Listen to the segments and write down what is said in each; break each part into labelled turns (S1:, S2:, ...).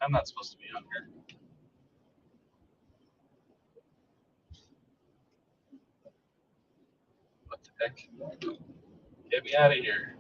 S1: I'm not supposed to be on here. What the heck? Get me out of here.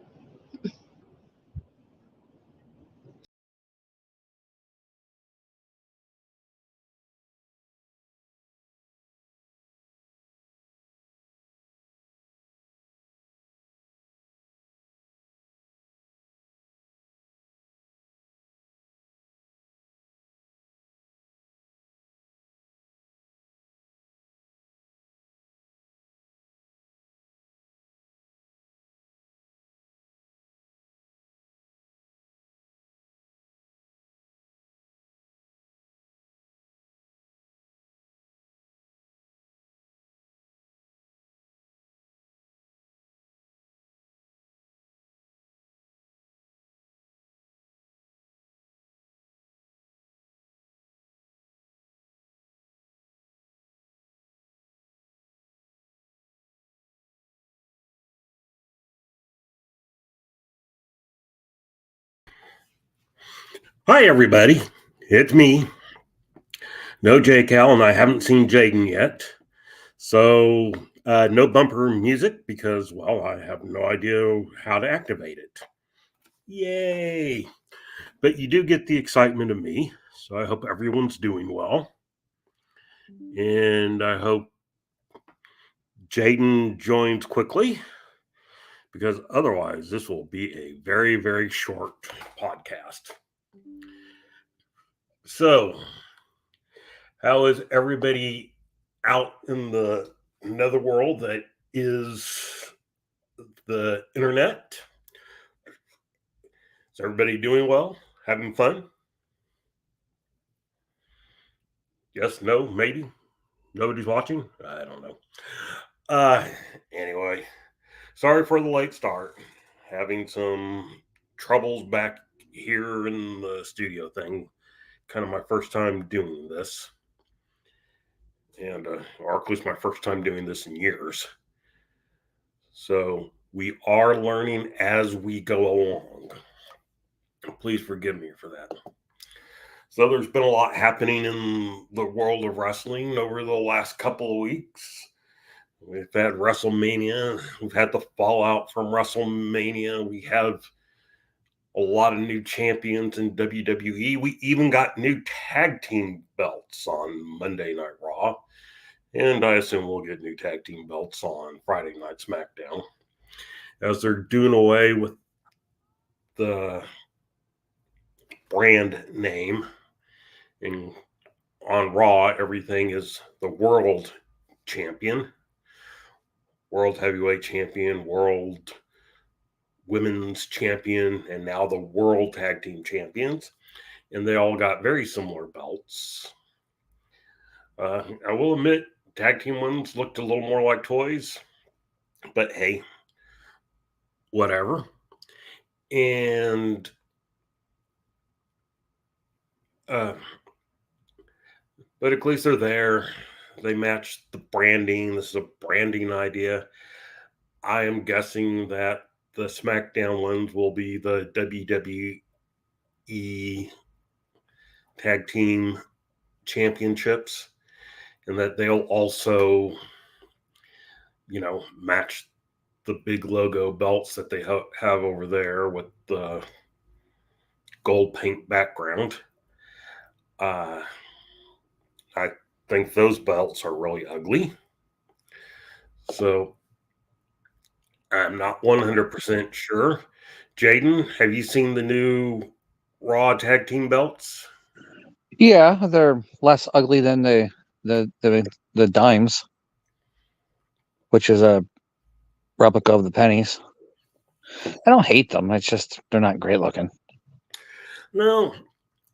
S2: Hi, everybody. It's me. No J Cal, and I haven't seen Jaden yet. So, no bumper music because, well, I have no idea how to activate it. Yay! But you do get the excitement of me. So, I hope everyone's doing well. And I hope Jaden joins quickly because otherwise, this will be a very, very short podcast. So, how is everybody out in the netherworld that is the internet? Is everybody doing well? Having fun? Yes, no, maybe. Nobody's watching? I don't know. Anyway, sorry for the late start. Having some troubles back here in the studio thing. Kind of my first time doing this. And, or at least my first time doing this in years. So we are learning as we go along. Please forgive me for that. So there's been a lot happening in the world of wrestling over the last couple of weeks. We've had WrestleMania. We've had the fallout from WrestleMania. We have a lot of new champions in WWE. We even got new tag team belts on Monday Night Raw. And I assume we'll get new tag team belts on Friday Night SmackDown. As they're doing away with the brand name. And on Raw, everything is the world champion, world heavyweight champion, world women's champion, and now the world tag team champions. And they all got very similar belts. I will admit, tag team ones looked a little more like toys, but hey, whatever. And but at least they're there. They match the branding. This is a branding idea. I am guessing that the SmackDown ones will be the WWE Tag Team Championships, and that they'll also, match the big logo belts that they have over there with the gold paint background. I think those belts are really ugly. So I'm not 100% sure. Jaden, have you seen the new Raw tag team belts?
S3: Yeah, they're less ugly than the dimes, which is a replica of the pennies. I don't hate them. It's just they're not great looking.
S2: No,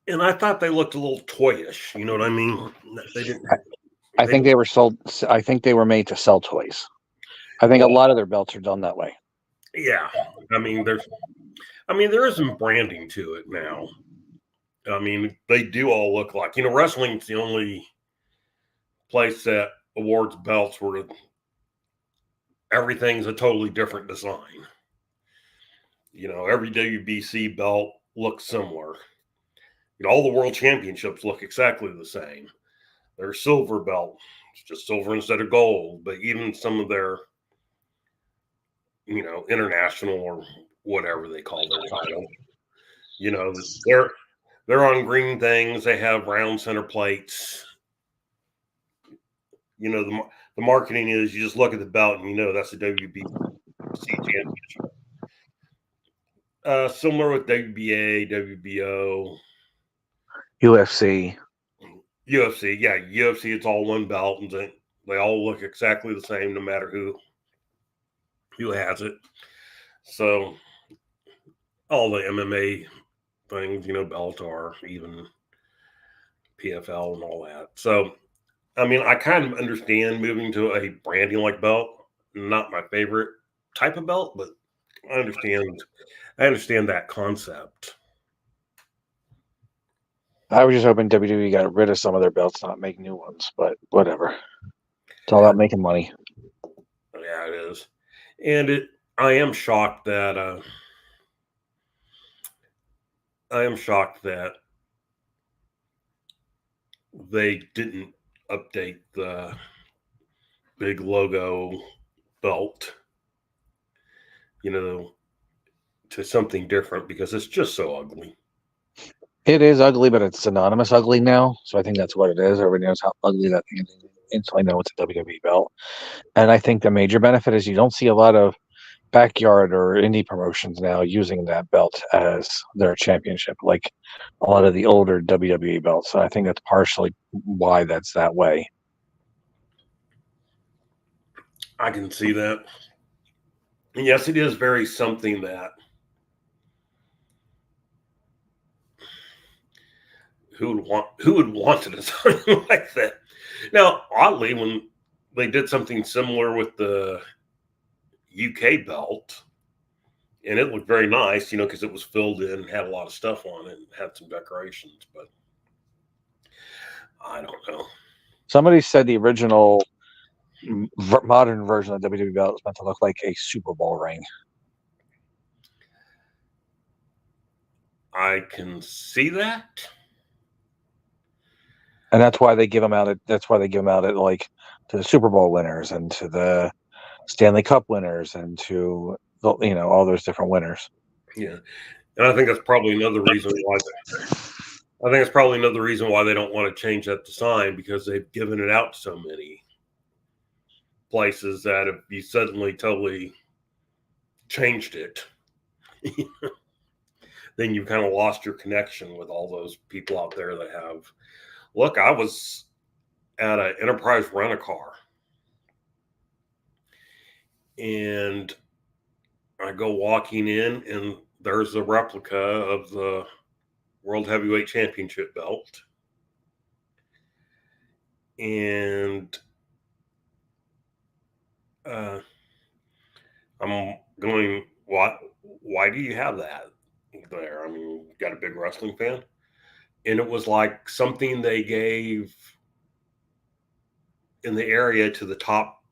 S2: and I thought they looked a little toyish. You know what I mean? They didn't.
S3: I think they were sold. I think they were made to sell toys. I think a lot of their belts are done that way.
S2: Yeah, there is some branding to it now. They do all look like, wrestling's the only place that awards belts where everything's a totally different design. Every WBC belt looks similar. all the world championships look exactly the same. Their silver belt, it's just silver instead of gold. But even some of their, international or whatever they call their title, they're on green things. They have round center plates. The marketing is you just look at the belt and that's the WBC championship. Similar with WBA, WBO,
S3: UFC.
S2: UFC. Yeah, UFC. It's all one belt, and they all look exactly the same, no matter who has it. So all the MMA things, Bellator, even PFL, and all that. So I mean, I kind of understand moving to a branding like belt. Not my favorite type of belt, but I understand that concept.
S3: I was just hoping WWE got rid of some of their belts, not make new ones, but whatever. It's all about making money.
S2: Yeah, it is. And I am shocked that they didn't update the big logo belt, to something different, because it's just so ugly.
S3: It is ugly, but it's synonymous ugly now. So I think that's what it is. Everybody knows how ugly that thing is. Instantly know it's a WWE belt. And I think the major benefit is you don't see a lot of backyard or indie promotions now using that belt as their championship, like a lot of the older WWE belts. So I think that's partially why that's that way.
S2: I can see that. And yes, it is very something that who would want to design like that. Now, oddly, when they did something similar with the UK belt, and it looked very nice, because it was filled in, had a lot of stuff on it, and had some decorations, but I don't know.
S3: Somebody said the original modern version of the WWE belt is meant to look like a Super Bowl ring.
S2: I can see that.
S3: And that's why they give them out at like to the Super Bowl winners and to the Stanley Cup winners and to all those different winners.
S2: Yeah. And I think that's probably another reason why they don't want to change that design, because they've given it out to so many places that if you suddenly totally changed it, then you've kind of lost your connection with all those people out there that have. Look, I was at an Enterprise Rent-A-Car, and I go walking in, and there's a replica of the World Heavyweight Championship belt. And I'm going, why do you have that there? I mean, you got a big wrestling fan? And it was like something they gave in the area to the top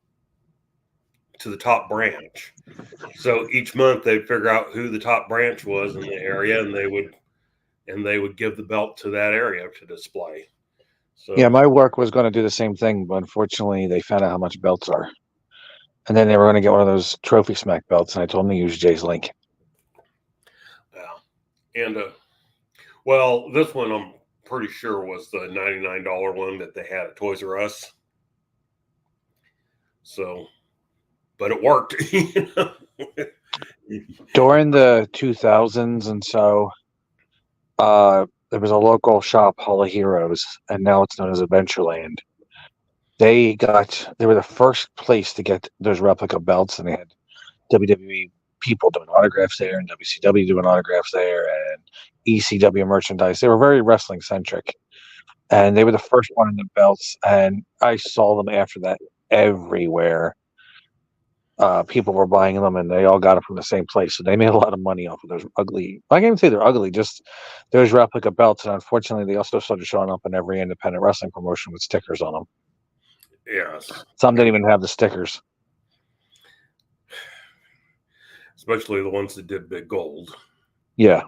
S2: branch. So each month they'd figure out who the top branch was in the area, and they would give the belt to that area to display. So
S3: yeah, my work was going to do the same thing, but unfortunately they found out how much belts are. And then they were going to get one of those Trophy Smack belts, and I told them to use Jay's link.
S2: Yeah. And well, this one I'm pretty sure was the $99 one that they had at Toys R Us. So, but it worked.
S3: During the 2000s and so, there was a local shop, Hall of Heroes, and now it's known as Adventureland. They were the first place to get those replica belts, and they had WWE people doing autographs there, and WCW doing autographs there, and ECW merchandise. They were very wrestling centric, and they were the first one in the belts. And I saw them after that everywhere. People were buying them, and they all got it from the same place. So they made a lot of money off of those ugly. I can't even say they're ugly, just those replica belts. And unfortunately, they also started showing up in every independent wrestling promotion with stickers on them.
S2: Yes.
S3: Some didn't even have the stickers.
S2: Especially the ones that did big gold.
S3: Yeah.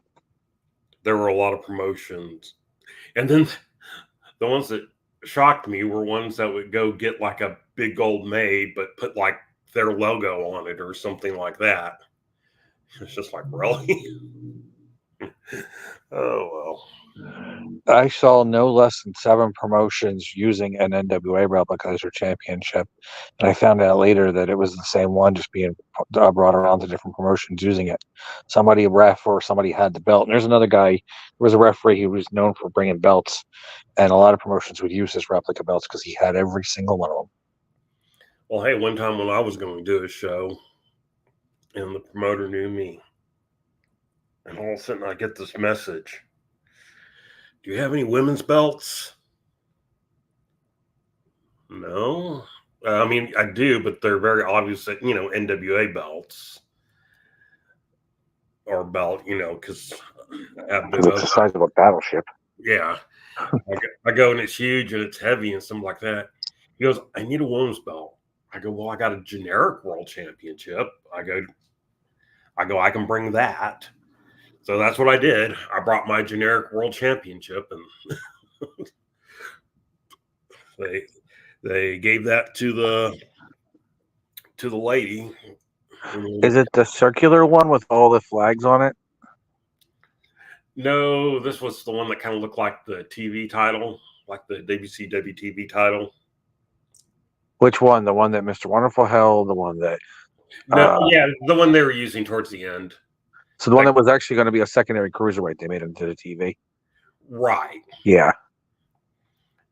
S2: There were a lot of promotions And then the ones that shocked me were ones that would go get like a big gold made, but put like their logo on it or something like that. It's just like, really? Oh,
S3: I saw no less than 7 promotions using an NWA replica as their championship. And I found out later that it was the same one, just being brought around to different promotions using it. Somebody, a ref, or somebody had the belt. And there's another guy, there was a referee who was known for bringing belts. And a lot of promotions would use his replica belts because he had every single one of them.
S2: well, hey, one time when I was going to do a show, and the promoter knew me, and all of a sudden I get this message: "Do you have any women's belts?" No. I mean, I do, but they're very obvious that, NWA belts or belt, because I have big
S3: It's the size of a battleship.
S2: Yeah. I go and it's huge and it's heavy and something like that. He goes, "I need a women's belt." I go, "Well, I got a generic world championship." I go, "I can bring that." So that's what I did. I brought my generic world championship, and they gave that to the lady.
S3: Is it the circular one with all the flags on it?
S2: No, this was the one that kind of looked like the TV title, like the WCW TV title.
S3: Which one? The one that Mr. Wonderful held? The one that...
S2: No, yeah, the one they were using towards the end.
S3: So the one that was actually going to be a secondary cruiserweight, they made into the TV.
S2: Right.
S3: Yeah.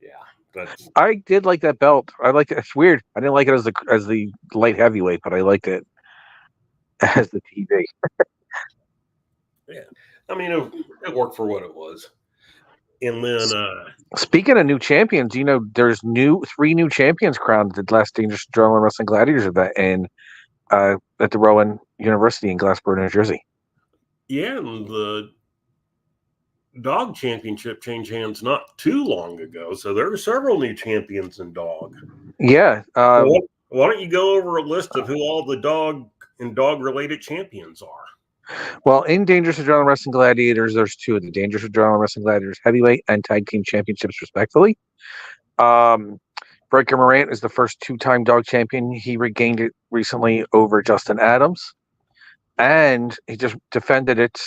S2: Yeah.
S3: I did like that belt. I liked it. It's weird. I didn't like it as the light heavyweight, but I liked it as the TV.
S2: Yeah. I mean, it worked for what it was. And then
S3: speaking of new champions, there's 3 new champions crowned at the last Dangerous Adrenaline Wrestling Gladiators event at the Rowan University in Glassboro, New Jersey.
S2: Yeah, and the dog championship changed hands not too long ago, so there are several new champions in dog.
S3: Yeah.
S2: Why don't you go over a list of who all the dog and dog related champions are?
S3: Well, in Dangerous Adrenaline Wrestling Gladiators, there's 2 of the Dangerous Adrenaline Wrestling Gladiators heavyweight and tag team championships, respectively. Breaker Morant is the first 2-time dog champion. He regained it recently over Justin Adams, and he just defended it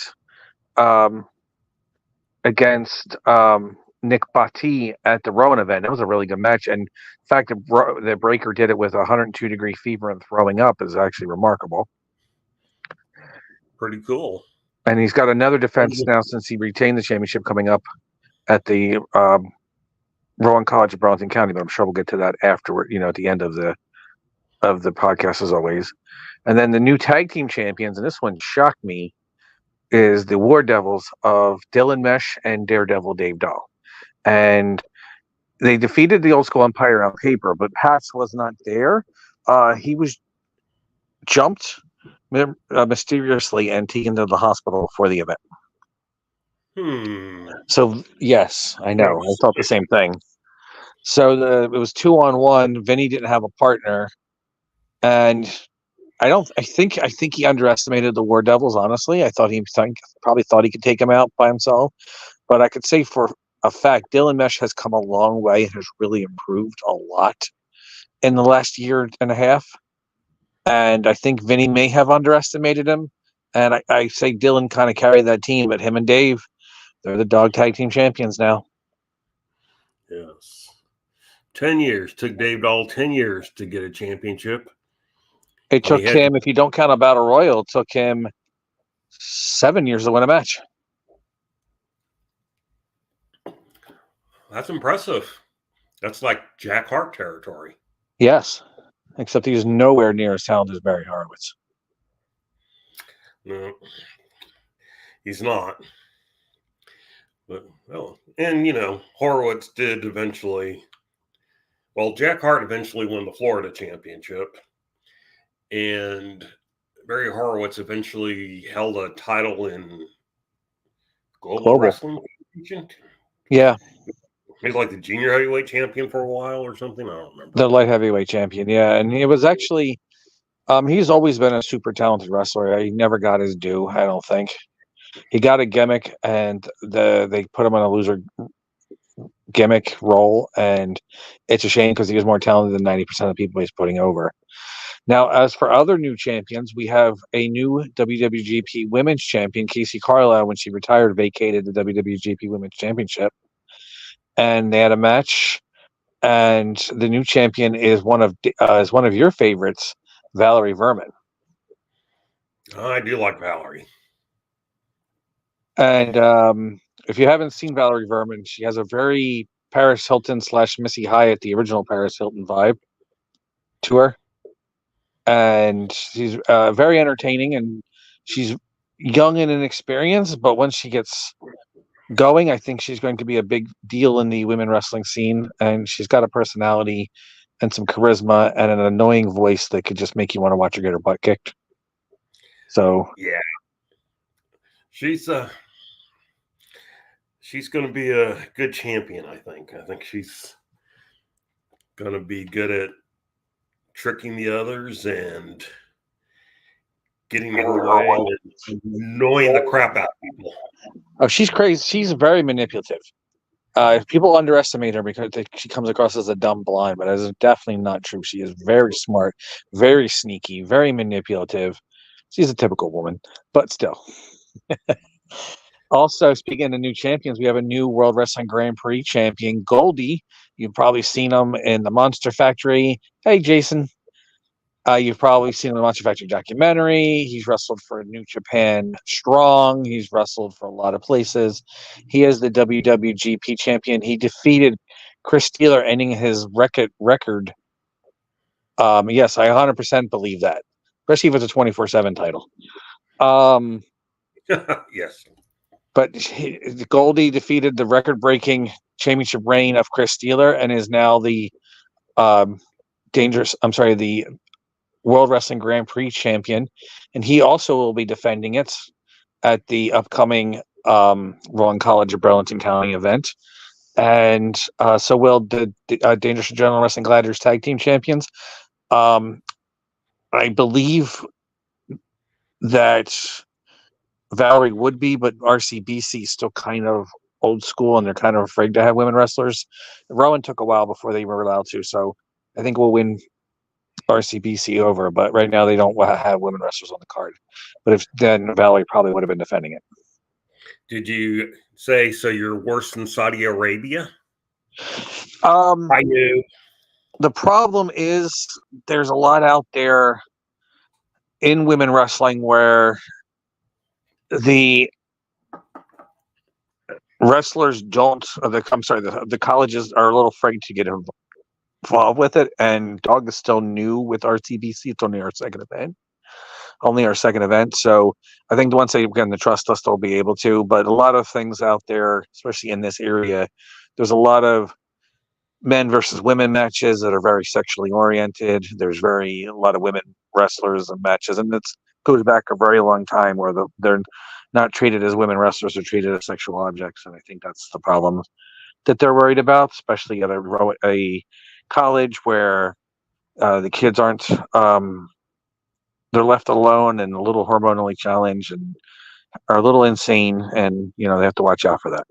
S3: against Nick Batti at the Rowan event. It was a really good match, and the fact that Breaker did it with 102-degree fever and throwing up is actually remarkable.
S2: Pretty cool.
S3: And he's got another defense now since he retained the championship coming up at the Rowan College of Burlington County, but I'm sure we'll get to that afterward, at the end of the podcast as always. And then the new tag team champions, and this one shocked me, is the War Devils of Dylan Mesh and Daredevil Dave Dahl. And they defeated the Old School Empire on paper, but Pats was not there. He was jumped mysteriously and taken to the hospital for the event. So, yes, I know. I thought the same thing. So it was 2-on-1. Vinny didn't have a partner, and I think he underestimated the War Devils. Honestly, I thought probably thought he could take him out by himself. But I could say for a fact, Dylan Mesh has come a long way and has really improved a lot in the last year and a half. And I think Vinny may have underestimated him. And I say Dylan kind of carried that team, but him and Dave, they're the dog tag team champions now.
S2: Yes. 10 years. Took Dave Dahl 10 years to get a championship.
S3: It took him, if you don't count a Battle Royal, it took him 7 years to win a match.
S2: That's impressive. That's like Jack Hart territory.
S3: Yes. Except he's nowhere near as talented as Barry Horowitz.
S2: No, he's not. But, well, and, Horowitz did eventually. Well, Jack Hart eventually won the Florida championship. And Barry Horowitz eventually held a title in Global Wrestling.
S3: Yeah.
S2: He's like the junior heavyweight champion for a while or something. I don't remember.
S3: The light heavyweight champion, yeah. And it was actually, he's always been a super talented wrestler. He never got his due, I don't think. He got a gimmick, and they put him on a loser gimmick role, and it's a shame because he was more talented than 90% of the people he's putting over. Now, as for other new champions, we have a new WWGP Women's Champion, Casey Carlisle, when she retired, vacated the WWGP Women's Championship, and they had a match. And the new champion is one of your favorites, Valerie Verman.
S2: I do like Valerie.
S3: And if you haven't seen Valerie Verman, she has a very Paris Hilton / Missy Hyatt, the original Paris Hilton vibe to her. And she's very entertaining, and she's young and inexperienced, but once she gets going, I think she's going to be a big deal in the women wrestling scene. And she's got a personality and some charisma and an annoying voice that could just make you want to watch her get her butt kicked. So
S2: yeah, she's going to be a good champion. I think she's going to be good at tricking the others and getting her way and annoying the crap out of people.
S3: Oh, she's crazy. She's very manipulative. People underestimate her because she comes across as a dumb blind, but that is definitely not true. She is very smart, very sneaky, very manipulative. She's a typical woman, but still. Also, speaking of new champions, we have a new World Wrestling Grand Prix champion, Goldie. You've probably seen him in the Monster Factory. Hey, Jason. You've probably seen the Monster Factory documentary. He's wrestled for New Japan Strong. He's wrestled for a lot of places. He is the WWGP champion. He defeated Chris Steeler, ending his record. Yes, I 100% believe that, especially if it's a 24/7 title.
S2: Yes.
S3: But Goldie defeated the record-breaking championship reign of Chris Steeler and is now the the World Wrestling Grand Prix champion, and he also will be defending it at the upcoming Rowan College of Burlington County event. And so will the Dangerous General Wrestling Gladiators Tag Team Champions. I believe that Valerie would be, but RCBC is still kind of old school, and they're kind of afraid to have women wrestlers. Rowan took a while before they were allowed to, so I think we'll win RCBC over, but right now they don't have women wrestlers on the card. But if then Valerie probably would have been defending it.
S2: Did you say so? You're worse than Saudi Arabia?
S3: I
S2: knew.
S3: The problem is there's a lot out there in women wrestling where the wrestlers don't. The colleges are a little afraid to get involved with it, and Dog is still new with RTBC. It's only our second event. So I think once they begin to trust us, they'll be able to. But a lot of things out there, especially in this area, there's a lot of men versus women matches that are very sexually oriented. There's a lot of women wrestlers and matches, and it goes back a very long time where they're not treated as women wrestlers, they're treated as sexual objects. And I think that's the problem that they're worried about, especially at a college where the kids aren't they're left alone and a little hormonally challenged and are a little insane, and they have to watch out for that.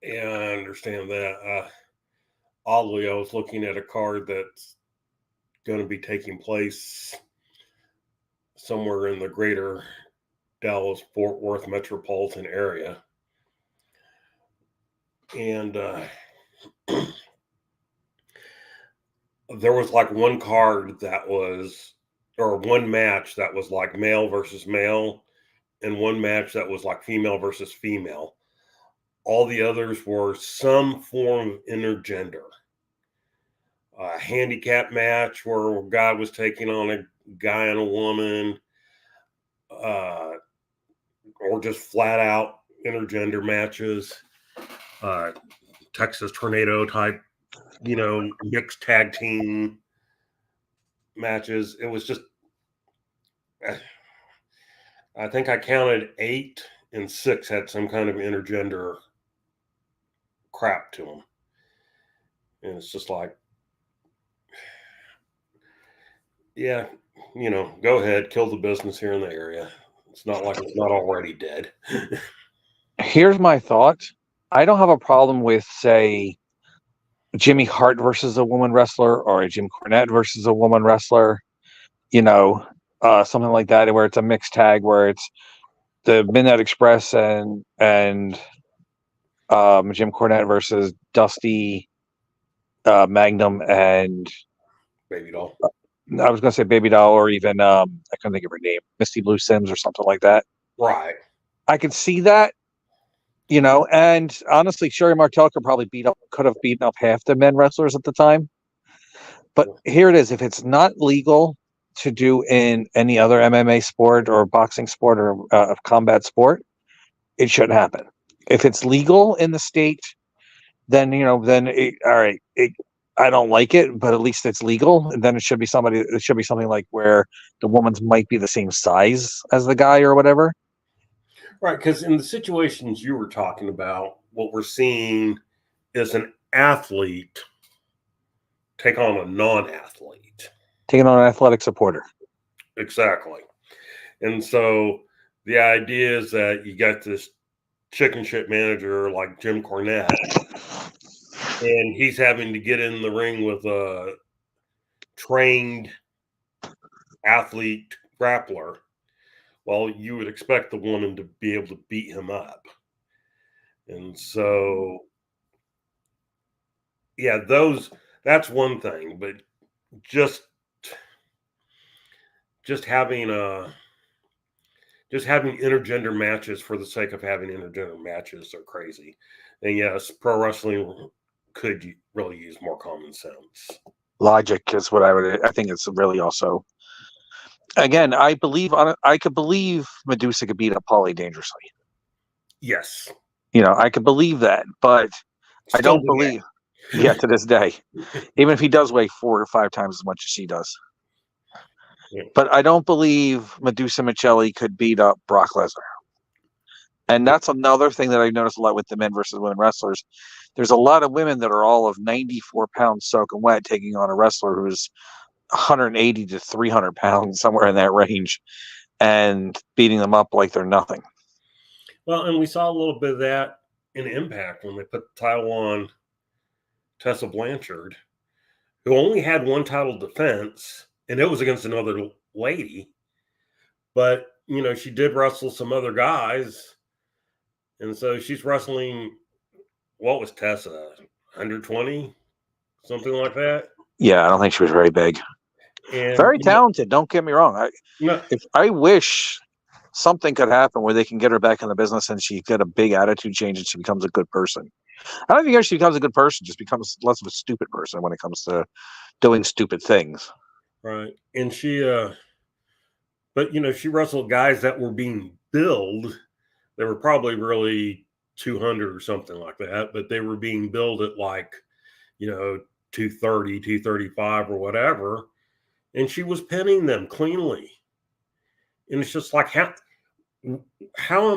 S2: Yeah, I understand that. Oddly, I was looking at a card that's going to be taking place somewhere in the greater Dallas-Fort Worth metropolitan area. And there was like one card one match that was like male versus male, and one match that was like female versus female. All the others were some form of intergender. A handicap match where a guy was taking on a guy and a woman, or just flat out intergender matches, Texas Tornado type, mixed tag team matches. It was just, I think I counted 8 and 6 had some kind of intergender crap to them. And it's just like, yeah, go ahead, kill the business here in the area. It's not like it's not already dead.
S3: Here's my thought. I don't have a problem with, say, Jimmy Hart versus a woman wrestler or a Jim Cornette versus a woman wrestler, something like that, where it's a mixed tag, where it's the Midnight Express and Jim Cornette versus Dusty, Magnum, and
S2: Baby doll.
S3: I was going to say Baby Doll, or even I couldn't think of her name, Misty Blue Sims or something like that.
S2: Right.
S3: I could see that, and honestly, Sherry Martel could have beaten up half the men wrestlers at the time. But here it is: if it's not legal to do in any other MMA sport or boxing sport or combat sport, it shouldn't happen. If it's legal in the state, then all right. I don't like it, but at least it's legal. And then it should be something like where the woman's might be the same size as the guy or whatever.
S2: Right, because in the situations you were talking about, what we're seeing is an athlete take on a non-athlete.
S3: Taking on an athletic supporter.
S2: Exactly. And so the idea is that you got this chicken shit manager like Jim Cornette, and he's having to get in the ring with a trained athlete grappler. Well, you would expect the woman to be able to beat him up. And so, yeah, that's one thing, but just having intergender matches for the sake of having intergender matches are crazy. And yes, pro wrestling could really use more common sense.
S3: Logic is what I think it's really also. Again, I could believe Medusa could beat up Paulie dangerously.
S2: Yes.
S3: I could believe that, but I don't believe to this day, even if he does weigh 4 or 5 times as much as she does. Yeah. But I don't believe Medusa Michelli could beat up Brock Lesnar. And that's another thing that I've noticed a lot with the men versus women wrestlers. There's a lot of women that are all of 94 pounds soaking wet taking on a wrestler who's 180 to 300 pounds, somewhere in that range, and beating them up like they're nothing.
S2: Well, and we saw a little bit of that in Impact when they put the title on Tessa Blanchard, who only had one title defense, and it was against another lady. But, she did wrestle some other guys. And so she's wrestling, what was Tessa, 120? Something like that?
S3: Yeah, I don't think she was very big. And, very talented, don't get me wrong. I wish something could happen where they can get her back in the business and she get a big attitude change and she becomes a good person. I don't think she becomes a good person, just becomes less of a stupid person when it comes to doing stupid things.
S2: Right. And she, she wrestled guys that were being billed. They were probably really 200 or something like that, but they were being billed at 230, 235 or whatever. And she was pinning them cleanly. And it's just like, how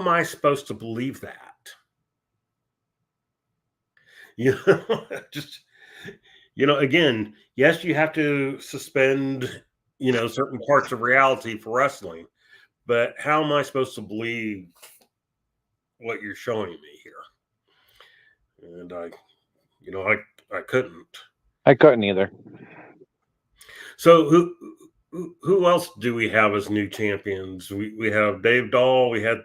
S2: am I supposed to believe that? Again, yes, you have to suspend, certain parts of reality for wrestling, but how am I supposed to believe what you're showing me here? And I couldn't.
S3: I couldn't either.
S2: So who else do we have as new champions? We have Dave Dahl. We had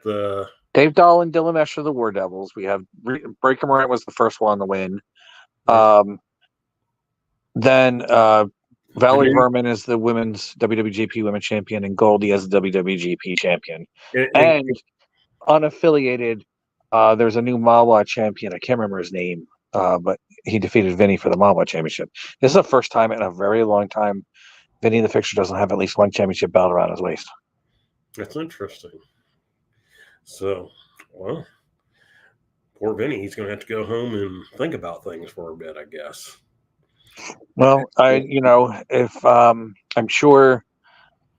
S3: Dave Dahl and Dylan Mesh are the War Devils. We have Breaker Morant was the first one to win. Then Valerie Verman is the women's WWGP Women's Champion, and Goldie as the WWGP Champion. And unaffiliated, there's a new Mawa champion. I can't remember his name, but he defeated Vinny for the Mawa Championship. This is the first time in a very long time Vinny the Fixer doesn't have at least one championship belt around his waist.
S2: That's interesting. So, well, poor Vinny, he's going to have to go home and think about things for a bit, I guess.
S3: Well, if I'm sure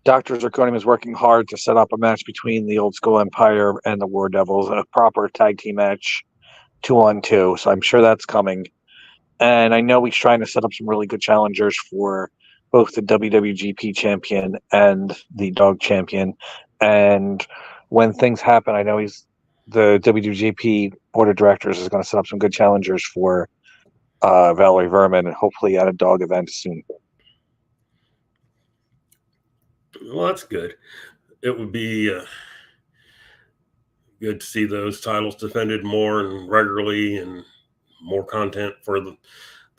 S3: Dr. Zirconium is working hard to set up a match between the Old School Empire and the War Devils, a proper tag team match, 2-on-2. So I'm sure that's coming. And I know he's trying to set up some really good challengers for both the WWGP champion and the Dog champion. And when things happen, I know the WWJP board of directors is going to set up some good challengers for Valerie Verman, and hopefully at a dog event soon.
S2: Well, that's good. It would be good to see those titles defended more and regularly, and more content for the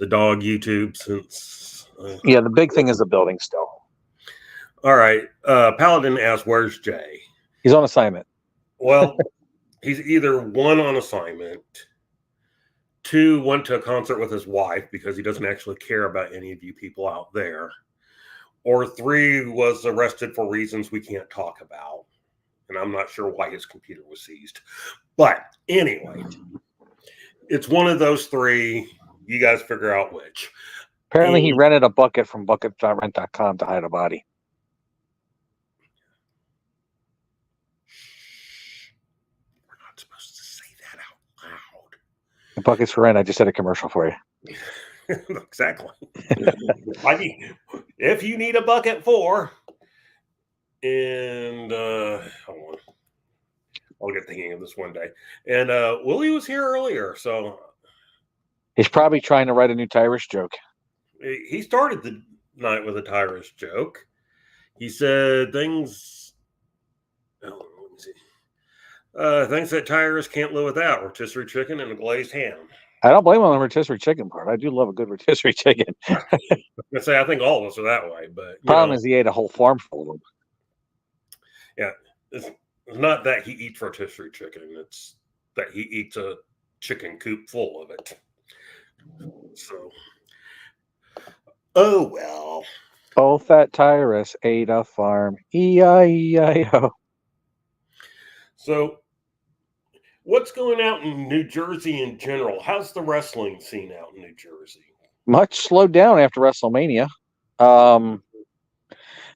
S2: dog YouTube. Since
S3: yeah, the big thing is the building still.
S2: All right, Paladin asks, "Where's Jay?"
S3: He's on assignment.
S2: Well, he's either one on assignment, two went to a concert with his wife because he doesn't actually care about any of you people out there, or three was arrested for reasons we can't talk about. And I'm not sure why his computer was seized. But anyway, it's one of those three. You guys figure out which.
S3: Apparently, he rented a bucket from bucket.rent.com to hide a body.
S2: We're not supposed to say that out loud.
S3: The bucket's for rent. I just did a commercial for you.
S2: Exactly. If you need a bucket for, and hold on. I'll get thinking of this one day. And Willie was here earlier, so
S3: he's probably trying to write a new Tyrus joke.
S2: He started the night with a Tyrus joke. He said things. Oh, let me see. Things that Tyrus can't live without: rotisserie chicken and a glazed ham.
S3: I don't blame him on the rotisserie chicken part. I do love a good rotisserie chicken.
S2: I say I think all of us are that way, but
S3: problem is he ate a whole farm full of them.
S2: Yeah, it's not that he eats rotisserie chicken; it's that he eats a chicken coop full of it. So, oh well.
S3: Oh, fat Tyrus ate a farm. E-I-E-I-O.
S2: So, what's going out in New Jersey in general? How's the wrestling scene out in New Jersey?
S3: Much slowed down after WrestleMania.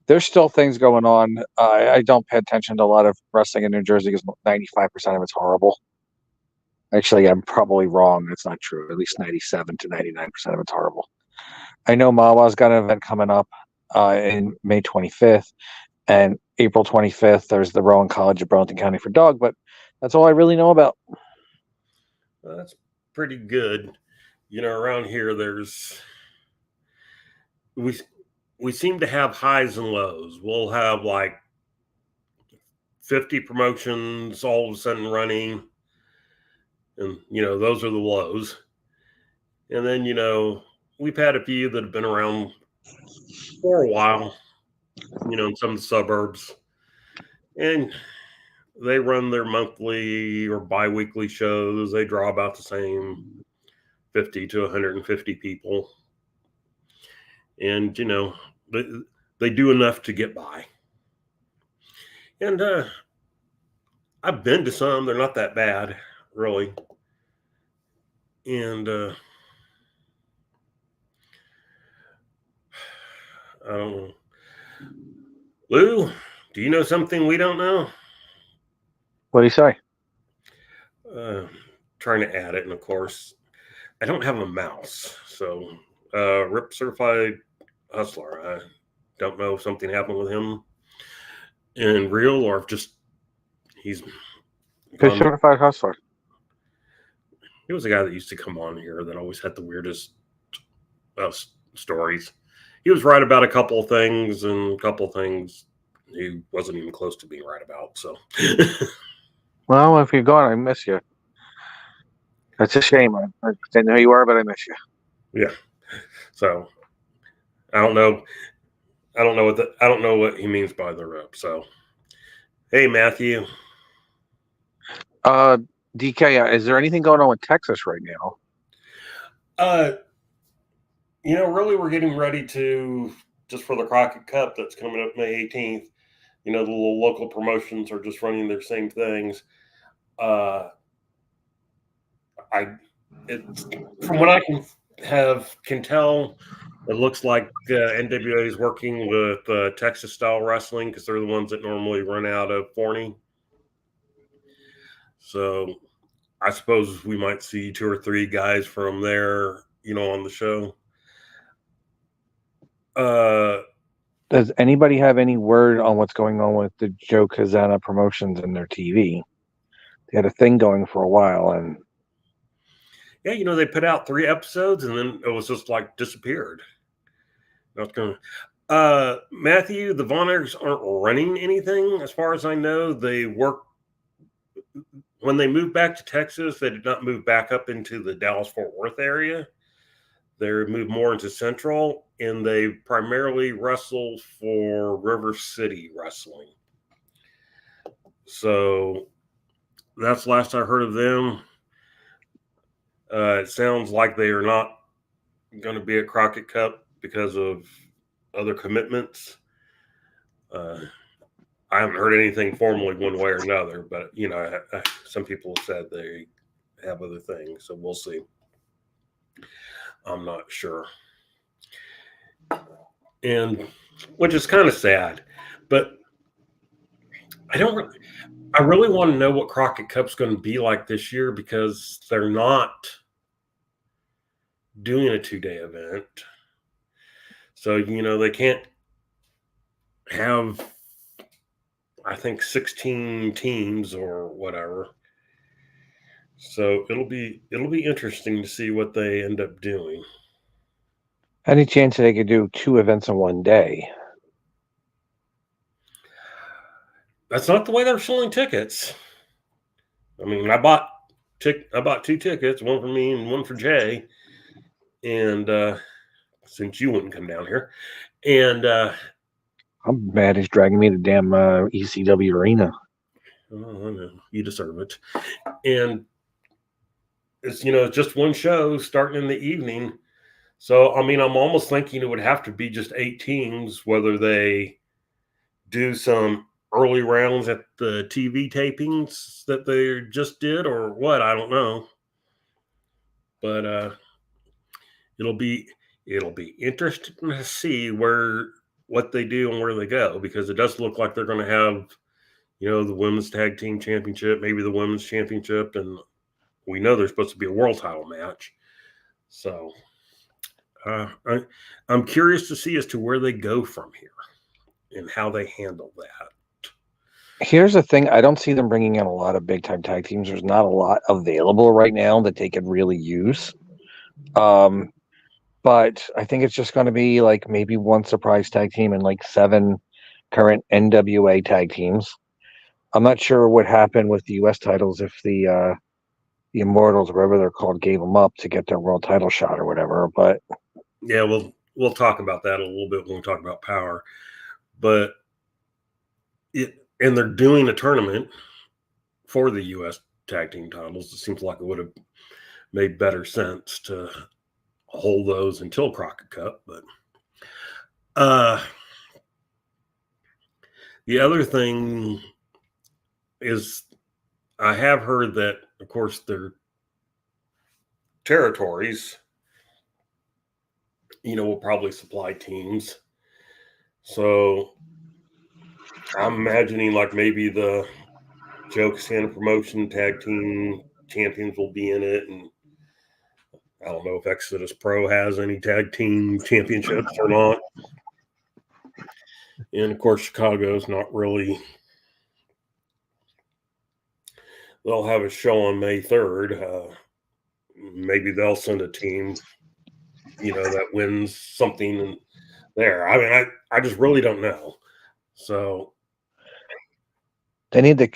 S3: There's still things going on. I don't pay attention to a lot of wrestling in New Jersey because 95% of it's horrible. Actually, I'm probably wrong. It's not true. At least 97 to 99% of it's horrible. I know Mawa's got an event coming up in May 25th, and April 25th, there's the Rowan College of Burlington County for Dog, but that's all I really know about.
S2: Well, that's pretty good. Around here, we seem to have highs and lows. We'll have like 50 promotions all of a sudden running, and those are the lows. And then we've had a few that have been around for a while, in some of the suburbs, and they run their monthly or bi-weekly shows. They draw about the same 50 to 150 people, and they do enough to get by. And I've been to some. They're not that bad, really. And I don't know. Lou, do you know something we don't know?
S3: What do you say?
S2: Trying to add it, and of course, I don't have a mouse. So, Rip Certified Hustler. I don't know if something happened with him in real, or if just he's
S3: Certified Hustler.
S2: He was a guy that used to come on here that always had the weirdest stories. He was right about a couple of things, and a couple of things he wasn't even close to being right about. So,
S3: well, if you're gone, I miss you. That's a shame. I didn't know who you are, but I miss you.
S2: Yeah. So, I don't know. I don't know what he means by the rep. So, hey, Matthew.
S3: DK, is there anything going on with Texas right now?
S2: Really, we're getting ready to, just for the Crockett Cup that's coming up May 18th. The little local promotions are just running their same things. From what I can tell, it looks like NWA is working with Texas Style Wrestling because they're the ones that normally run out of Forney. So I suppose we might see 2 or 3 guys from there, on the show.
S3: Does anybody have any word on what's going on with the Joe Kazana promotions and their TV? They had a thing going for a while, and
S2: Yeah, they put out 3 episodes and then it was just like disappeared. Not gonna. Matthew, the Von Erichs aren't running anything as far as I know. They work when they moved back to Texas. They did not move back up into the Dallas-Fort Worth area. They moved more into Central, and they primarily wrestle for River City Wrestling. So that's the last I heard of them. It sounds like they are not going to be at Crockett Cup because of other commitments. I haven't heard anything formally one way or another, but some people have said they have other things, so we'll see. I'm not sure, and which is kind of sad, but I really want to know what Crockett Cup's going to be like this year because they're not doing a 2-day event, so they can't have, I think, 16 teams or whatever. So it'll be interesting to see what they end up doing.
S3: any chance they could do 2 events in one day?
S2: That's not the way they're selling tickets. I mean, I bought 2 tickets, one for me and one for Jay, and since you wouldn't come down here, and
S3: I'm mad he's dragging me to damn ECW arena.
S2: Oh, I know. You deserve it. And it's just one show starting in the evening. So I mean, I'm almost thinking it would have to be just 8 teams, whether they do some early rounds at the TV tapings that they just did or what, I don't know. But it'll be interesting to see what they do and where they go, because it does look like they're going to have the women's tag team championship, maybe the women's championship, and we know there's supposed to be a world title match. So I'm curious to see as to where they go from here and how they handle that.
S3: Here's the thing. I don't see them bringing in a lot of big-time tag teams. There's not a lot available right now that they could really use. But I think it's just going to be like maybe one surprise tag team and like 7 current NWA tag teams. I'm not sure what happened with the U.S. titles if the Immortals, whatever they're called, gave them up to get their world title shot or whatever. But
S2: yeah, we'll talk about that a little bit when we talk about Power. But and they're doing a tournament for the U.S. tag team titles. It seems like it would have made better sense to hold those until Crockett Cup. But the other thing is, I have heard that, of course, their territories, will probably supply teams. So I'm imagining like maybe the Joe Casana Promotion tag team champions will be in it, and I don't know if Exodus Pro has any tag team championships or not. And of course, Chicago's not really. They'll have a show on May 3rd. Maybe they'll send a team, that wins something there. I mean, I just really don't know. So
S3: they need the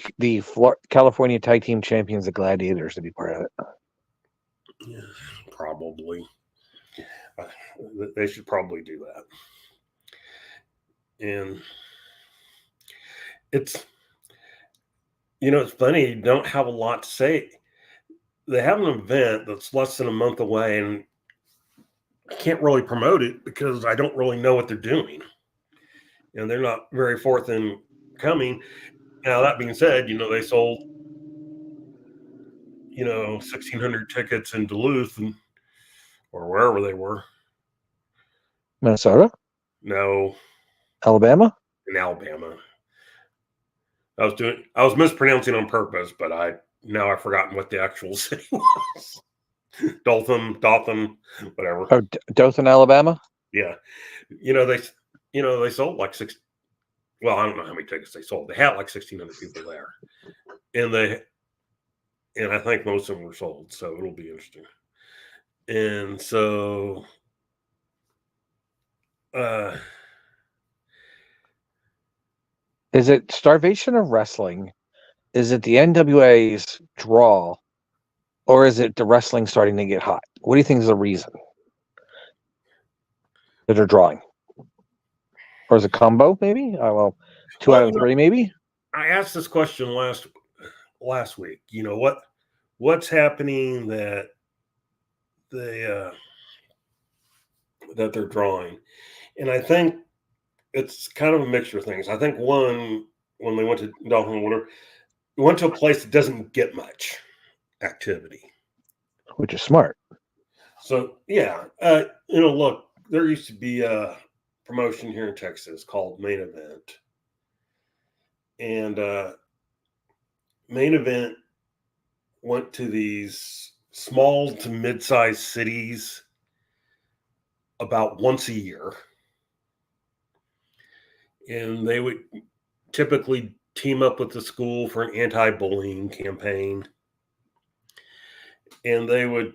S3: California tag team champions, the Gladiators, to be part of it.
S2: Yeah, probably. They should probably do that. And it's funny, you don't have a lot to say. They have an event that's less than a month away, and I can't really promote it because I don't really know what they're doing. And they're not very forthcoming. Now, that being said, they sold, 1,600 tickets in Duluth or wherever they were.
S3: Minnesota?
S2: No.
S3: Alabama?
S2: In Alabama. I was mispronouncing on purpose, but I've forgotten what the actual city was. Dothan, whatever.
S3: Oh, Dothan, Alabama?
S2: Yeah. They sold like 6. Well, I don't know how many tickets they sold. They had like 1,600 people there. And and I think most of them were sold, so it'll be interesting. And so,
S3: Is it starvation of wrestling? Is it the NWA's draw? Or is it the wrestling starting to get hot? What do you think is the reason that they're drawing? Or is it combo, maybe? Well, two out of three, maybe?
S2: I asked this question last week. What's happening that they that they're drawing? And I think it's kind of a mixture of things. I think one, when they went to Dolphin Water, we went to a place that doesn't get much activity,
S3: which is smart.
S2: So yeah, look, there used to be a promotion here in Texas called Main Event, and Main Event went to these small to mid-sized cities about once a year, and they would typically team up with the school for an anti-bullying campaign, and they would,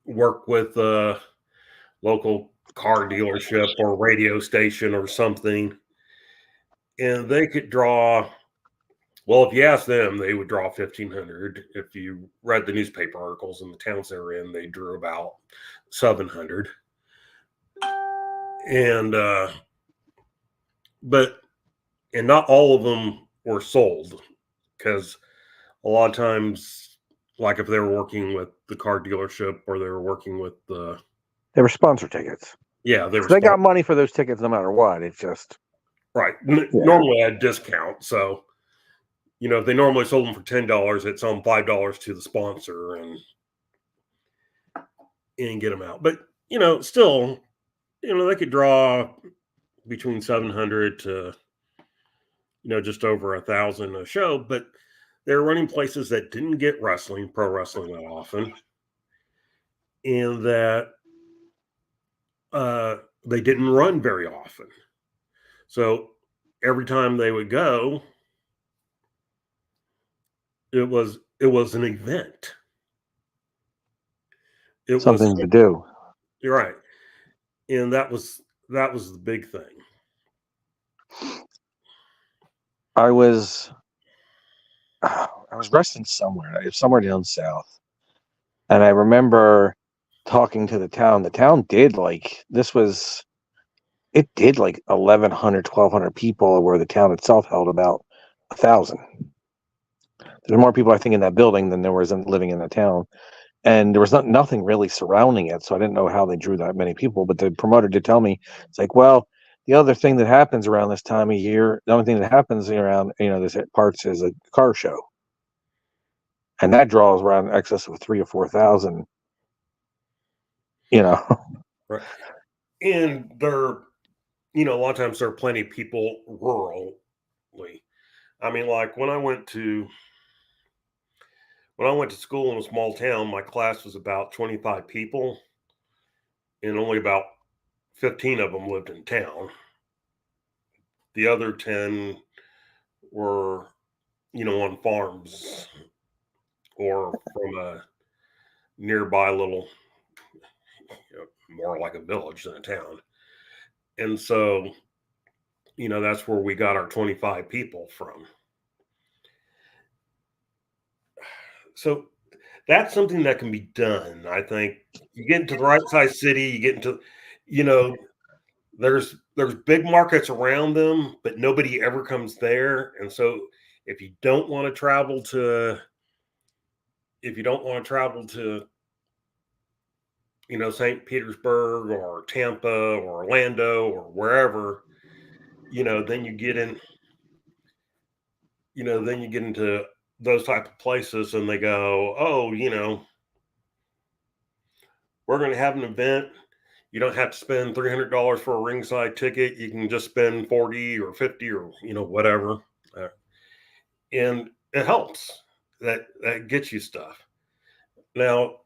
S2: work with a local car dealership or radio station or something, and they could draw. Well, if you ask them, they would draw 1,500. If you read the newspaper articles in the towns they were in, they drew about 700. And not all of them were sold, because a lot of times, like if they were working with the car dealership or they were working with
S3: they were sponsor tickets.
S2: Yeah,
S3: they got money for those tickets no matter what. It's just
S2: right. Normally, I had discount, so if they normally sold them for $10, it's on $5 to the sponsor and get them out. But still, they could draw between 700 to just over 1,000 a show. But they're running places that didn't get pro wrestling that often, and that they didn't run very often. So every time they would go, it was an event. It
S3: something
S2: was
S3: to do.
S2: You're right, and that was the big thing.
S3: I was wrestling somewhere down south, and I remember talking to the town. The town did like 1,100, 1,200 people, where the town itself held about 1,000. There's more people, I think, in that building than there was living in the town, and there was nothing really surrounding it. So I didn't know how they drew that many people. But the promoter did tell me, it's like, well, the other thing that happens around this time of year, the only thing that happens around this parts is a car show, and that draws around in excess of 3,000 or 4,000.
S2: Right. And there, a lot of times there are plenty of people rurally. I mean, like when I went to school in a small town, my class was about 25 people, and only about 15 of them lived in town. The other 10 were, on farms or from a nearby little, more like a village than a town. And so, that's where we got our 25 people from. So that's something that can be done. I think you get into the right size city, you get into, there's big markets around them, but nobody ever comes there. And so if you don't want to travel to, St. Petersburg or Tampa or Orlando or wherever, then you get into those type of places, and they go, oh, we're going to have an event. You don't have to spend $300 for a ringside ticket. You can just spend 40 or 50 or, whatever. And it helps. That gets you stuff. Now,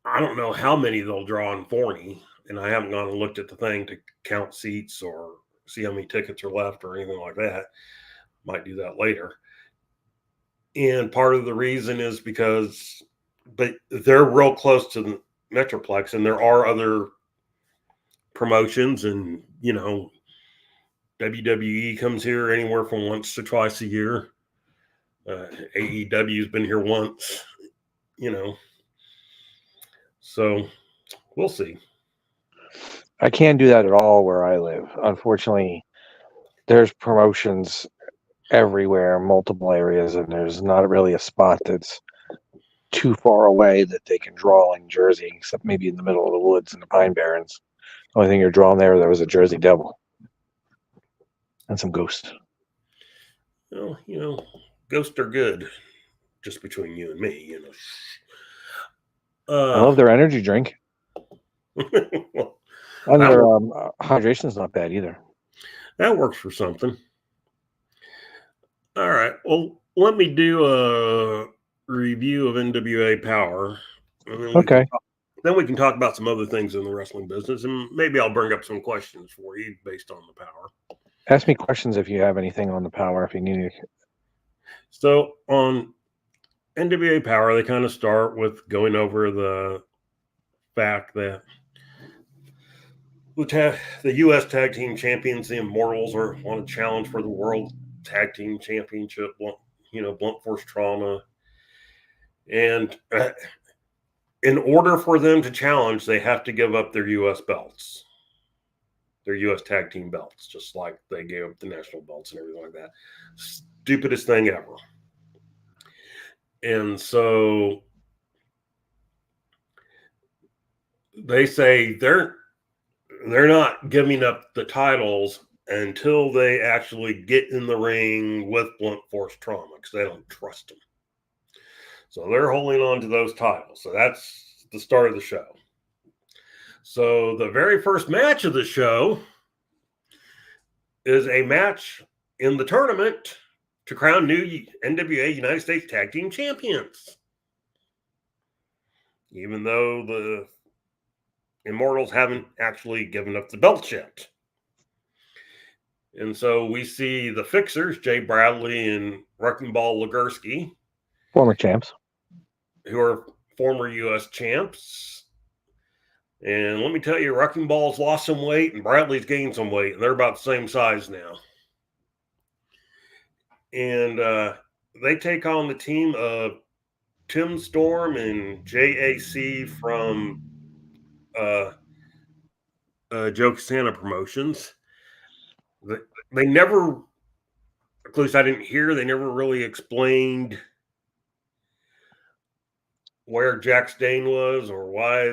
S2: I don't know how many they'll draw in Forney, and I haven't gone and looked at the thing to count seats or see how many tickets are left or anything like that. Might do that later. And part of the reason is because, but they're real close to the Metroplex, and there are other promotions, and WWE comes here anywhere from once to twice a year. AEW's been here once, so we'll see.
S3: I can't do that at all where I live. Unfortunately, there's promotions everywhere, multiple areas, and there's not really a spot that's too far away that they can draw in Jersey, except maybe in the middle of the woods in the Pine Barrens. The only thing you're drawing there was a Jersey Devil and some ghosts.
S2: Well, ghosts are good, just between you and me,
S3: I love their energy drink.
S2: Well,
S3: And their hydration's not bad either.
S2: That works for something. All right. Well, let me do a review of NWA Power.
S3: Okay.
S2: Then we can talk about some other things in the wrestling business, and maybe I'll bring up some questions for you based on the Power.
S3: Ask me questions if you have anything on the Power, if you need it.
S2: So on NWA Power, they kind of start with going over the fact that the U.S. Tag Team Champions, the Immortals, want to challenge for the World Tag Team Championship. Blunt Force Trauma, and in order for them to challenge, they have to give up their U.S. belts, their U.S. Tag Team belts, just like they gave up the national belts and everything like that. Stupidest thing ever. And so they say they're not giving up the titles until they actually get in the ring with Blunt Force Trauma, because they don't trust them. So they're holding on to those titles. So that's the start of the show. So the very first match of the show is a match in the tournament to crown new NWA United States Tag Team Champions. Even though the Immortals haven't actually given up the belts yet. And so we see the Fixers, Jay Bradley and Wrecking Ball Legursky,
S3: former champs,
S2: who are former U.S. champs. And let me tell you, Wrecking Ball's lost some weight and Bradley's gained some weight, and they're about the same size now. And they take on the team of Tim Storm and JAC from Joe Casana Promotions. They never, at least I didn't hear, they never really explained where Jack Stain was or why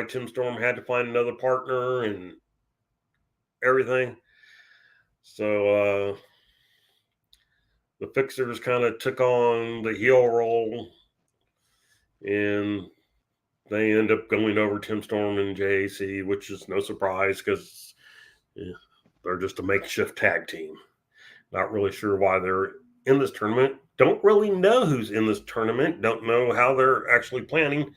S2: Tim Storm had to find another partner and everything. So the Fixers kind of took on the heel role, and they end up going over Tim Storm and JAC, which is no surprise because they're just a makeshift tag team. Not really sure why they're in this tournament. Don't really know who's in this tournament. Don't know how they're actually planning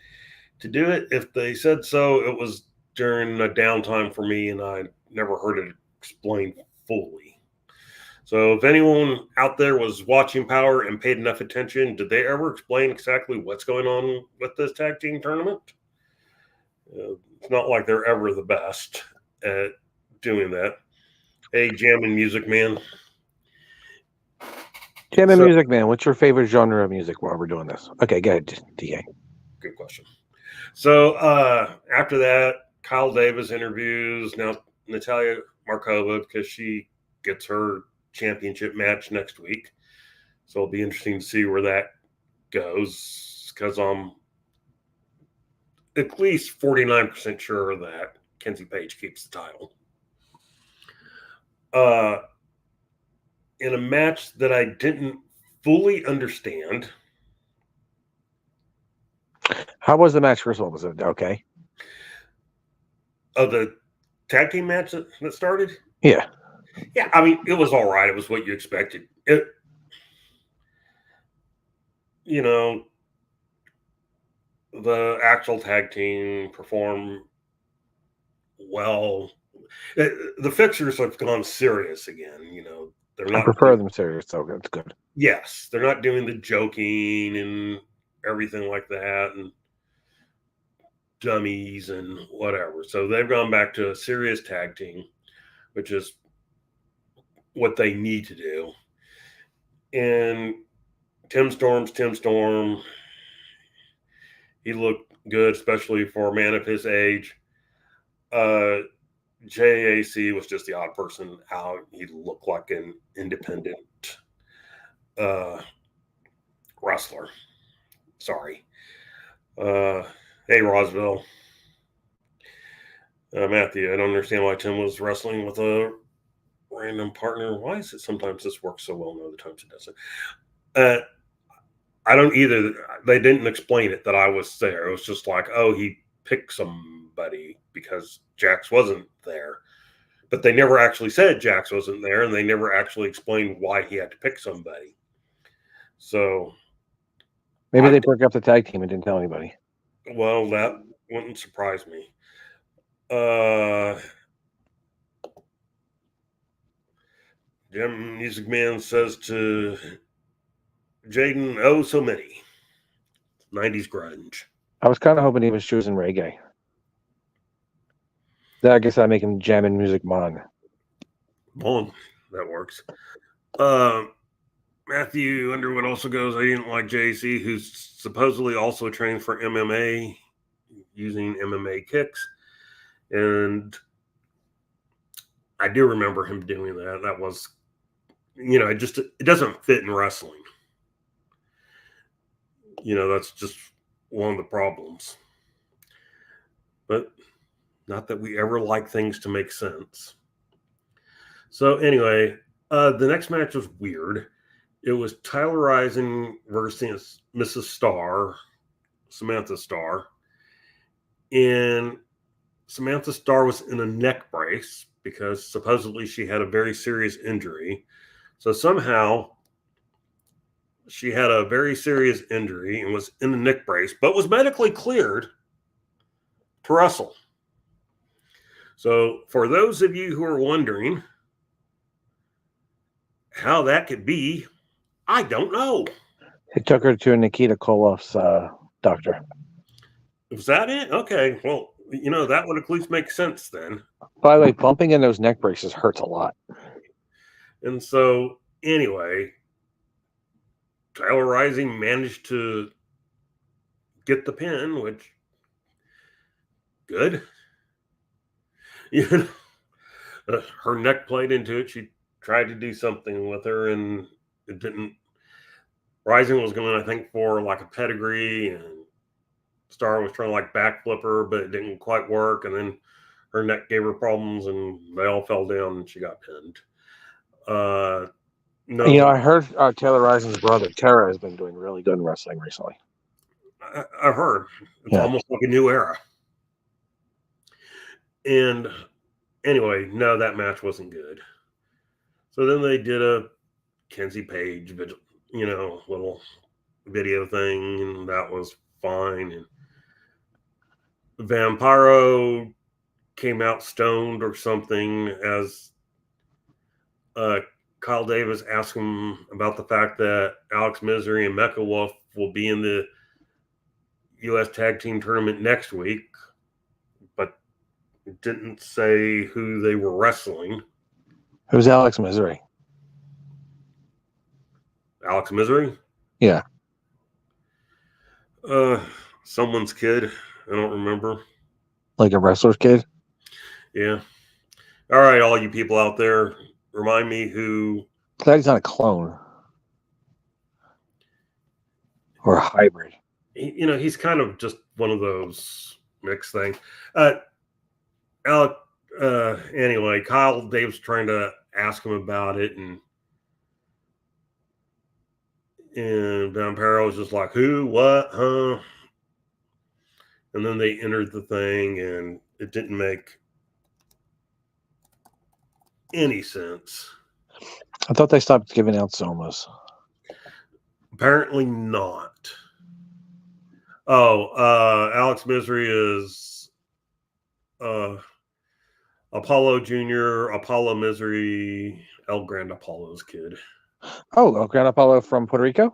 S2: to do it. If they said so, it was during a downtime for me, and I never heard it explained fully. So if anyone out there was watching Power and paid enough attention, did they ever explain exactly what's going on with this tag team tournament? It's not like they're ever the best at doing that. Hey, Jammin' Music Man.
S3: Music Man, what's your favorite genre of music while we're doing this? Okay, go ahead, DA.
S2: Good question. So after that, Kyle Davis interviews now Natalia Markova because she gets her championship match next week. So it'll be interesting to see where that goes, because I'm at least 49% sure that Kenzie Page keeps the title. In a match that I didn't fully understand.
S3: How was the match, first of all? Was it okay?
S2: The tag team match that started?
S3: Yeah.
S2: Yeah, I mean, it was all right. It was what you expected. The actual tag team performed well. The Fixers have gone serious again. they're
S3: I
S2: not.
S3: prefer them serious, so that's good.
S2: Yes, they're not doing the joking and everything like that, and dummies and whatever. So they've gone back to a serious tag team, which is what they need to do. And Tim Storm. He looked good, especially for a man of his age. JAC was just the odd person out. He looked like an independent wrestler. Sorry. Hey, Roswell. Matthew, I don't understand why Tim was wrestling with a random partner. Why is it sometimes this works so well and other times it doesn't? I don't either. They didn't explain it that I was there. It was just like, oh, he picked somebody because Jax wasn't there. But they never actually said Jax wasn't there, and they never actually explained why he had to pick somebody. So
S3: maybe they broke up the tag team and didn't tell anybody.
S2: Well, that wouldn't surprise me. Jim Music Man says to Jaden, oh, so many. 90s grunge.
S3: I was kind of hoping he was choosing reggae. I guess I'd make him jamming music mon.
S2: Well, that works. Matthew Underwood also goes, I didn't like JC, who's supposedly also trained for MMA, using MMA kicks. And I do remember him doing that. That was, it doesn't fit in wrestling. That's just one of the problems. But not that we ever like things to make sense. So anyway, the next match was weird. It was Tyler Rising versus Mrs. Starr, Samantha Starr. And Samantha Starr was in a neck brace because supposedly she had a very serious injury. So somehow she had a very serious injury and was in a neck brace, but was medically cleared to wrestle. So for those of you who are wondering how that could be, I don't know.
S3: He took her to Nikita Koloff's doctor.
S2: Was that it? Okay. Well, that would at least make sense then.
S3: By the way, bumping in those neck braces hurts a lot.
S2: And so, anyway, Tyler Rising managed to get the pin, which, good. Her neck played into it. She tried to do something with her, and it didn't. Rising was going, I think, for like a pedigree, and Star was trying to backflip her, but it didn't quite work. And then her neck gave her problems, and they all fell down, and she got pinned. No,
S3: I heard Taylor Rising's brother Tara has been doing really good in wrestling recently.
S2: I've heard it's almost like a new era. And anyway, no, that match wasn't good. So then they did a Kenzie Page, little video thing, and that was fine. And Vampiro came out stoned or something as Kyle Davis asked him about the fact that Alex Misery and Mecha Wolf will be in the U.S. Tag Team Tournament next week, but it didn't say who they were wrestling.
S3: Who's Alex Misery?
S2: Alex Misery?
S3: Yeah.
S2: Someone's kid. I don't remember.
S3: Like a wrestler's kid?
S2: Yeah. All right, all you people out there, remind me who.
S3: Glad he's not a clone. Or a hybrid.
S2: He's kind of just one of those mixed things. Anyway, Kyle Dave's trying to ask him about it, and Vampiro was just like, who, what, huh? And then they entered the thing, and it didn't make any sense.
S3: I thought they stopped giving out somas.
S2: Apparently not. Oh, Alex Misery is Apollo Jr., Apollo Misery, El Grand Apollo's kid.
S3: Oh, Grand Apollo from Puerto Rico?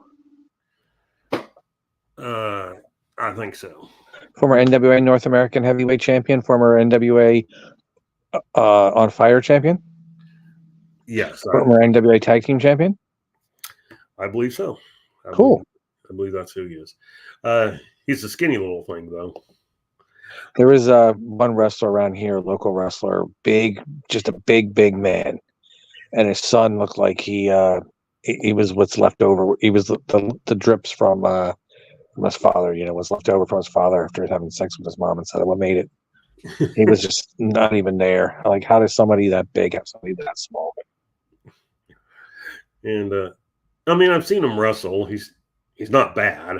S2: I think so.
S3: Former NWA North American Heavyweight Champion, former NWA On Fire Champion?
S2: Yes.
S3: Former NWA Tag Team Champion?
S2: I believe so.
S3: Cool.
S2: I believe that's who he is. He's a skinny little thing, though.
S3: There is one wrestler around here, local wrestler, just a big man, and his son looked like he was what's left over. He was the drips from his father. Was left over from his father after having sex with his mom instead of what made it. He was just not even there. Like, how does somebody that big have somebody that small?
S2: And I mean, I've seen him wrestle. He's not bad.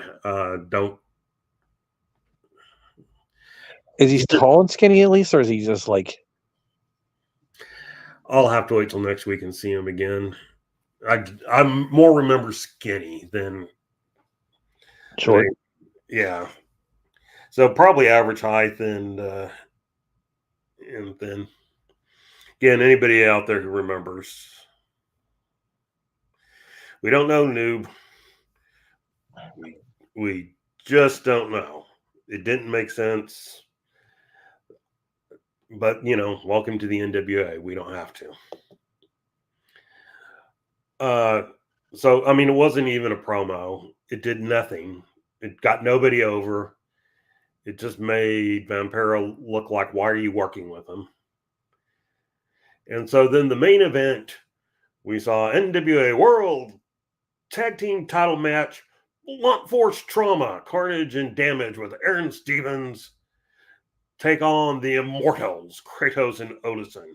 S3: Is he tall and skinny at least, or is he just like?
S2: I'll have to wait till next week and see him again. I more remember skinny than
S3: Short.
S2: Yeah. So probably average height and thin. Again, anybody out there who remembers. We don't know, noob. We just don't know. It didn't make sense. But, welcome to the NWA. We don't have to. So, I mean, it wasn't even a promo. It did nothing. It got nobody over. It just made Vampiro look like, why are you working with him? And so then the main event, we saw NWA World Tag Team title match, Blunt Force Trauma, Carnage and Damage with Aaron Stevens take on the Immortals, Kratos and Odinson,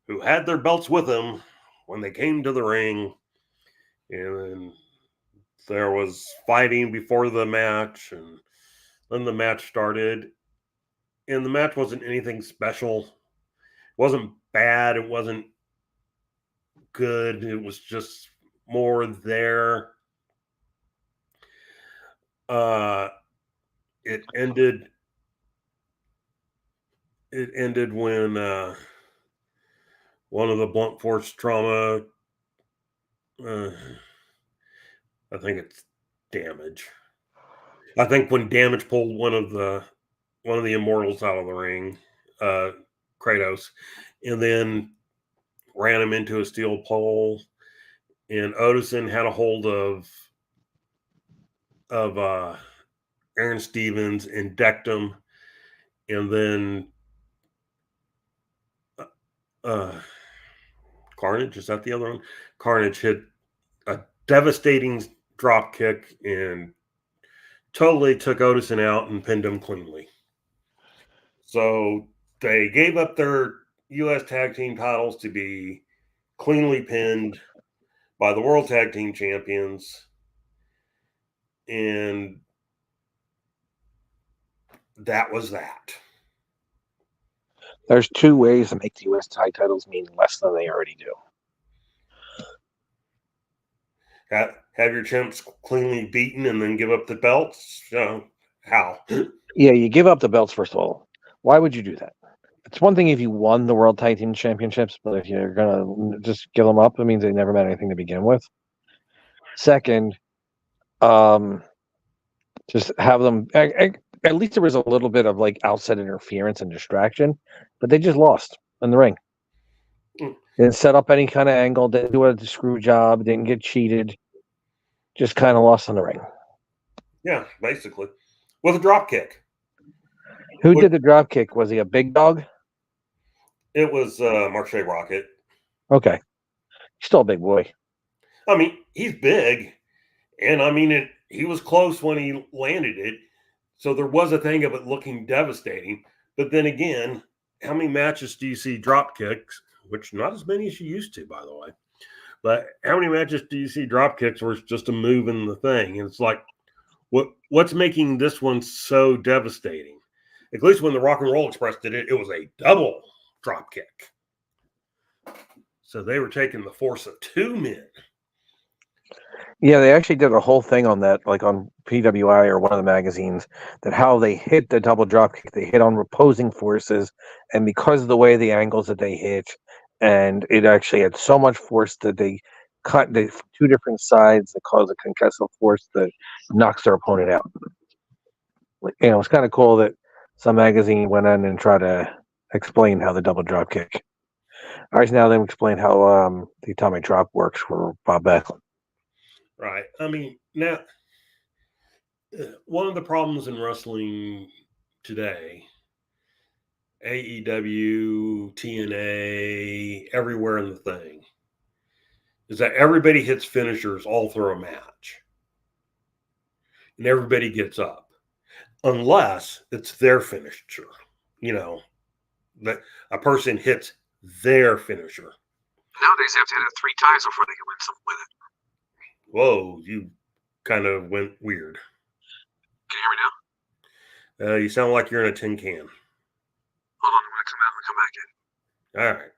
S2: who had their belts with them when they came to the ring. And there was fighting before the match, and then the match started. And the match wasn't anything special. It wasn't bad. It wasn't good. It was just more there. It ended when one of the Blunt Force Trauma, I think it's Damage. I think when Damage pulled one of the Immortals out of the ring, Kratos, and then ran him into a steel pole, and Odinson had a hold of Aaron Stevens and decked him, and then Carnage, is that the other one? Carnage hit a devastating drop kick and totally took Odinson out and pinned him cleanly. So they gave up their U.S. Tag Team titles to be cleanly pinned by the World Tag Team Champions. And that was that.
S3: There's two ways to make the U.S. tag titles mean less than they already do.
S2: Have your champs cleanly beaten and then give up the belts? How?
S3: Yeah, you give up the belts, first of all. Why would you do that? It's one thing if you won the World Tag Team Championships, but if you're going to just give them up, it means they never meant anything to begin with. Second, just have them... At least there was a little bit of like outside interference and distraction, but they just lost in the ring. Didn't set up any kind of angle, didn't do a screw job, didn't get cheated. Just kind of lost in the ring.
S2: Yeah, basically. With a drop kick.
S3: Who did the drop kick? Was he a big dog?
S2: It was Marche Rocket.
S3: Okay. He's still a big boy.
S2: I mean, he's big. And I mean, he was close when he landed it. So there was a thing of it looking devastating. But then again, how many matches do you see drop kicks? Which not as many as you used to, by the way. But how many matches do you see drop kicks where it's just a move in the thing? And it's like, what's making this one so devastating? At least when the Rock and Roll Express did it, it was a double drop kick. So they were taking the force of two men.
S3: Yeah, they actually did a whole thing on that, like on PWI or one of the magazines, that how they hit the double drop kick, they hit on opposing forces, and because of the way the angles that they hit, and it actually had so much force that they cut the two different sides that caused a concussive force that knocks their opponent out. It's kind of cool that some magazine went in and tried to explain how the double drop kick. All right, now then explain how the atomic drop works for Bob Backlund.
S2: Right. I mean, now, one of the problems in wrestling today, AEW, TNA, everywhere in the thing, is that everybody hits finishers all through a match. And everybody gets up. Unless it's their finisher. That a person hits their finisher.
S3: Nowadays, they have to hit it 3 times before they can win something with it.
S2: Whoa, you kind of went weird.
S3: Can you hear me now?
S2: You sound like you're in a tin can.
S3: Hold on, I'm going to come out and come back in.
S2: All right.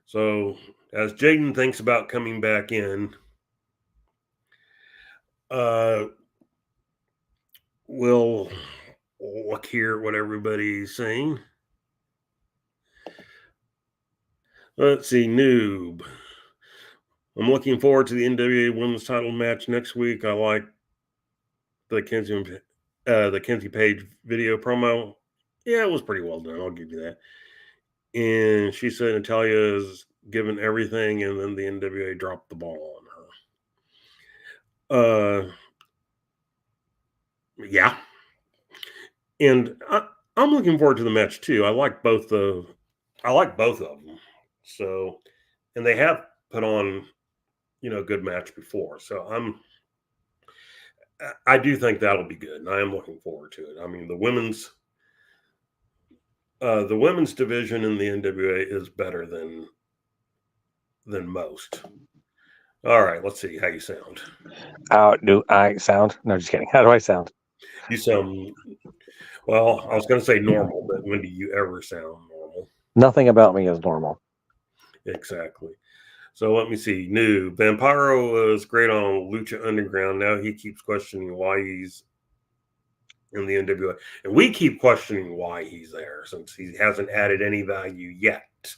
S2: So, as Jaden thinks about coming back in, we'll look here at what everybody's saying. Let's see, Noob. I'm looking forward to the NWA Women's Title match next week. I like the Kenzie Page video promo. Yeah, it was pretty well done. I'll give you that. And she said Natalia is given everything, and then the NWA dropped the ball on her. Yeah. And I'm looking forward to the match too. I like both of them. So, and they have put on, a good match before. So I do think that'll be good, and I am looking forward to it. I mean, the women's division in the NWA is better than most. All right, let's see how you sound.
S3: How do I sound? No, just kidding. How do I sound?
S2: You sound, well, I was going to say normal, but when do you ever sound normal?
S3: Nothing about me is normal.
S2: Exactly. So let me see. New Vampiro was great on Lucha Underground. Now he keeps questioning why he's in the NWA. And we keep questioning why he's there since he hasn't added any value yet.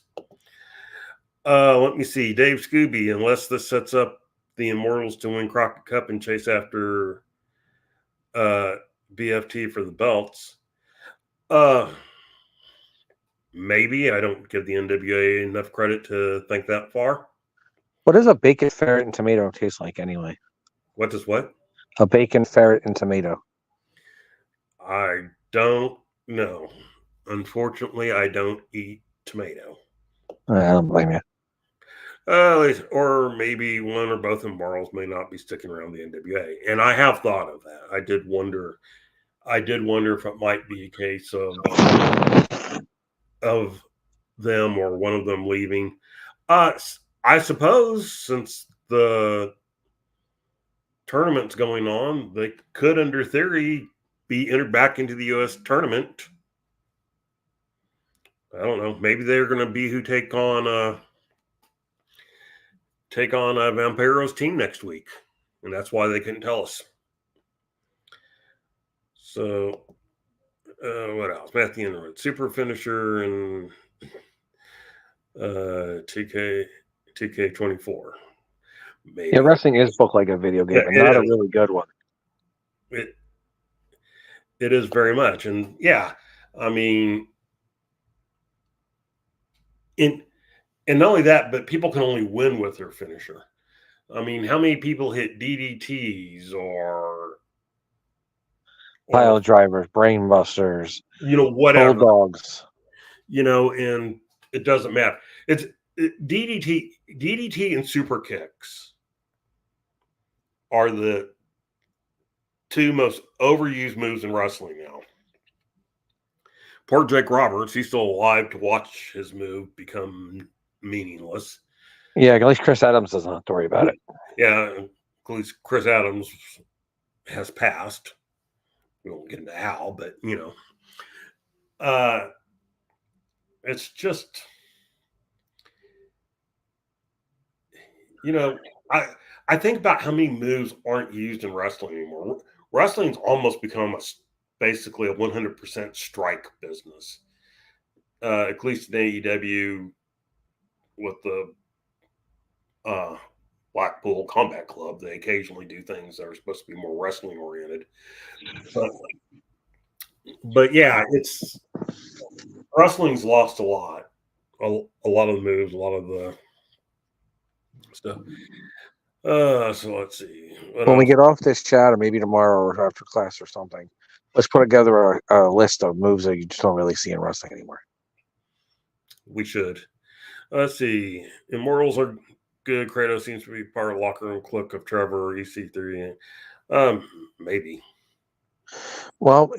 S2: Let me see. Dave Scooby, unless this sets up the Immortals to win Crockett Cup and chase after BFT for the belts. Maybe. I don't give the NWA enough credit to think that far.
S3: What does a bacon, ferret, and tomato taste like anyway?
S2: What does what?
S3: A bacon, ferret, and tomato.
S2: I don't know. Unfortunately, I don't eat tomato.
S3: I don't blame you.
S2: Or maybe one or both of Immortals may not be sticking around the NWA. And I have thought of that. I did wonder if it might be a case of them or one of them leaving. I suppose since the tournament's going on, they could, under theory, be entered back into the U.S. tournament. I don't know. Maybe they're going to be who take on Vampiro's team next week, and that's why they couldn't tell us. So, what else? Matthew Underwood, super finisher, and 2K24. Maybe.
S3: Yeah, wrestling is booked like a video game, and not a really good one.
S2: It is very much, and yeah, I mean, and not only that, but people can only win with their finisher. I mean, how many people hit DDTs or
S3: pile drivers, brain busters,
S2: whatever,
S3: bulldogs,
S2: and it doesn't matter. It's DDT and super kicks are the two most overused moves in wrestling now. Poor Jake Roberts, he's still alive to watch his move become meaningless.
S3: Yeah, at least Chris Adams doesn't have to worry about it.
S2: Yeah, at least Chris Adams has passed. We won't get into how, but it's just I think about how many moves aren't used in wrestling anymore. Wrestling's almost become basically a 100% strike business. At least in AEW with the Blackpool Combat Club, they occasionally do things that are supposed to be more wrestling oriented. But yeah, wrestling's lost a lot. A lot of the moves, a lot of the stuff. So let's see.
S3: When we get off this chat, or maybe tomorrow or after class or something, let's put together a list of moves that you just don't really see in wrestling anymore.
S2: We should. Let's see. Immortals are good. Kratos seems to be part of the locker room clique of Trevor, EC3. Maybe.
S3: Well,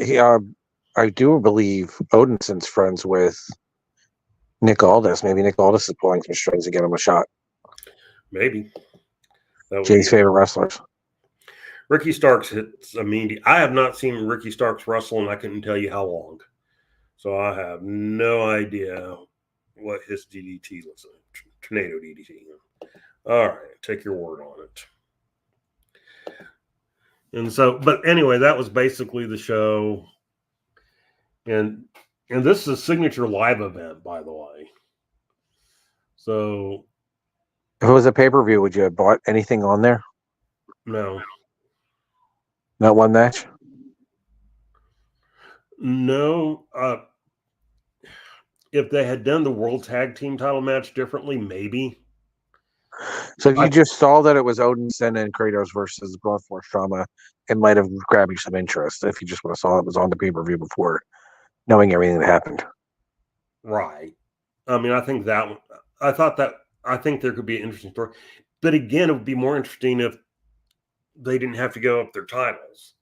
S3: I do believe Odinson's friends with Nick Aldis. Maybe Nick Aldis is pulling some strings to get him a shot.
S2: Maybe.
S3: Jay's favorite wrestlers.
S2: Ricky Starks hits a mean. I have not seen Ricky Starks wrestle, and I couldn't tell you how long. So I have no idea what his DDT looks like. Tornado DDT. All right, take your word on it. And so, but anyway, that was basically the show. And this is a signature live event, by the way. So,
S3: if it was a pay-per-view, would you have bought anything on there?
S2: No.
S3: Not one match?
S2: No. If they had done the World Tag Team title match differently, maybe.
S3: So if you just saw that it was Odinson and Kratos versus Blunt Force Trauma, it might have grabbed you some interest if you just would have saw it was on the pay-per-view before knowing everything that happened.
S2: Right. I mean, I think there could be an interesting story. But again, it would be more interesting if they didn't have to give up their titles.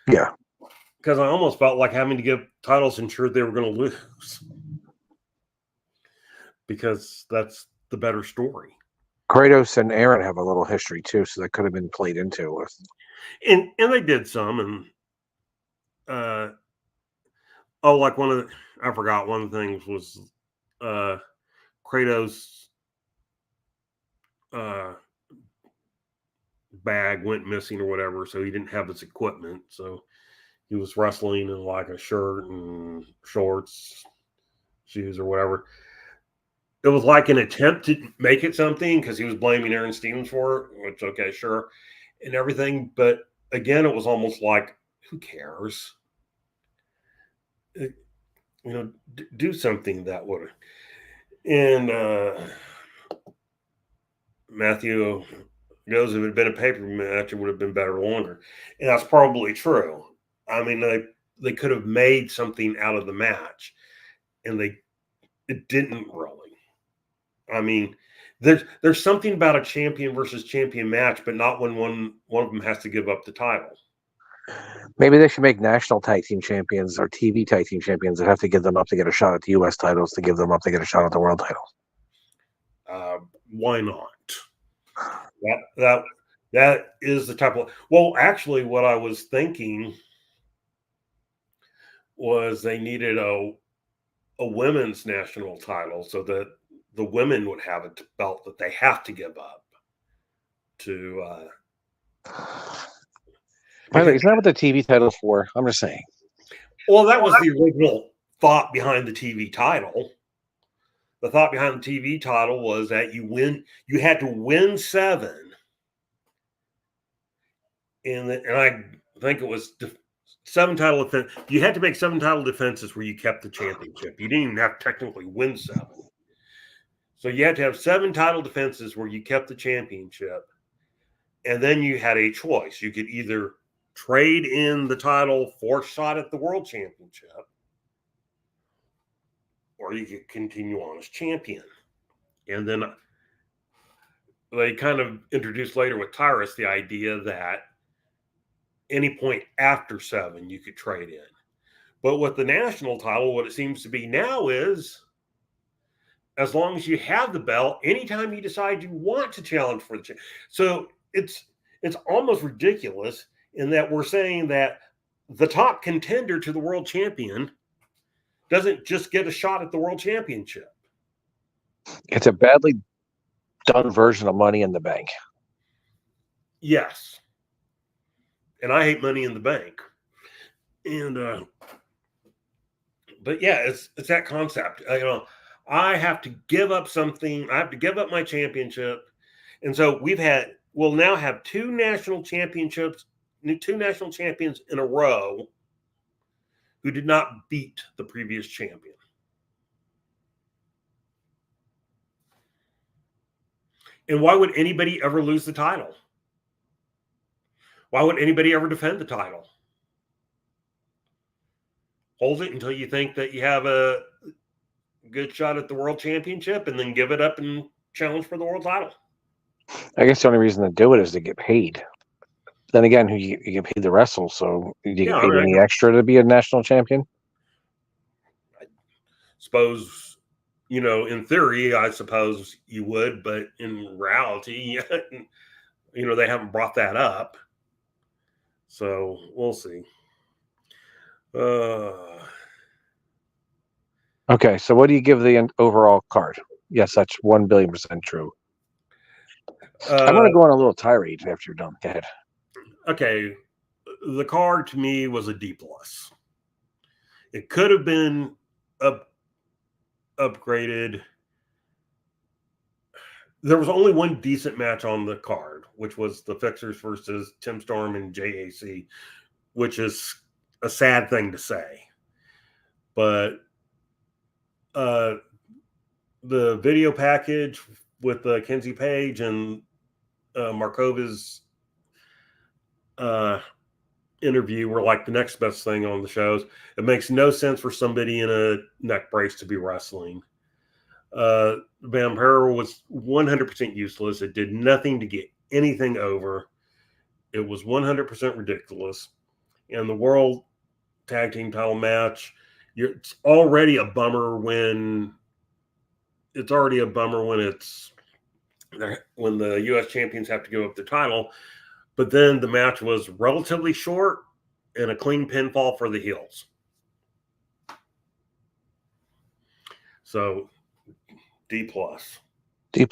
S3: Yeah.
S2: Because I almost felt like having to give titles ensured they were going to lose. Because that's the better story.
S3: Kratos and Aaron have a little history too, so that could have been played into.
S2: And they did some, and like I forgot one of the things was Kratos' bag went missing or whatever, so he didn't have his equipment, so he was wrestling in like a shirt and shorts, shoes or whatever. It was like an attempt to make it something because he was blaming Aaron Stevens for it, which, okay, sure, and everything. But again, it was almost like, who cares? Do something that would. And Matthew goes, if it had been a paper match, it would have been better longer. And that's probably true. I mean, they could have made something out of the match, and it didn't really. I mean, there's something about a champion versus champion match, but not when one of them has to give up the title.
S3: Maybe they should make national tag team champions or TV tag team champions that have to give them up to get a shot at the U.S. titles to give them up to get a shot at the world titles.
S2: Why not? That is the type of. Well, actually, what I was thinking was they needed a women's national title so that the women would have a belt that they have to give up to.
S3: By the way, isn't that what the TV title's for? I'm just saying.
S2: Well, that was the original thought behind the TV title. The thought behind the TV title was that you had to win 7. And I think it was 7 title defense. You had to make 7 title defenses where you kept the championship. You didn't even have to technically win 7. So you had to have 7 title defenses where you kept the championship. And then you had a choice. You could either trade in the title for a shot at the world championship, or you could continue on as champion. And then they kind of introduced later with Tyrus the idea that any point after 7 you could trade in. But with the national title, what it seems to be now is, as long as you have the belt, anytime you decide you want to challenge for the championship. So it's almost ridiculous in that we're saying that the top contender to the world champion doesn't just get a shot at the world championship.
S3: It's a badly done version of Money in the Bank.
S2: Yes. And I hate Money in the Bank. And but yeah, it's that concept. I have to give up something. I have to give up my championship. And so we'll now have two national champions in a row who did not beat the previous champion. And why would anybody ever lose the title? Why would anybody ever defend the title? Hold it until you think that you have a good shot at the world championship and then give it up and challenge for the world title.
S3: I guess the only reason to do it is to get paid. Then again, you get paid to wrestle, so do you get paid any extra to be a national champion?
S2: I suppose, in theory, I suppose you would, but in reality, they haven't brought that up. So we'll see.
S3: Okay, so what do you give the overall card? Yes, that's 1,000,000,000% true. I'm going to go on a little tirade after you're done. Go ahead.
S2: Okay, the card to me was a D+. It could have been upgraded. There was only one decent match on the card, which was the Fixers versus Tim Storm and JAC, which is a sad thing to say. But the video package with Kenzie Page and Markova's interview were like the next best thing on the shows. It makes no sense for somebody in a neck brace to be wrestling. Vampiro was 100% useless. It did nothing to get anything over. It was 100% ridiculous. And the World Tag Team title match, it's already a bummer when the U.S. champions have to give up the title. But then the match was relatively short and a clean pinfall for the heels. So D+.
S3: D+.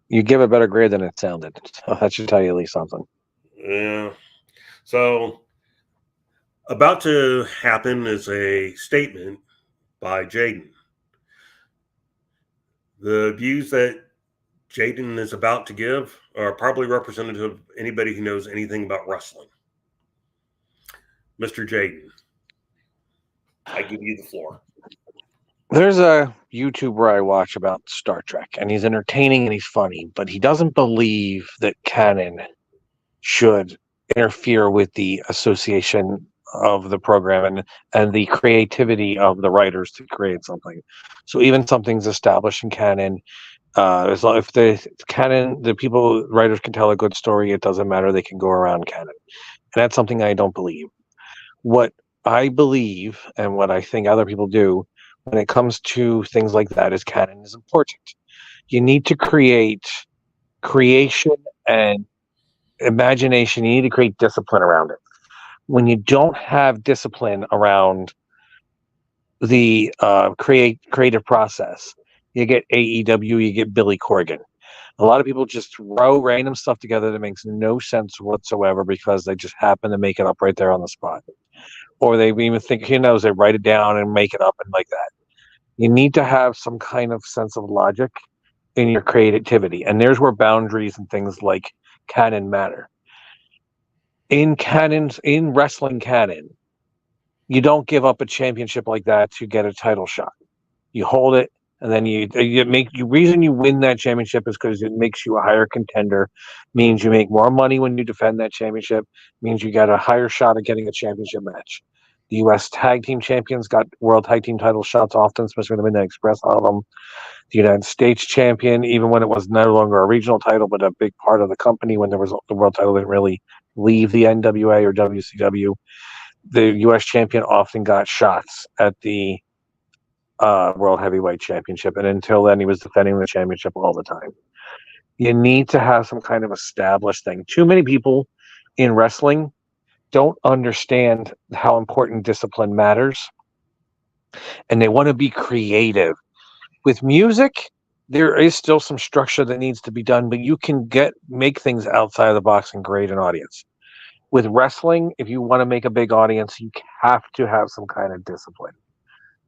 S3: You give a better grade than it sounded. So that should tell you at least something.
S2: Yeah. So about to happen is a statement by Jaden. The views that Jaden is about to give are probably representative of anybody who knows anything about wrestling. Mr. Jaden, I give you the floor.
S3: There's a YouTuber I watch about Star Trek, and he's entertaining and he's funny, but he doesn't believe that canon should interfere with the association of the program and the creativity of the writers to create something. So even something's established in canon, as long if the canon, writers can tell a good story, it doesn't matter. They can go around canon, and that's something I don't believe. What I believe and what I think other people do when it comes to things like that is canon is important. You need to create creation and imagination. You need to create discipline around it. When you don't have discipline around the creative process, you get AEW, you get Billy Corgan. A lot of people just throw random stuff together that makes no sense whatsoever because they just happen to make it up right there on the spot. Or they even think, they write it down and make it up and like that. You need to have some kind of sense of logic in your creativity. And there's where boundaries and things like canon matter. In wrestling canon, you don't give up a championship like that to get a title shot. You hold it, and then reason you win that championship is because it makes you a higher contender, means you make more money when you defend that championship, means you got a higher shot at getting a championship match. The U.S. Tag Team Champions got World Tag Team title shots often, especially when the Midnight Express on them. The United States Champion, even when it was no longer a regional title, but a big part of the company, when there was the world title didn't really leave the NWA or WCW, the U.S. Champion often got shots at the World Heavyweight Championship, and until then, he was defending the championship all the time. You need to have some kind of established thing. Too many people in wrestling don't understand how important discipline matters, and they want to be creative. With music, there is still some structure that needs to be done, but you can make things outside of the box and create an audience. With wrestling, if you want to make a big audience, you have to have some kind of discipline.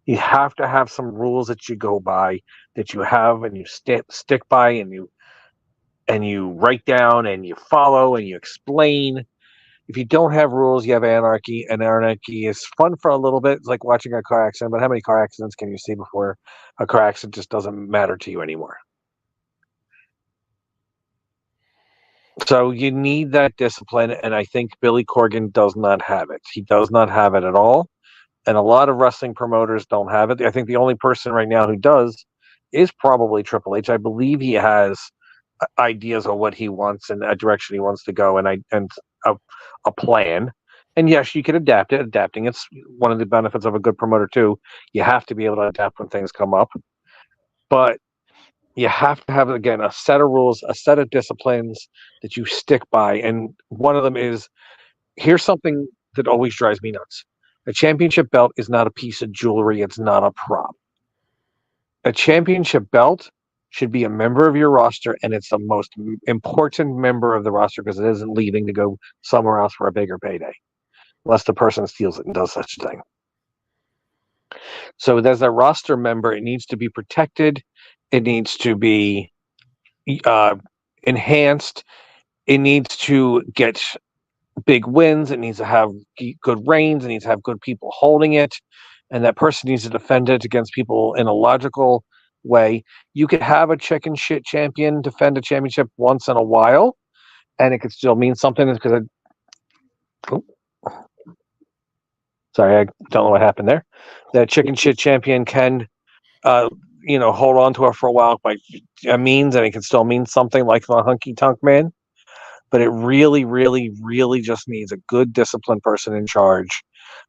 S3: You have to have some rules that you go by, that you have and you stick by, and you write down and you follow and you explain. If you don't have rules, you have anarchy, and anarchy is fun for a little bit. It's like watching a car accident, but how many car accidents can you see before a car accident just doesn't matter to you anymore? So you need that discipline, and I think Billy Corgan does not have it. He does not have it at all, and a lot of wrestling promoters don't have it. I think the only person right now who does is probably Triple H. I believe he has ideas on what he wants and a direction he wants to go, and a plan. And yes, you can adapt it. Adapting, it's one of the benefits of a good promoter too. You have to be able to adapt when things come up, but you have to have, again, a set of rules, a set of disciplines that you stick by. And one of them is, here's something that always drives me nuts. A championship belt is not a piece of jewelry. It's not a prop. A championship belt should be a member of your roster, and it's the most important member of the roster because it isn't leaving to go somewhere else for a bigger payday, unless the person steals it and does such a thing. So as a roster member, it needs to be protected. It needs to be enhanced. It needs to get big wins. It needs to have good reigns. It needs to have good people holding it. And that person needs to defend it against people in a logical way. You could have a chicken shit champion defend a championship once in a while, and it could still mean something because sorry, I don't know what happened there. That chicken shit champion can hold on to it for a while by means, and it can still mean something like the hunky tonk man. But it really, really, really just needs a good disciplined person in charge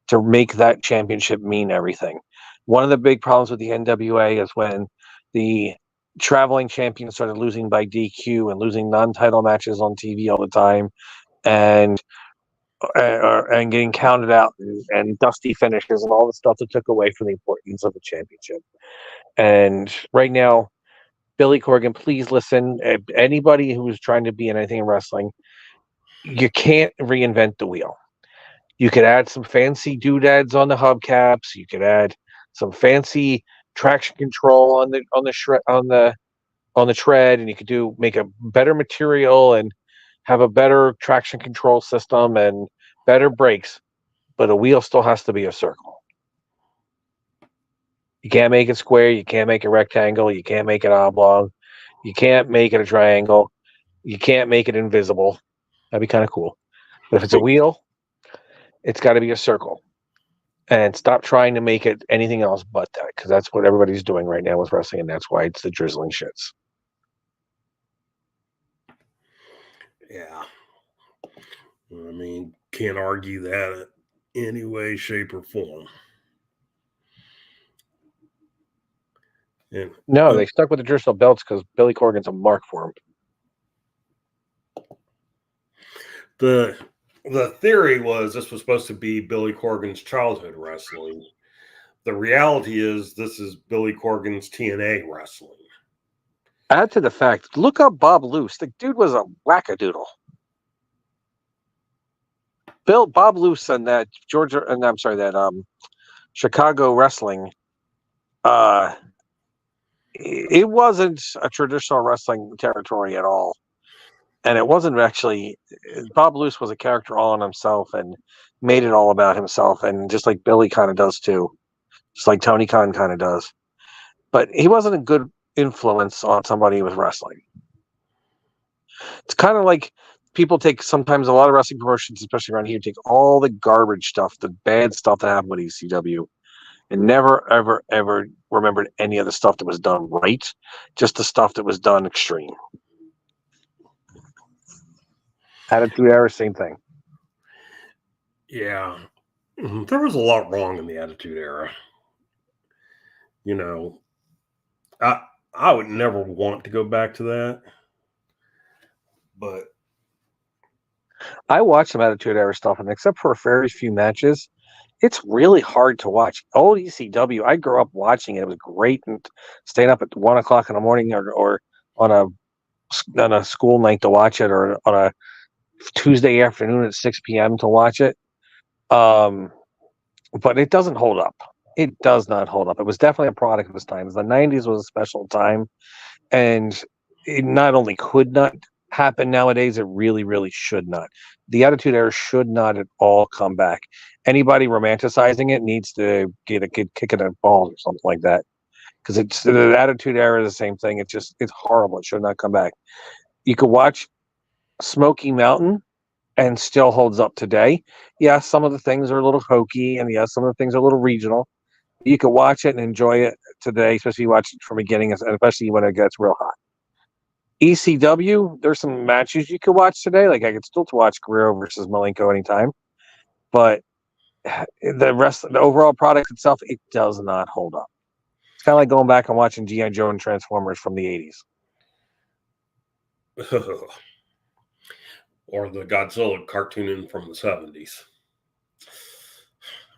S3: to make that championship mean everything. One of the big problems with the NWA is when the traveling champions started losing by DQ and losing non-title matches on TV all the time, and getting counted out and dusty finishes and all the stuff that took away from the importance of the championship. And right now, Billy Corgan, please listen. Anybody who's trying to be in anything in wrestling, you can't reinvent the wheel. You could add some fancy doodads on the hubcaps. You could add some fancy traction control on the tread, and you could make a better material and have a better traction control system and better brakes. But a wheel still has to be a circle. You can't make it square. You can't make it rectangle. You can't make it oblong. You can't make it a triangle. You can't make it invisible. That'd be kind of cool. But if it's a wheel, it's got to be a circle. And stop trying to make it anything else but that, because that's what everybody's doing right now with wrestling, and that's why it's the drizzling shits.
S2: Yeah. I mean, can't argue that in any way, shape, or form.
S3: No, they stuck with the drizzle belts because Billy Corgan's a mark for
S2: them. The theory was this was supposed to be Billy Corgan's childhood wrestling. The reality is this is Billy Corgan's TNA wrestling.
S3: Add to the fact, look up Bob Luce. The dude was a wackadoodle. Bob Luce and that Chicago wrestling, it wasn't a traditional wrestling territory at all. And it wasn't actually, Bob Luce was a character all on himself and made it all about himself. And just like Billy kind of does too. Just like Tony Khan kind of does. But he wasn't a good influence on somebody with wrestling. It's kind of like people take sometimes a lot of wrestling promotions, especially around here, take all the garbage stuff, the bad stuff that happened with ECW, and never, ever, ever remembered any of the stuff that was done right, just the stuff that was done extreme. Attitude Era, same thing.
S2: Yeah. There was a lot wrong in the Attitude Era. You know, I would never want to go back to that. But
S3: I watched some Attitude Era stuff, and except for very few matches, It's really hard to watch. Old ECW, I grew up watching it. It was great, and staying up at 1 o'clock in the morning, or on a school night to watch it, or on a Tuesday afternoon at 6 p.m. to watch it. But it doesn't hold up. It does not hold up. It was definitely a product of its time. The '90s was a special time, and it not only could not happen nowadays, it really, really should not. The Attitude Era should not at all come back. Anybody romanticizing it needs to get a kid kicking a ball or something like that. Because it's the Attitude Era is the same thing. It's horrible. It should not come back. You could watch Smoky Mountain and still holds up today. Yeah, some of the things are a little hokey, and yes, some of the things are a little regional. You could watch it and enjoy it today, especially watch it from the beginning, and especially when it gets real hot. ECW, there's some matches you could watch today. Like, I could still watch Guerrero versus Malenko anytime, but the overall product itself, it does not hold up. It's kind of like going back and watching G.I. Joe and Transformers from the 80s.
S2: Or the Godzilla cartooning from the 70s.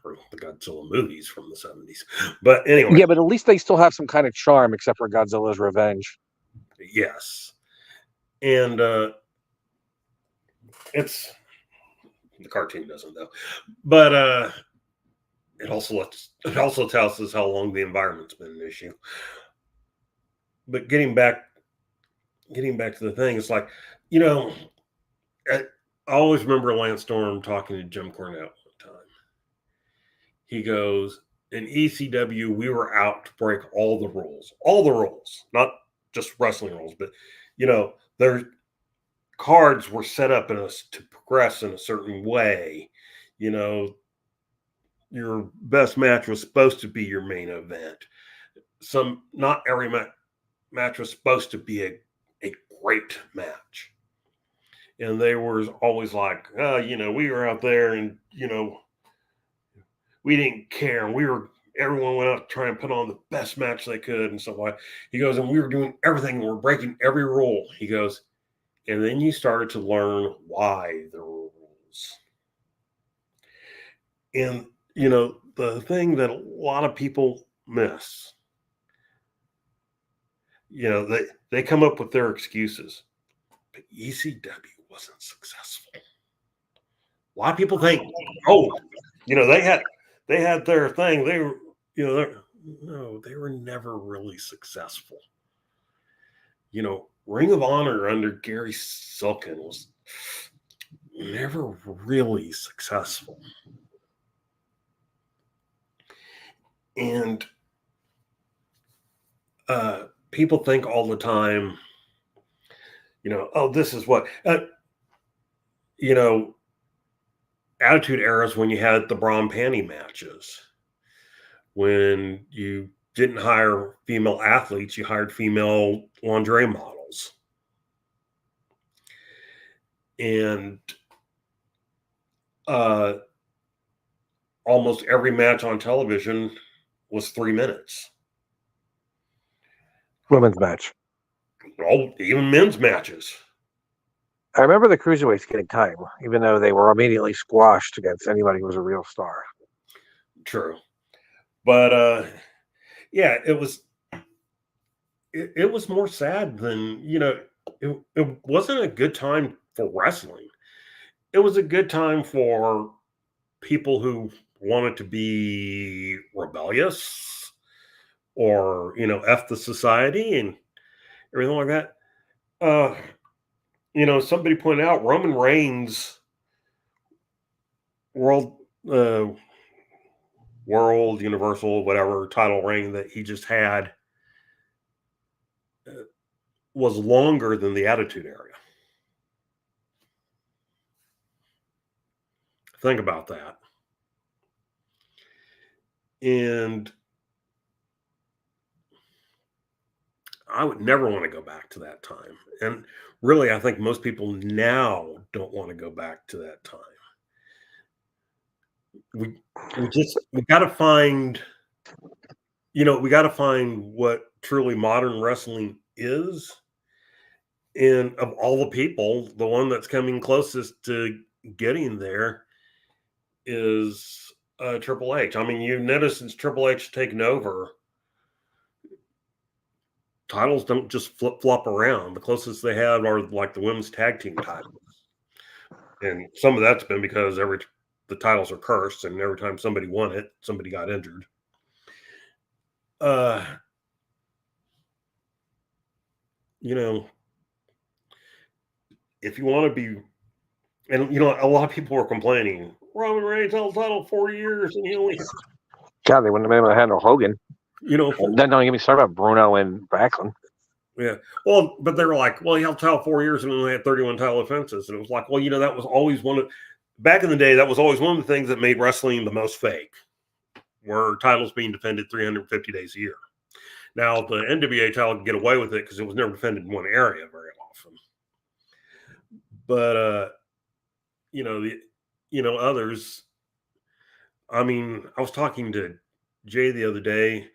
S2: Or the Godzilla movies from the 70s. But anyway.
S3: Yeah, but at least they still have some kind of charm, except for Godzilla's Revenge.
S2: Yes. And it's the cartoon doesn't though. But it also tells us how long the environment's been an issue. But getting back to the thing, it's like, I always remember Lance Storm talking to Jim Cornette one time. He goes, in ECW, we were out to break all the rules, not just wrestling rules, but their cards were set up to progress in a certain way. Your best match was supposed to be your main event. Not every match was supposed to be a great match. And they were always like, we were out there and, we didn't care. Everyone went out to try and put on the best match they could and stuff like that. He goes, and we were doing everything. We're breaking every rule. He goes, and then you started to learn why there were rules. And, the thing that a lot of people miss, they come up with their excuses. But ECW wasn't successful. A lot of people think, they had their thing. They were, no, they were never really successful. Ring of Honor under Gary Silkin was never really successful. And people think all the time, this is what, Attitude Eras when you had the bra and panty matches. When you didn't hire female athletes, you hired female lingerie models. And almost every match on television was 3 minutes.
S3: Women's match.
S2: Oh, even men's matches.
S3: I remember the cruiserweights getting time, even though they were immediately squashed against anybody who was a real star.
S2: True. But yeah, it was more sad than, it wasn't a good time for wrestling. It was a good time for people who wanted to be rebellious or, F the society and everything like that. Somebody pointed out Roman Reigns' world universal, whatever title reign that he just had was longer than the Attitude Era. Think about that. And I would never want to go back to that time. And really, I think most people now don't want to go back to that time. We got to find, what truly modern wrestling is. And of all the people, the one that's coming closest to getting there is Triple H. I mean, you notice since Triple H taken over, titles don't just flip flop around. The closest they have are like the women's tag team titles, and some of that's been because the titles are cursed, and every time somebody won it, somebody got injured. You know, if you want to be, and you know, a lot of people were complaining. Roman Reigns held the title 4 years, and he only,
S4: God, they wouldn't have been able to handle Hogan.
S2: you know,
S4: Then don't get me started about Bruno and Backlund.
S2: yeah. Well, but they were like, well, he held the title 4 years and only had 31 title defenses, and it was like, well, you know, that was always back in the day. That was always one of the things that made wrestling the most fake, were titles being defended 350 days a year. Now the NWA title could get away with it because it was never defended in one area very often. But others. I mean, I was talking to Jay the other day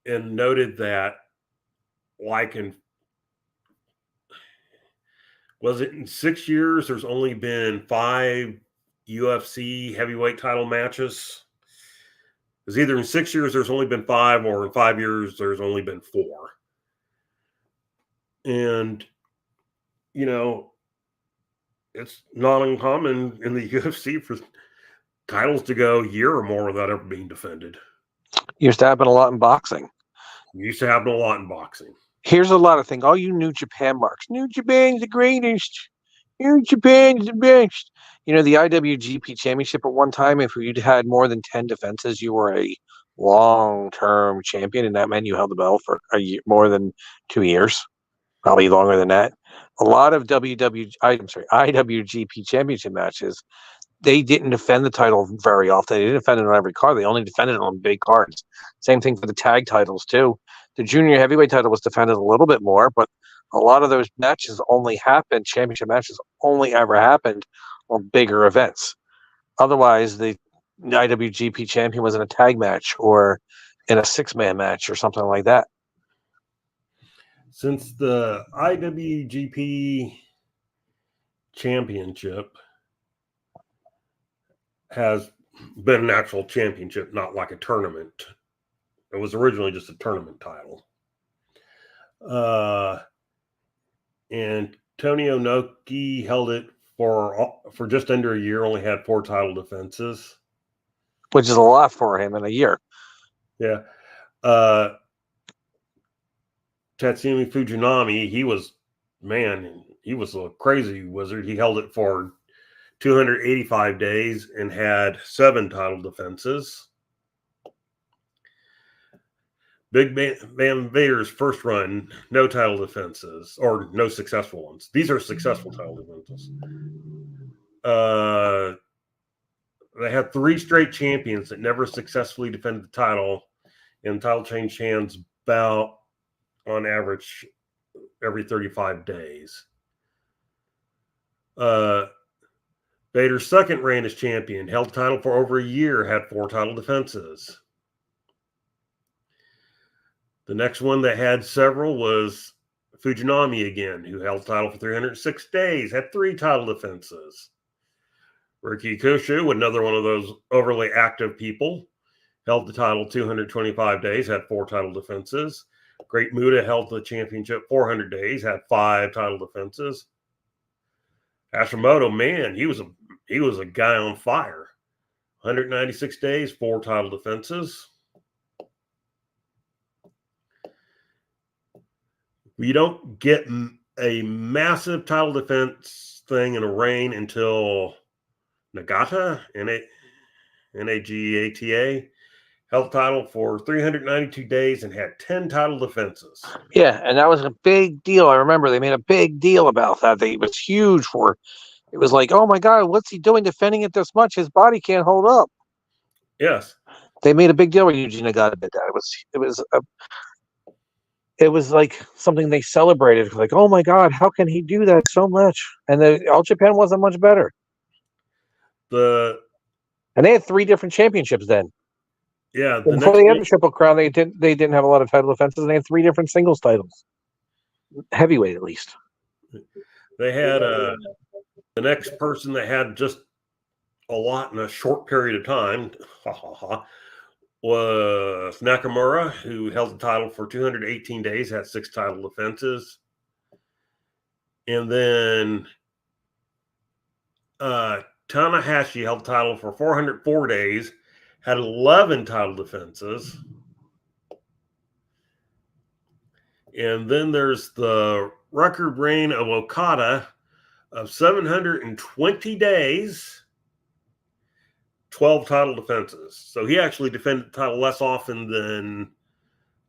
S2: and noted that, like in 6 years, there's only been 5 UFC heavyweight title matches. Because either in 6 years there's only been 5, or in 5 years there's only been 4. And you know, it's not uncommon in the UFC for titles to go a year or more without ever being defended.
S4: Used to happen a lot in boxing.
S2: Used to happen a lot in boxing.
S4: Here's a lot of things. All you New Japan marks. New Japan's the greatest. New Japan's the best. You know, the IWGP Championship at one time, if you'd had more than 10 defenses, you were a long-term champion, and that meant you held the belt for a year, more than 2 years, probably longer than that. A lot of IWGP Championship matches, they didn't defend the title very often. They didn't defend it on every card. They only defended it on big cards. Same thing for the tag titles, too. The junior heavyweight title was defended a little bit more, but a lot of those matches only happened, championship matches only ever happened on bigger events. Otherwise, the IWGP champion was in a tag match or in a 6-man match or something like that.
S2: Since the IWGP championship has been an actual championship, not like a tournament. It was originally just a tournament title. And Tony Inoki held it for just under a year, only had 4 title defenses.
S4: Which is a lot for him in a year.
S2: Yeah. Tatsumi Fujinami, he was a crazy wizard. He held it for 285 days and had 7 title defenses. Big Van Vader's first run, no title defenses, or no successful ones. These are successful title defenses. They had 3 straight champions that never successfully defended the title, and the title changed hands about, on average, every 35 days. Vader's second reign as champion, held the title for over a year, had 4 title defenses. The next one that had several was Fujinami again, who held the title for 306 days, had 3 title defenses. Riki Kushu, another one of those overly active people, held the title 225 days, had 4 title defenses. Great Muta held the championship 400 days, had 5 title defenses. Hashimoto, man, he was a guy on fire. 196 days, 4 title defenses. You don't get a massive title defense thing in a reign until Nagata, Nagata, held the title for 392 days and had 10 title defenses.
S4: Yeah, and that was a big deal. I remember they made a big deal about that. It was huge it was like, oh my God, what's he doing defending it this much? His body can't hold up.
S2: Yes.
S4: They made a big deal when Yuji Nagata did that. It was like something they celebrated. Like, oh my God, how can he do that so much? And All Japan wasn't much better. And they had 3 different championships then.
S2: Yeah.
S4: Before they had the Triple Crown, they didn't have a lot of title defenses. And they had 3 different singles titles, heavyweight at least.
S2: They had the next person that had just a lot in a short period of time, was Nakamura, who held the title for 218 days, had 6 title defenses. And then Tanahashi held the title for 404 days, had 11 title defenses. And then there's the record reign of Okada of 720 days, 12 title defenses. So he actually defended the title less often than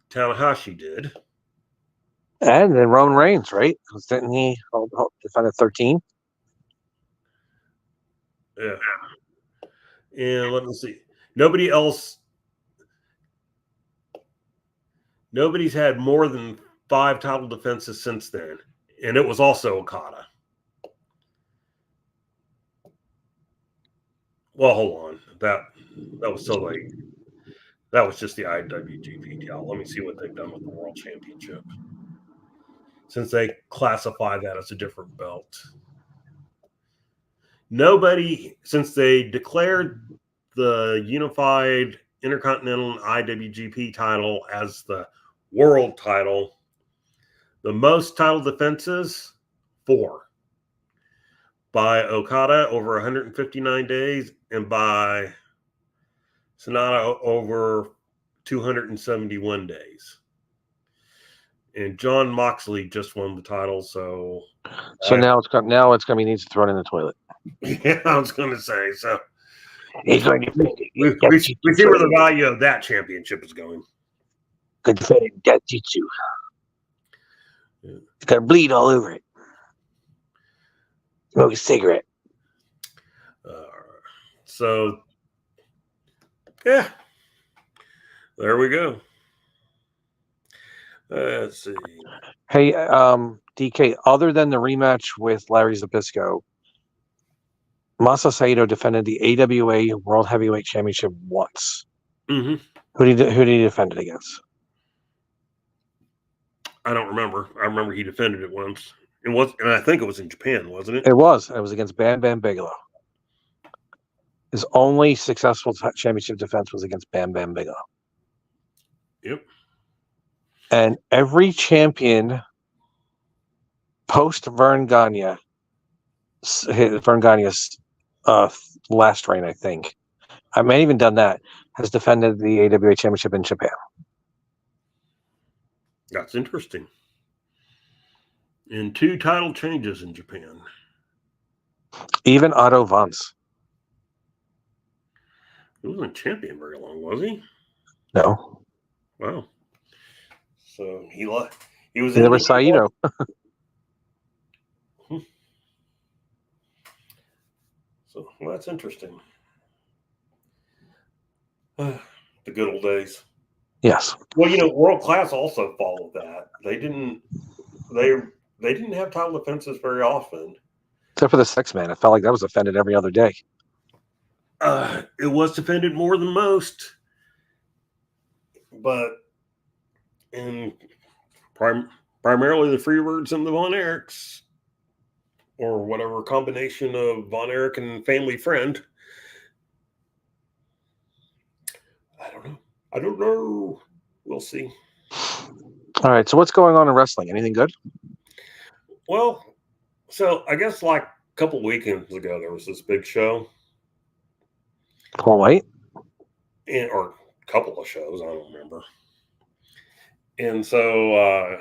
S2: Tanahashi did.
S4: And then Roman Reigns, right? Didn't he defend 13?
S2: Yeah. And let me see. Nobody's had more than 5 title defenses since then. And it was also Okada. Well, hold on. That was so late. That was just the IWGP title. Let me see what they've done with the World Championship, since they classify that as a different belt. Nobody, since they declared the unified Intercontinental IWGP title as the world title, the most title defenses, 4. By Okada over 159 days, and by Sonata over 271 days. And John Moxley just won the title, so
S4: now it's going to needs to throw it in the toilet.
S2: Yeah, I was going to say, so
S4: He's going to
S2: we see where the value of that championship is going.
S4: Good defending Jujitsu. It's got to bleed all over it. Smoke a cigarette.
S2: So, yeah, there we go. Let's see.
S4: Hey, DK, other than the rematch with Larry Zbyszko, Masa Saito defended the AWA World Heavyweight Championship once.
S2: Mm-hmm.
S4: Who did he defend it against?
S2: I don't remember. I remember he defended it once. And I think it was in Japan, wasn't it?
S4: It was. It was against Bam Bam Bigelow. His only successful championship defense was against Bam Bam Bigelow.
S2: Yep.
S4: And every champion post Vern Gagne's last reign, I think, I may have even done that, has defended the AWA Championship in Japan.
S2: That's interesting. And 2 title changes in Japan.
S4: Even Otto Vance.
S2: He wasn't champion very long, was he?
S4: No.
S2: Wow. So he was
S4: Neither was Saito.
S2: So that's interesting. The good old days.
S4: Yes.
S2: Well, World Class also followed that. They didn't have title defenses very often.
S4: Except for the Sex Man. It felt like that was defended every other day.
S2: It was defended more than most. But primarily the Freebirds and the Von Erichs, or whatever combination of Von Erich and Family Friend. I don't know. We'll see.
S4: All right. So what's going on in wrestling? Anything good?
S2: Well, so I guess like a couple weekends ago, there was this big show.
S4: Paul White?
S2: Or a couple of shows, I don't remember. And so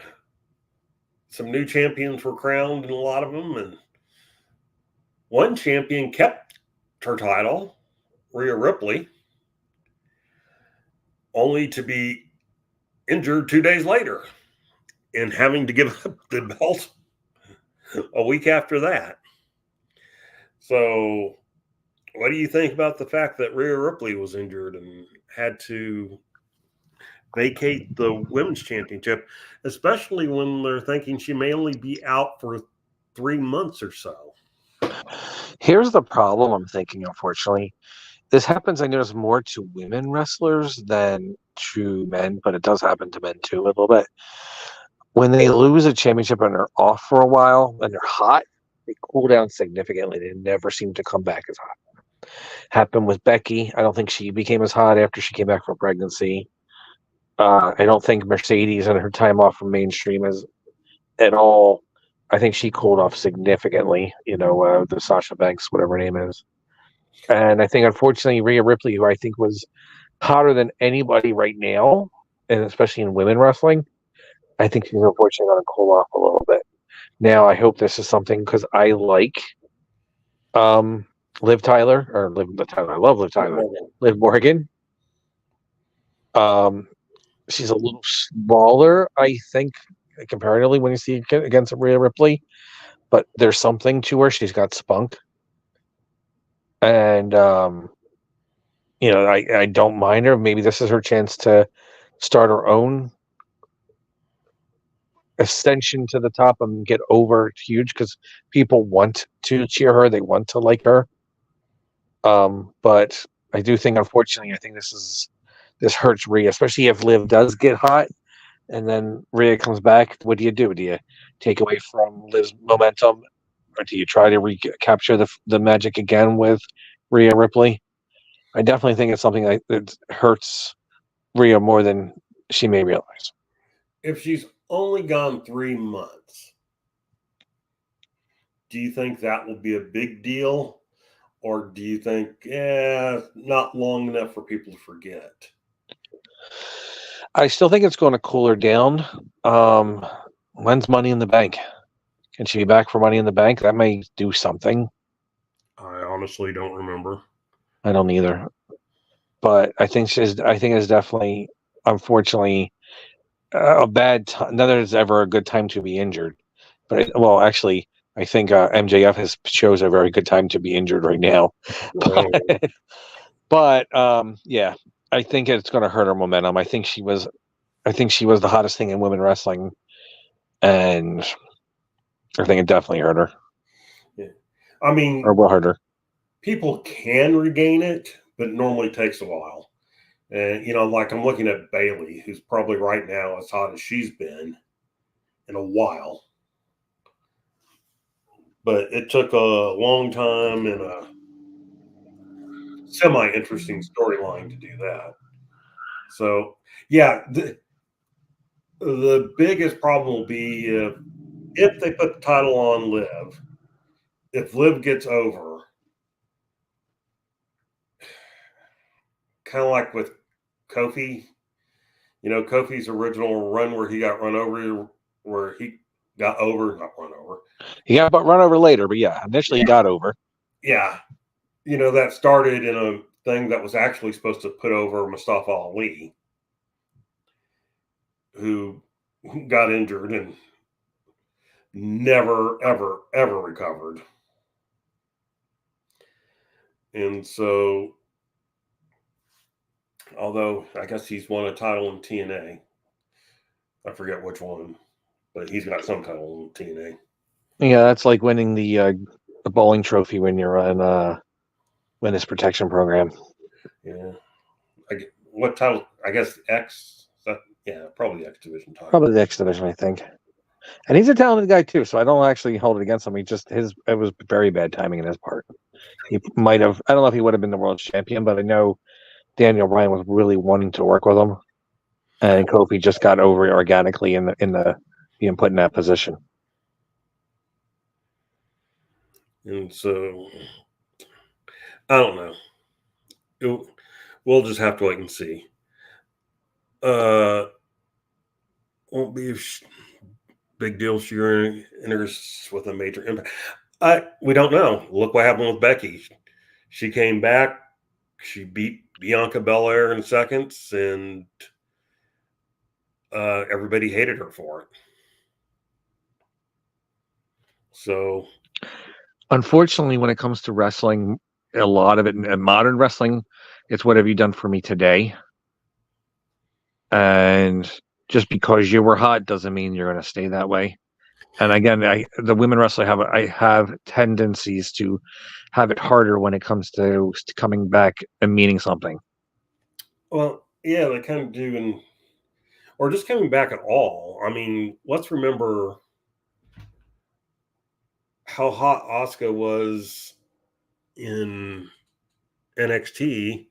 S2: some new champions were crowned in a lot of them. And one champion kept her title, Rhea Ripley, only to be injured 2 days later and having to give up the belt a week after that. So what do you think about the fact that Rhea Ripley was injured and had to vacate the women's championship, especially when they're thinking she may only be out for 3 months or so?
S4: Here's the problem I'm thinking, unfortunately. This happens, I notice, more to women wrestlers than to men, but it does happen to men too a little bit. When they lose a championship and they're off for a while and they're hot, they cool down significantly. They never seem to come back as hot. happened with Becky. I don't think she became as hot after she came back from pregnancy. I don't think Mercedes and her time off from mainstream is at all. I think she cooled off significantly. The Sasha Banks, whatever her name is, and I think unfortunately Rhea Ripley, who I think was hotter than anybody right now, and especially in women wrestling, I think she's unfortunately going to cool off a little bit. Now I hope this is something because I like Liv Tyler or Liv Tyler. I love Liv Tyler. Liv Morgan. She's a little smaller, I think, comparatively when you see against Rhea Ripley, but there's something to her. She's got spunk, and I don't mind her. Maybe this is her chance to start her own ascension to the top and get over huge because people want to cheer her. They want to like her. But I do think, unfortunately, I think this hurts Rhea, especially if Liv does get hot and then Rhea comes back. What do you do? Do you take away from Liv's momentum, or do you try to recapture the magic again with Rhea Ripley? I definitely think it's something that hurts Rhea more than she may realize.
S2: If she's only gone 3 months, do you think that will be a big deal? Or do you think, not long enough for people to forget?
S4: I still think it's going to cool her down. When's Money in the Bank? Can she be back for Money in the Bank? That may do something.
S2: I honestly don't remember.
S4: I don't either. But I think it's definitely, unfortunately, a bad time. Neither is ever a good time to be injured. But actually, I think MJF shows a very good time to be injured right now. But yeah, I think it's going to hurt her momentum. I think she was the hottest thing in women wrestling, and I think it definitely hurt her.
S2: Yeah. I mean,
S4: or will hurt her.
S2: People can regain it, but it normally takes a while. And like I'm looking at Bailey, who's probably right now as hot as she's been in a while. But it took a long time and a semi-interesting storyline to do that. So, yeah, the biggest problem will be if they put the title on Liv. If Liv gets over, kind of like with Kofi, Kofi's original run where he got run over, where he got over, not run over.
S4: He got run over later, but yeah, initially he got over.
S2: Yeah. That started in a thing that was actually supposed to put over Mustafa Ali, who got injured and never, ever, ever recovered. And so, although I guess he's won a title in TNA, I forget which one, but he's got some title in TNA.
S4: Yeah, that's like winning the bowling trophy when you're on witness protection program.
S2: Yeah. What title? I guess X. Yeah, probably the X Division title.
S4: Probably the X Division, I think. And he's a talented guy too, so I don't actually hold it against him. It was very bad timing in his part. He might have. I don't know if he would have been the world champion, but I know Daniel Bryan was really wanting to work with him, and Kofi just got over organically in the being put in that position.
S2: And so, I don't know. We'll just have to wait and see. Won't be a big deal if she enters with a major impact. We don't know. Look what happened with Becky. She came back. She beat Bianca Belair in seconds, and everybody hated her for it. So,
S4: unfortunately, when it comes to wrestling, a lot of it in modern wrestling, it's what have you done for me today? And just because you were hot doesn't mean you're going to stay that way. And again, the women wrestler have tendencies to have it harder when it comes to coming back and meaning something.
S2: Well, yeah, they kind of do, or just coming back at all. I mean, let's remember how hot Asuka was in NXT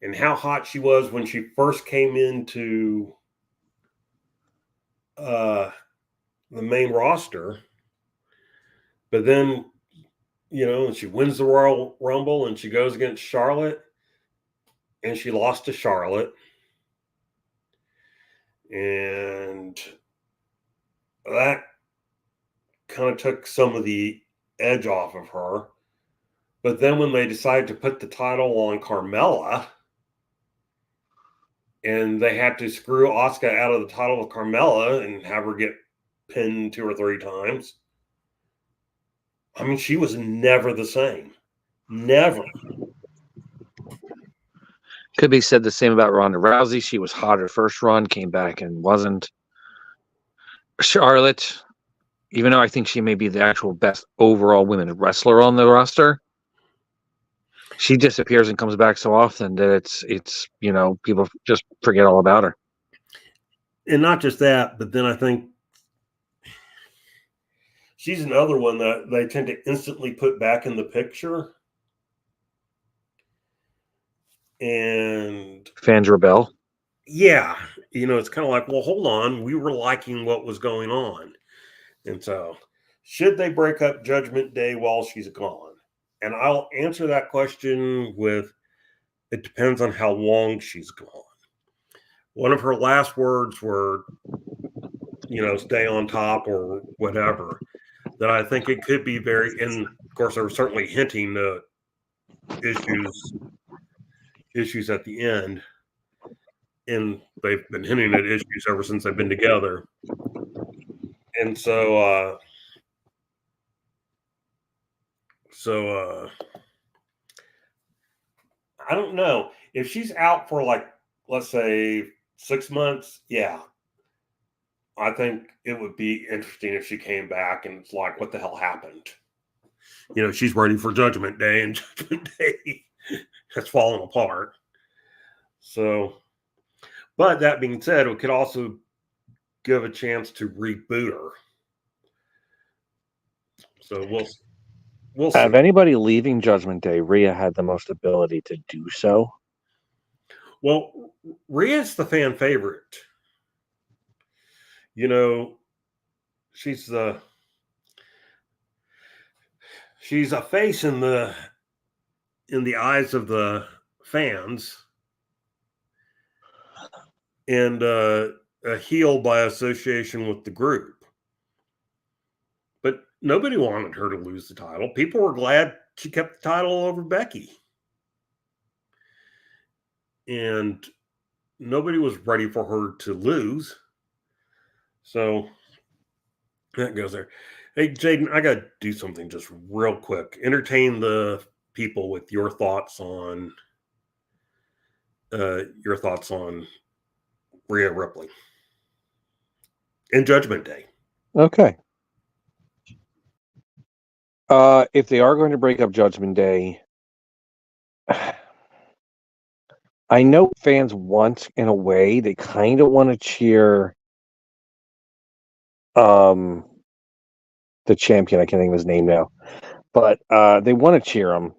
S2: and how hot she was when she first came into the main roster. But then, she wins the Royal Rumble and she goes against Charlotte and she lost to Charlotte. And that kind of took some of the edge off of her. But then when they decided to put the title on Carmella and they had to screw Asuka out of the title of Carmella and have her get pinned 2 or 3 times, I mean, she was never the same. Never.
S4: Could be said the same about Ronda Rousey. She was hot her first run, came back and wasn't. Charlotte, even though I think she may be the actual best overall women wrestler on the roster, she disappears and comes back so often that it's people just forget all about her.
S2: And not just that, but then I think she's another one that they tend to instantly put back in the picture. And
S4: fans rebel.
S2: Yeah. It's kind of like, well, hold on. We were liking what was going on. And so, should they break up Judgment Day while she's gone? And I'll answer that question with, it depends on how long she's gone. One of her last words were, stay on top or whatever. That I think it could be and of course, they were certainly hinting to issues at the end. And they've been hinting at issues ever since they've been together. And so, I don't know. If she's out for let's say 6 months, yeah. I think it would be interesting if she came back and it's like, what the hell happened? She's ready for Judgment Day and Judgment Day has fallen apart. So, but that being said, it could also give a chance to reboot her. So we'll see.
S4: Out of anybody leaving Judgment Day, Rhea had the most ability to do so.
S2: Well, Rhea's the fan favorite. She's a face in the eyes of the fans, and a heel by association with the group. But nobody wanted her to lose the title. People were glad she kept the title over Becky. And nobody was ready for her to lose. So that goes there. Hey, Jaden, I got to do something just real quick. Entertain the people with your thoughts on Rhea Ripley and Judgment Day.
S4: Okay. If they are going to break up Judgment Day, I know fans want, in a way, they kind of want to cheer the champion. I can't think of his name now, but they want to cheer him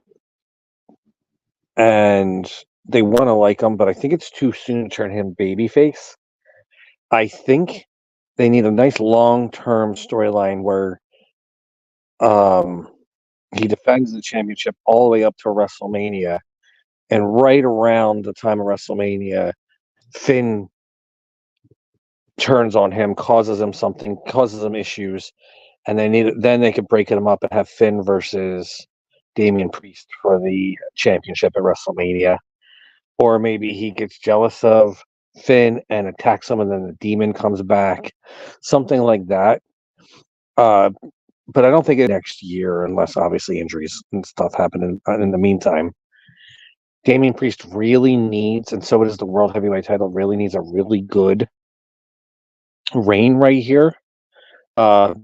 S4: and they want to like him, but I think it's too soon to turn him babyface. I think they need a nice long-term storyline where he defends the championship all the way up to WrestleMania, and right around the time of WrestleMania, Finn turns on him, causes him issues, and then they could break him up and have Finn versus Damian Priest for the championship at WrestleMania. Or maybe he gets jealous of Finn and attacks him, and then the demon comes back. Something like that. But I don't think it's next year, unless obviously injuries and stuff happen in the meantime. Damian Priest really needs, and so does the World Heavyweight title, really needs a really good reign right here. A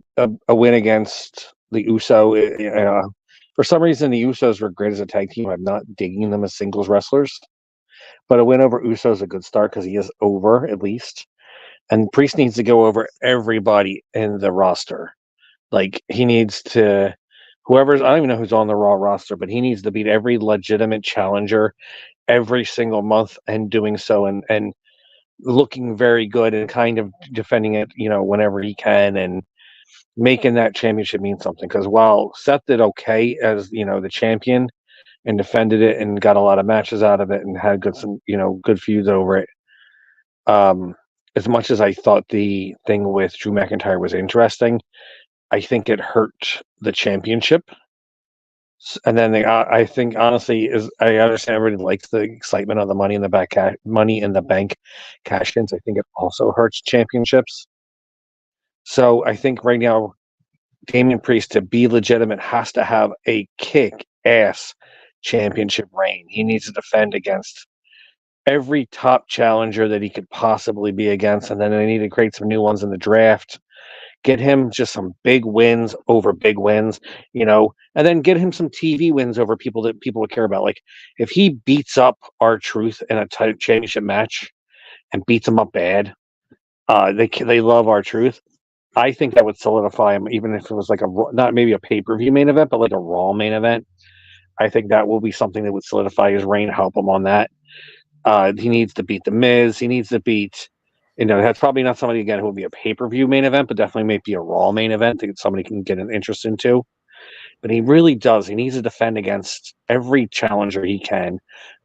S4: win against the Uso. For some reason, the Usos were great as a tag team. I'm not digging them as singles wrestlers. But a win over Uso is a good start because he is over, at least. And Priest needs to go over everybody in the roster. Like, he needs to whoever's, I don't even know who's on the Raw roster, but he needs to beat every legitimate challenger every single month and doing so and looking very good and kind of defending it, whenever he can and making that championship mean something. Because while Seth did okay as, the champion and defended it and got a lot of matches out of it and had good feuds over it. As much as I thought the thing with Drew McIntyre was interesting, I think it hurt the championship. And then I think honestly I understand everybody likes the excitement of the Money in the Bank cash-ins. I think it also hurts championships. So I think right now Damian Priest, to be legitimate, has to have a kick-ass championship reign. He needs to defend against every top challenger that he could possibly be against, and then they need to create some new ones in the draft. Get him just some big wins over big wins, and then get him some TV wins over people that people would care about. Like if he beats up R-Truth in a tight championship match and beats him up bad, they love R-Truth. I think that would solidify him, even if it was like not maybe a pay-per-view main event, but like a Raw main event. I think that will be something that would solidify his reign, help him on that. He needs to beat The Miz. He needs to beat, that's probably not somebody, again, who will be a pay-per-view main event, but definitely may be a Raw main event that somebody can get an interest into. But he really does. He needs to defend against every challenger he can,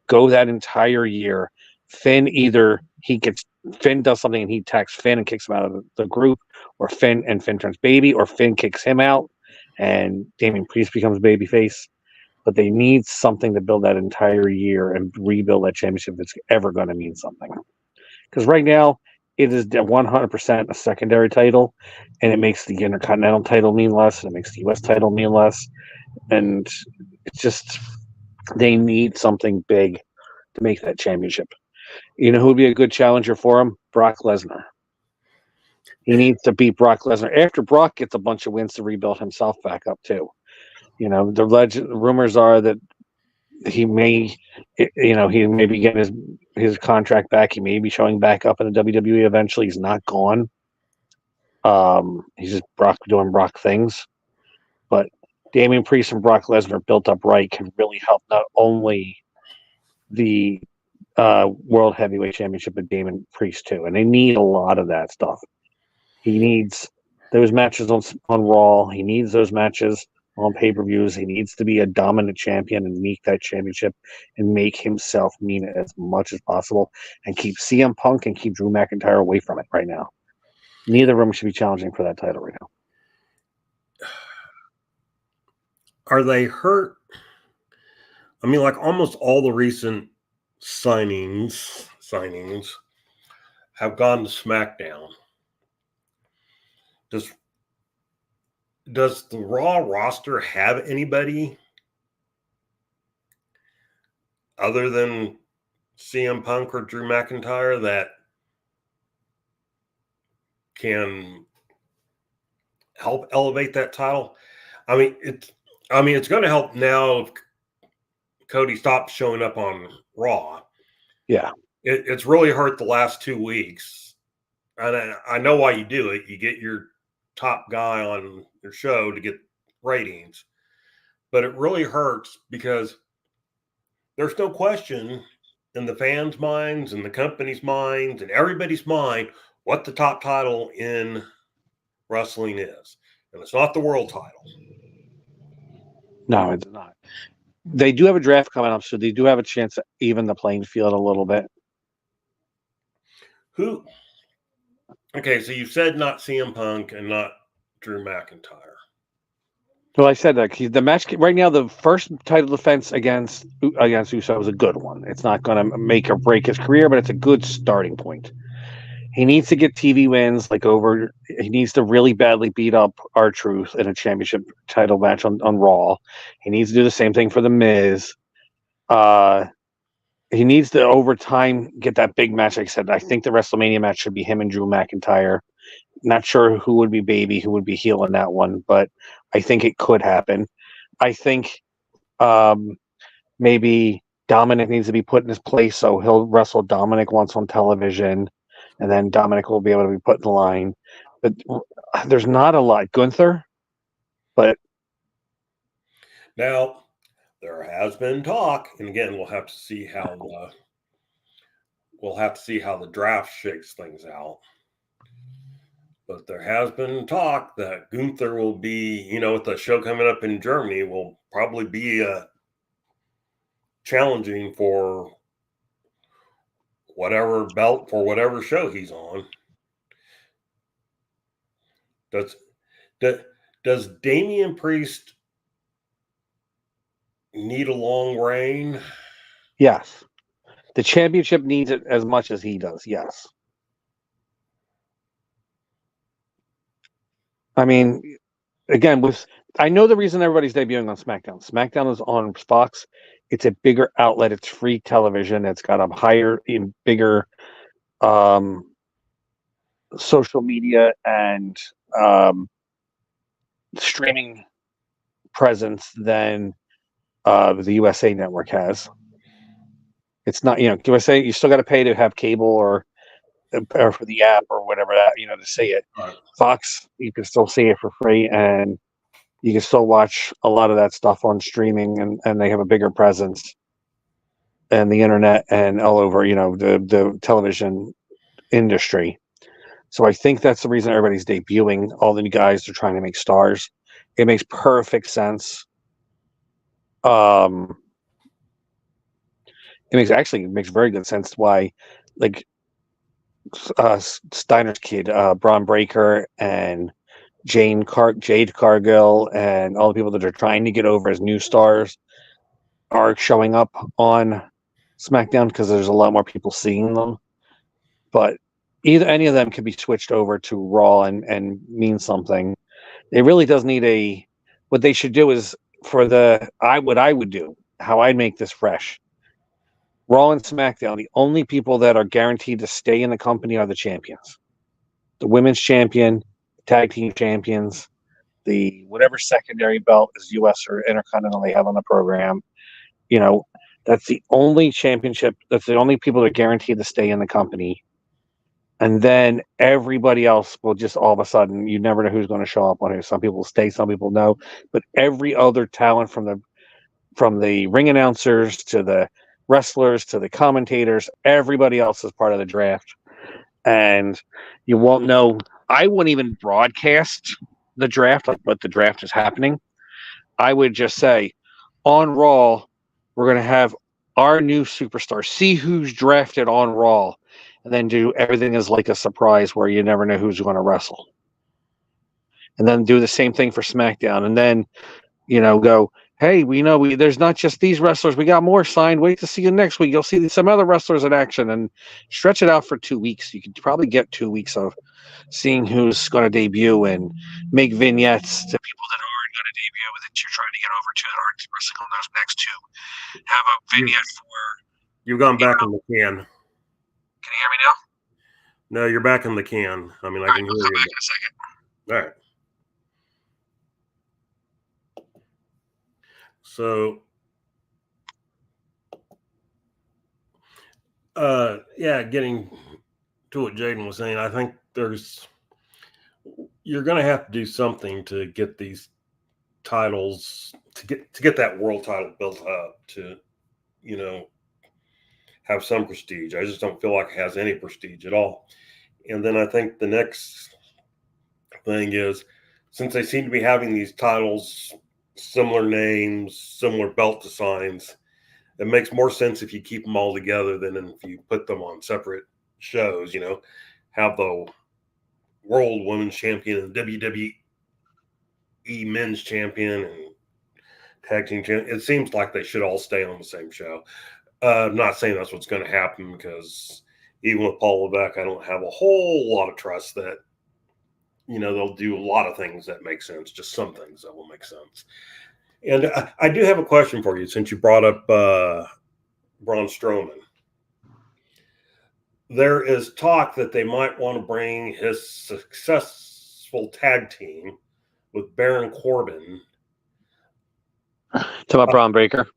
S4: go that entire year. Finn does something and he attacks Finn and kicks him out of the group, or Finn turns baby, or Finn kicks him out and Damian Priest becomes babyface. But they need something to build that entire year and rebuild that championship if it's ever going to mean something. Because right now, it is 100% a secondary title, and it makes the Intercontinental title mean less, and it makes the U.S. title mean less. And it's just, they need something big to make that championship. You know who would be a good challenger for him? Brock Lesnar. He needs to beat Brock Lesnar after Brock gets a bunch of wins to rebuild himself back up, too. The rumors are that he may be getting his contract back. He may be showing back up in the WWE eventually. He's not gone. He's just doing Brock things. But Damian Priest and Brock Lesnar built up right can really help not only the World Heavyweight Championship, but Damian Priest too. And they need a lot of that stuff. He needs those matches on Raw. He needs those matches on pay-per-views. He needs to be a dominant champion and make that championship and make himself mean it as much as possible and keep CM Punk and keep Drew McIntyre away from it right now. Neither of them should be challenging for that title right now.
S2: Are they hurt? I mean, like almost all the recent signings have gone to SmackDown. Does the Raw roster have anybody other than CM Punk or Drew McIntyre that can help elevate that title? I mean, it's going to help now if Cody stops showing up on Raw.
S4: Yeah.
S2: It's really hurt the last 2 weeks. And I know why you do it. You get your top guy on your show to get ratings. But it really hurts because there's no question in the fans' minds and the company's minds and everybody's mind what the top title in wrestling is. And it's not the world title.
S4: No, it's not. They do have a draft coming up, so they do have a chance to even the playing field a little bit.
S2: Who? Okay, so you said not CM Punk and not Drew McIntyre.
S4: Well, I said that the match right now, the first title defense against Uso is a good one. It's not going to make or break his career, but it's a good starting point. He needs to get TV wins he needs to really badly beat up R-Truth in a championship title match on Raw. He needs to do the same thing for The Miz. He needs to, over time, get that big match. Like I said, I think the WrestleMania match should be him and Drew McIntyre. Not sure who would be baby, who would be heel in that one, but I think it could happen. I think maybe Dominic needs to be put in his place, so he'll wrestle Dominic once on television, and then Dominic will be able to be put in the line. But there's not a lot. Gunther, but
S2: Now, there has been talk, and again, we'll have to see how the draft shakes things out. But there has been talk that Gunther will be, with the show coming up in Germany, will probably be challenging for whatever belt for whatever show he's on. Does Damian Priest need a long reign?
S4: Yes. The championship needs it as much as he does. Yes. I mean, again, I know the reason everybody's debuting on SmackDown. SmackDown is on Fox. It's a bigger outlet. It's free television. It's got a higher, bigger social media and streaming presence than the USA Network has. It's not, USA, you still got to pay to have cable or for the app or whatever that, to see it.
S2: Right.
S4: Fox, you can still see it for free, and you can still watch a lot of that stuff on streaming, and they have a bigger presence and the internet and all over, the television industry. So I think that's the reason everybody's debuting. All the new guys are trying to make stars. It makes perfect sense. It makes very good sense why, like, Steiner's kid, Braun Breaker, and Jade Cargill, and all the people that are trying to get over as new stars are showing up on SmackDown because there's a lot more people seeing them. But any of them can be switched over to Raw and mean something. It really does need what they should do is what I would do, how I'd make this fresh. Raw and SmackDown, the only people that are guaranteed to stay in the company are the champions. The women's champion, tag team champions, the whatever secondary belt is US or Intercontinental they have on the program. That's the only championship. That's the only people that are guaranteed to stay in the company. And then everybody else will just all of a sudden, you never know who's going to show up on here. Some people will stay, some people no. But every other talent from the ring announcers to the wrestlers to the commentators, everybody else is part of the draft. And you won't know. I wouldn't even broadcast the draft, like what the draft is happening. I would just say, on Raw, we're going to have our new superstar. See who's drafted on Raw. And then do everything as like a surprise where you never know who's going to wrestle. And then do the same thing for SmackDown. And then, go, hey, there's not just these wrestlers. We got more signed. Wait to see you next week. You'll see some other wrestlers in action, and stretch it out for 2 weeks. You could probably get 2 weeks of seeing who's going to debut and make vignettes to people that aren't going to debut that you're trying to get over to that aren't wrestling on those next two. Have a vignette for.
S2: You've gone back in the can.
S4: Can you hear me now?
S2: No, you're back in the can. I mean, I can hear you.
S4: I'll come back in a second.
S2: All right. So, getting to what Jaden was saying, I think you're going to have to do something to get these titles, to get that world title built up to, have some prestige. I just don't feel like it has any prestige at all. And then I think the next thing is, since they seem to be having these titles, similar names, similar belt designs, it makes more sense if you keep them all together than if you put them on separate shows. Have the World Women's Champion and WWE Men's Champion and Tag Team Champion. It seems like they should all stay on the same show. I'm not saying that's what's going to happen, because even with Paul Levesque, I don't have a whole lot of trust that, they'll do a lot of things that make sense, just some things that will make sense. And I do have a question for you, since you brought up Braun Strowman. There is talk that they might want to bring his successful tag team with Baron Corbin.
S4: Talk about Braun Breaker.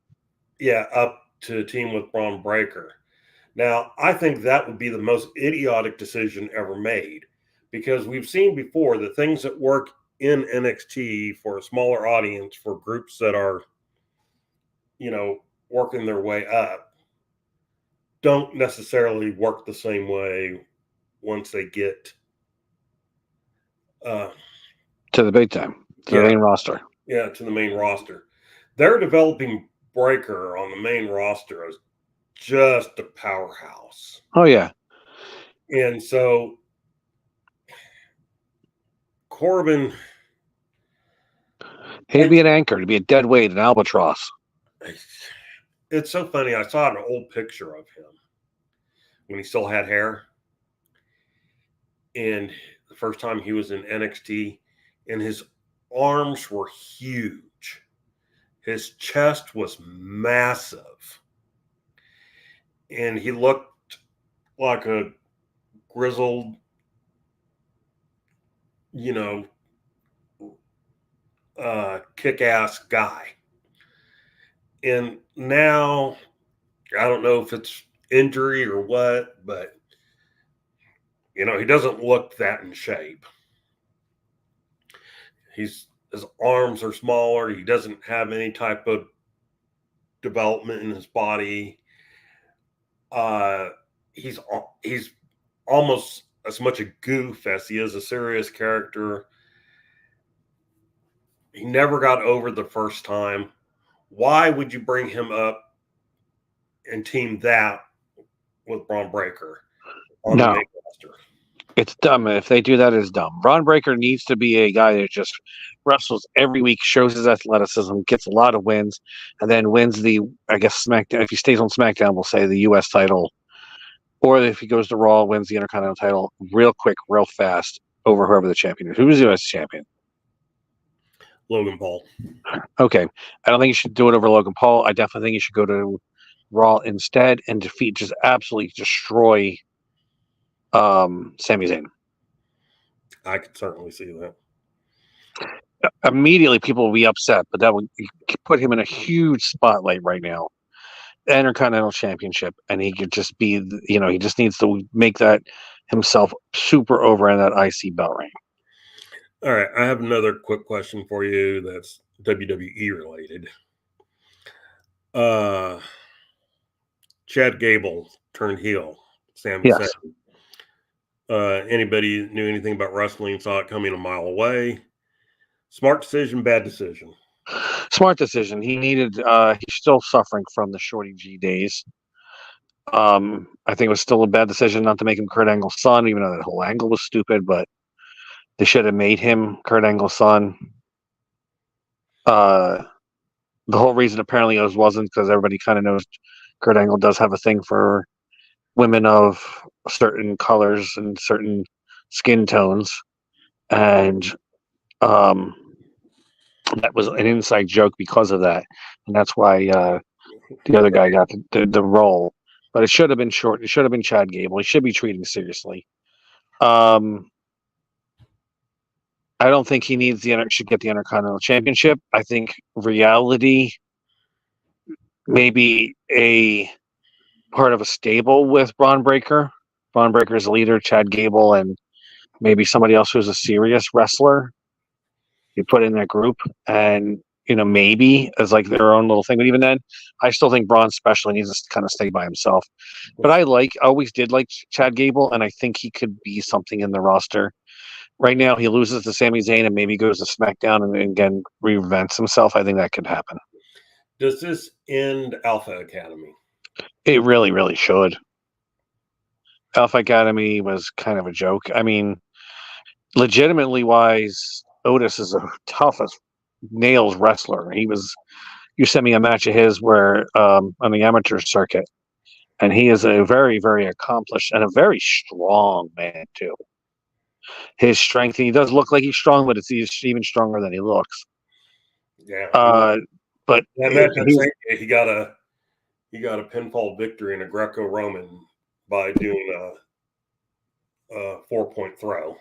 S2: Yeah, up to team with Braun Breaker. Now, I think that would be the most idiotic decision ever made, because we've seen before the things that work in NXT for a smaller audience, for groups that are working their way up don't necessarily work the same way once they get
S3: to the big time, to the main roster.
S2: Yeah, to the main roster. They're developing Breaker on the main roster as just a powerhouse.
S3: Oh yeah.
S2: And so Corbin,
S3: he'd be an anchor, to be a dead weight, an albatross.
S2: It's so funny. I saw an old picture of him when he still had hair. And the first time he was in NXT, and his arms were huge. His chest was massive. And he looked like a grizzled, kick-ass guy. And now, I don't know if it's injury or what, but, he doesn't look that in shape. His arms are smaller. He doesn't have any type of development in his body. He's almost as much a goof as he is a serious character. He never got over the first time. Why would you bring him up and team that with Braun Breaker on the main roster?
S3: It's dumb. If they do that, it's dumb. Braun Breaker needs to be a guy that just wrestles every week, shows his athleticism, gets a lot of wins, and then wins the, I guess, SmackDown. If he stays on SmackDown, we'll say the U.S. title. Or if he goes to Raw, wins the Intercontinental title real quick, real fast, over whoever the champion is. Who's the U.S. champion?
S2: Logan Paul.
S3: Okay. I don't think you should do it over Logan Paul. I definitely think you should go to Raw instead and just absolutely destroy Sami Zayn.
S2: I could certainly see that.
S3: Immediately, people will be upset, but that would put him in a huge spotlight right now. The Intercontinental Championship, and he could just be, he just needs to make that himself super over in that IC belt ring.
S2: All right, I have another quick question for you that's WWE related. Chad Gable turned heel. Sami Zayn. Anybody knew anything about wrestling saw it coming a mile away. Smart decision, bad decision?
S3: Smart decision. He needed. He's still suffering from the Shorty G days. I think it was still a bad decision not to make him Kurt Angle's son, even though that whole angle was stupid. But they should have made him Kurt Angle's son. The whole reason apparently it wasn't because everybody kind of knows Kurt Angle does have a thing for women of certain colors and certain skin tones, and that was an inside joke because of that, and that's why the other guy got the role. But it should have been short. It should have been Chad Gable. He should be treated seriously. I don't think he needs should get the Intercontinental Championship. I think reality, maybe a part of a stable with Braun Breaker. Braun Breaker's leader, Chad Gable, and maybe somebody else who's a serious wrestler. You put in that group, and maybe as like their own little thing. But even then, I still think Braun especially needs to kind of stay by himself. But I always did like Chad Gable, and I think he could be something in the roster. Right now, he loses to Sami Zayn and maybe goes to SmackDown and again reinvents himself. I think that could happen.
S2: Does this end Alpha Academy?
S3: It really, really should. Alpha Academy was kind of a joke. I mean, legitimately wise, Otis is a tough as nails wrestler. You sent me a match of his where on the amateur circuit, and he is a very, very accomplished and a very strong man too. His strength, he does look like he's strong, but he's even stronger than he looks.
S2: Yeah.
S3: But
S2: that match, he got a pinfall victory in a Greco-Roman by doing a 4-point throw.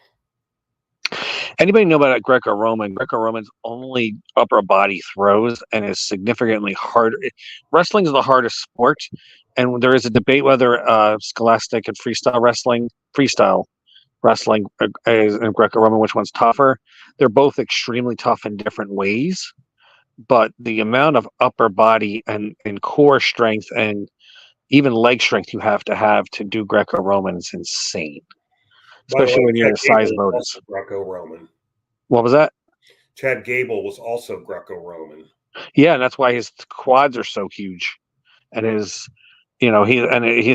S3: Anybody know about Greco-Roman? Greco-Roman's only upper body throws and is significantly harder. Wrestling is the hardest sport, and there is a debate whether scholastic and freestyle wrestling is in Greco-Roman, which one's tougher. They're both extremely tough in different ways,
S4: but the amount of upper body and core strength and even leg strength you have to do Greco-Roman is insane,
S2: By the
S4: especially
S2: way,
S4: when you're
S2: Chad
S4: the size
S2: Gable
S4: of
S2: was
S4: Otis.
S2: also Greco-Roman.
S4: What was that?
S2: Chad Gable was also Greco-Roman.
S4: Yeah, and that's why his quads are so huge, and he's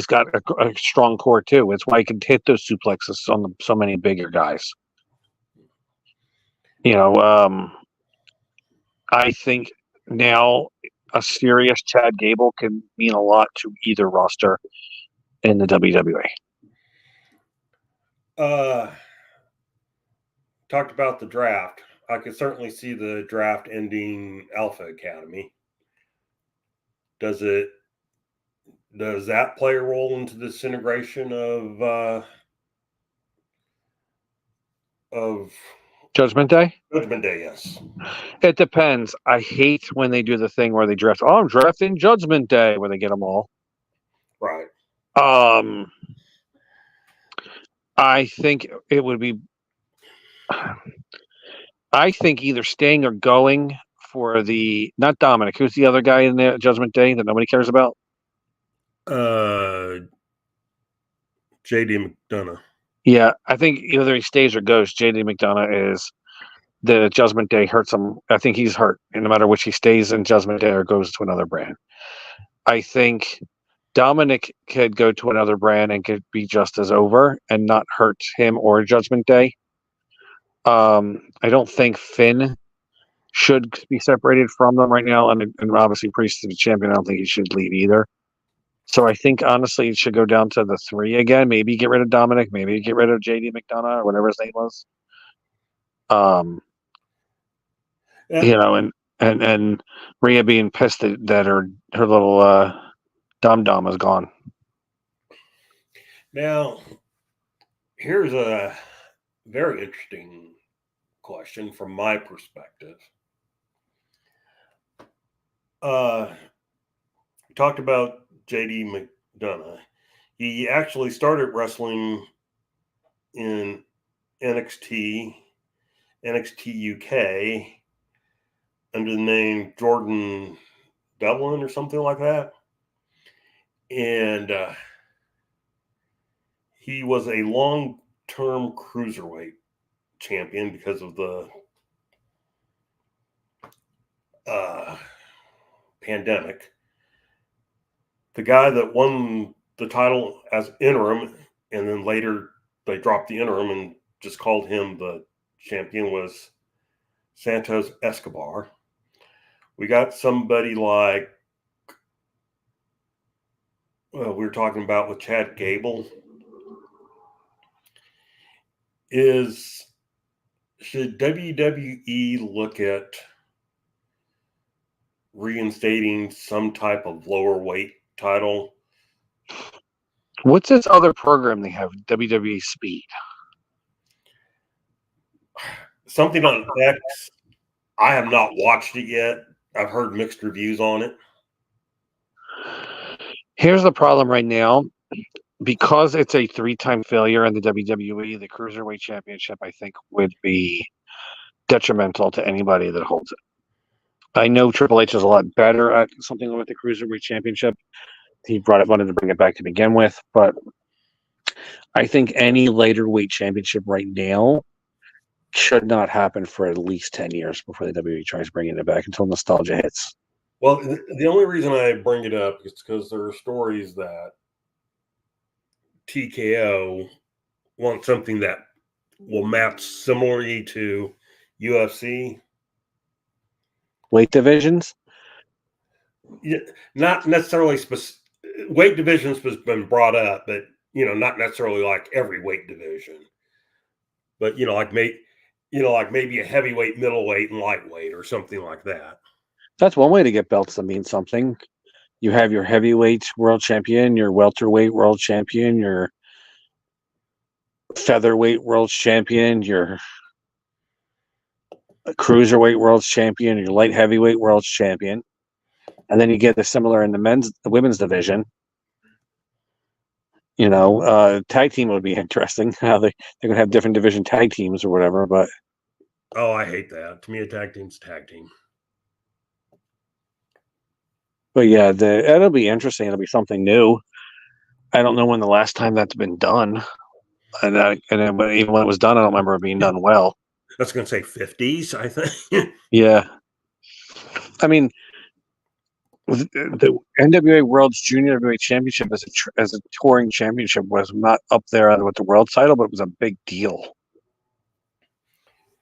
S4: got a strong core too. It's why he can hit those suplexes on so many bigger guys. I think now a serious Chad Gable can mean a lot to either roster in the WWE.
S2: Talked about the draft. I could certainly see the draft ending Alpha Academy. Does that play a role into the disintegration of
S4: Judgment Day?
S2: Judgment Day? Yes.
S4: It depends. I hate when they do the thing where they draft. Oh, I'm drafting Judgment Day, where they get them all.
S2: Right.
S4: I think it would be. I think either staying or going for not Dominic. Who's the other guy in the Judgment Day that nobody cares about?
S2: JD McDonough.
S4: Yeah, I think either he stays or goes. JD McDonough is the Judgment Day hurts him. I think he's hurt, and no matter which he stays in Judgment Day or goes to another brand. I think Dominic could go to another brand and could be just as over and not hurt him or Judgment Day. I don't think Finn should be separated from them right now, and obviously Priest is the champion. I don't think he should leave either. So I think honestly it should go down to the three again. Maybe get rid of Dominic, maybe get rid of JD McDonough or whatever his name was. And Rhea being pissed that her little dom is gone.
S2: Now, here's a very interesting question from my perspective. We talked about JD McDonough. He actually started wrestling in NXT UK under the name Jordan Devlin or something like that. And he was a long-term cruiserweight champion because of the pandemic. The guy that won the title as interim, and then later they dropped the interim and just called him the champion, was Santos Escobar. We got somebody like we were talking about with Chad Gable. Should WWE look at reinstating some type of lower weight title?
S4: What's this other program they have? WWE Speed.
S2: Something on X. I have not watched it yet. I've heard mixed reviews on it.
S4: Here's the problem right now. Because it's a 3-time failure in the WWE, the Cruiserweight Championship, I think, would be detrimental to anybody that holds it. I know Triple H is a lot better at something with the Cruiserweight Championship. He wanted to bring it back to begin with, but I think any lighter weight championship right now should not happen for at least 10 years before the WWE tries bringing it back until nostalgia hits.
S2: Well, the only reason I bring it up is because there are stories that TKO wants something that will match similarly to UFC.
S4: Weight divisions?
S2: Yeah, not necessarily weight divisions has been brought up, but not necessarily like every weight division. But like maybe a heavyweight, middleweight, and lightweight or something like that.
S4: That's one way to get belts that mean something. You have your heavyweight world champion, your welterweight world champion, your featherweight world champion, your cruiserweight world champion, your light heavyweight world champion. And then you get the similar in the women's division. Tag team would be interesting. How they're going to have different division tag teams or whatever. But
S2: I hate that. To me, a tag team's a tag team.
S4: But yeah, it'll be interesting. It'll be something new. I don't know when the last time that's been done, but even when it was done, I don't remember it being done well.
S2: I was going to say 50s, I think.
S4: Yeah, I mean, the NWA World's Junior Heavyweight Championship as a touring championship was not up there with the world title, but it was a big deal.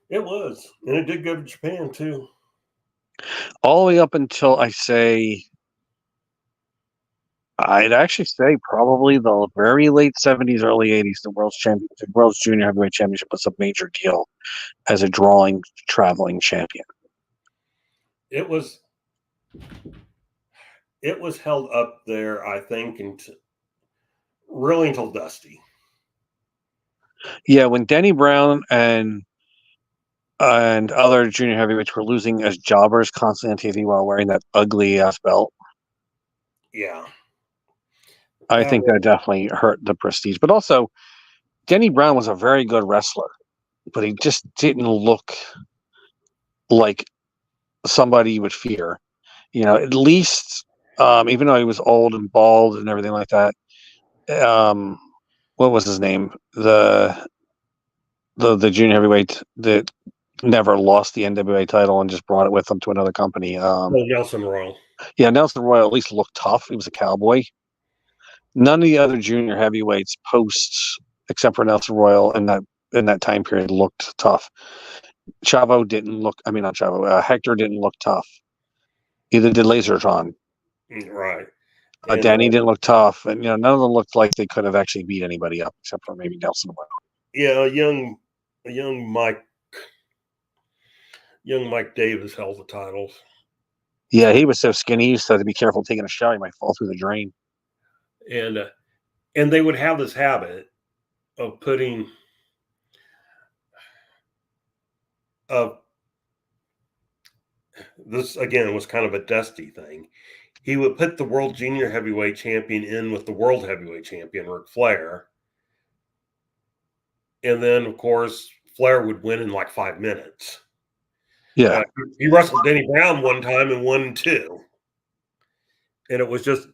S2: It was, and it did go to Japan too.
S4: All the way up until I'd actually say probably the very late 70s, early 80s, the World's Junior Heavyweight Championship was a major deal as a drawing traveling champion.
S2: It was held up there, I think, really until Dusty.
S4: Yeah, when Denny Brown and other junior heavyweights were losing as jobbers constantly on TV while wearing that ugly ass belt.
S2: Yeah.
S4: I think that definitely hurt the prestige. But also, Denny Brown was a very good wrestler, but he just didn't look like somebody you would fear. You know, at least, even though he was old and bald and everything like that, what was his name? The junior heavyweight that never lost the NWA title and just brought it with him to another company.
S2: Nelson Royal.
S4: Yeah, Nelson Royal at least looked tough. He was a cowboy. None of the other junior heavyweights posts, except for Nelson Royal in that time period, looked tough. Chavo didn't look. I mean, not Chavo. Hector didn't look tough. Either did Lasertron.
S2: Right.
S4: Danny didn't look tough, and none of them looked like they could have actually beat anybody up, except for maybe Nelson Royal.
S2: Yeah, a young Mike Davis held the titles.
S4: Yeah, he was so skinny. He used to have to be careful taking a shower. He might fall through the drain.
S2: And they would have this habit of putting this again was kind of a Dusty thing. He would put the World Junior Heavyweight Champion in with the World Heavyweight Champion, Ric Flair. And then, of course, Flair would win in like 5 minutes.
S4: Yeah.
S2: He wrestled Denny Brown one time and won 2. And it was just...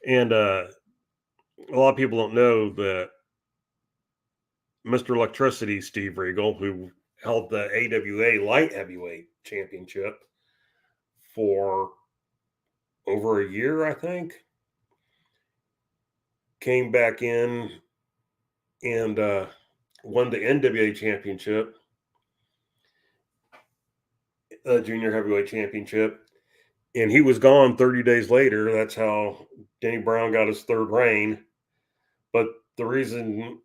S2: And a lot of people don't know that Mr. Electricity, Steve Regal, who held the AWA Light Heavyweight Championship for over a year, I think, came back in and won the NWA Championship, Junior Heavyweight Championship, and he was gone 30 days later. That's how Denny Brown got his third reign. But the reason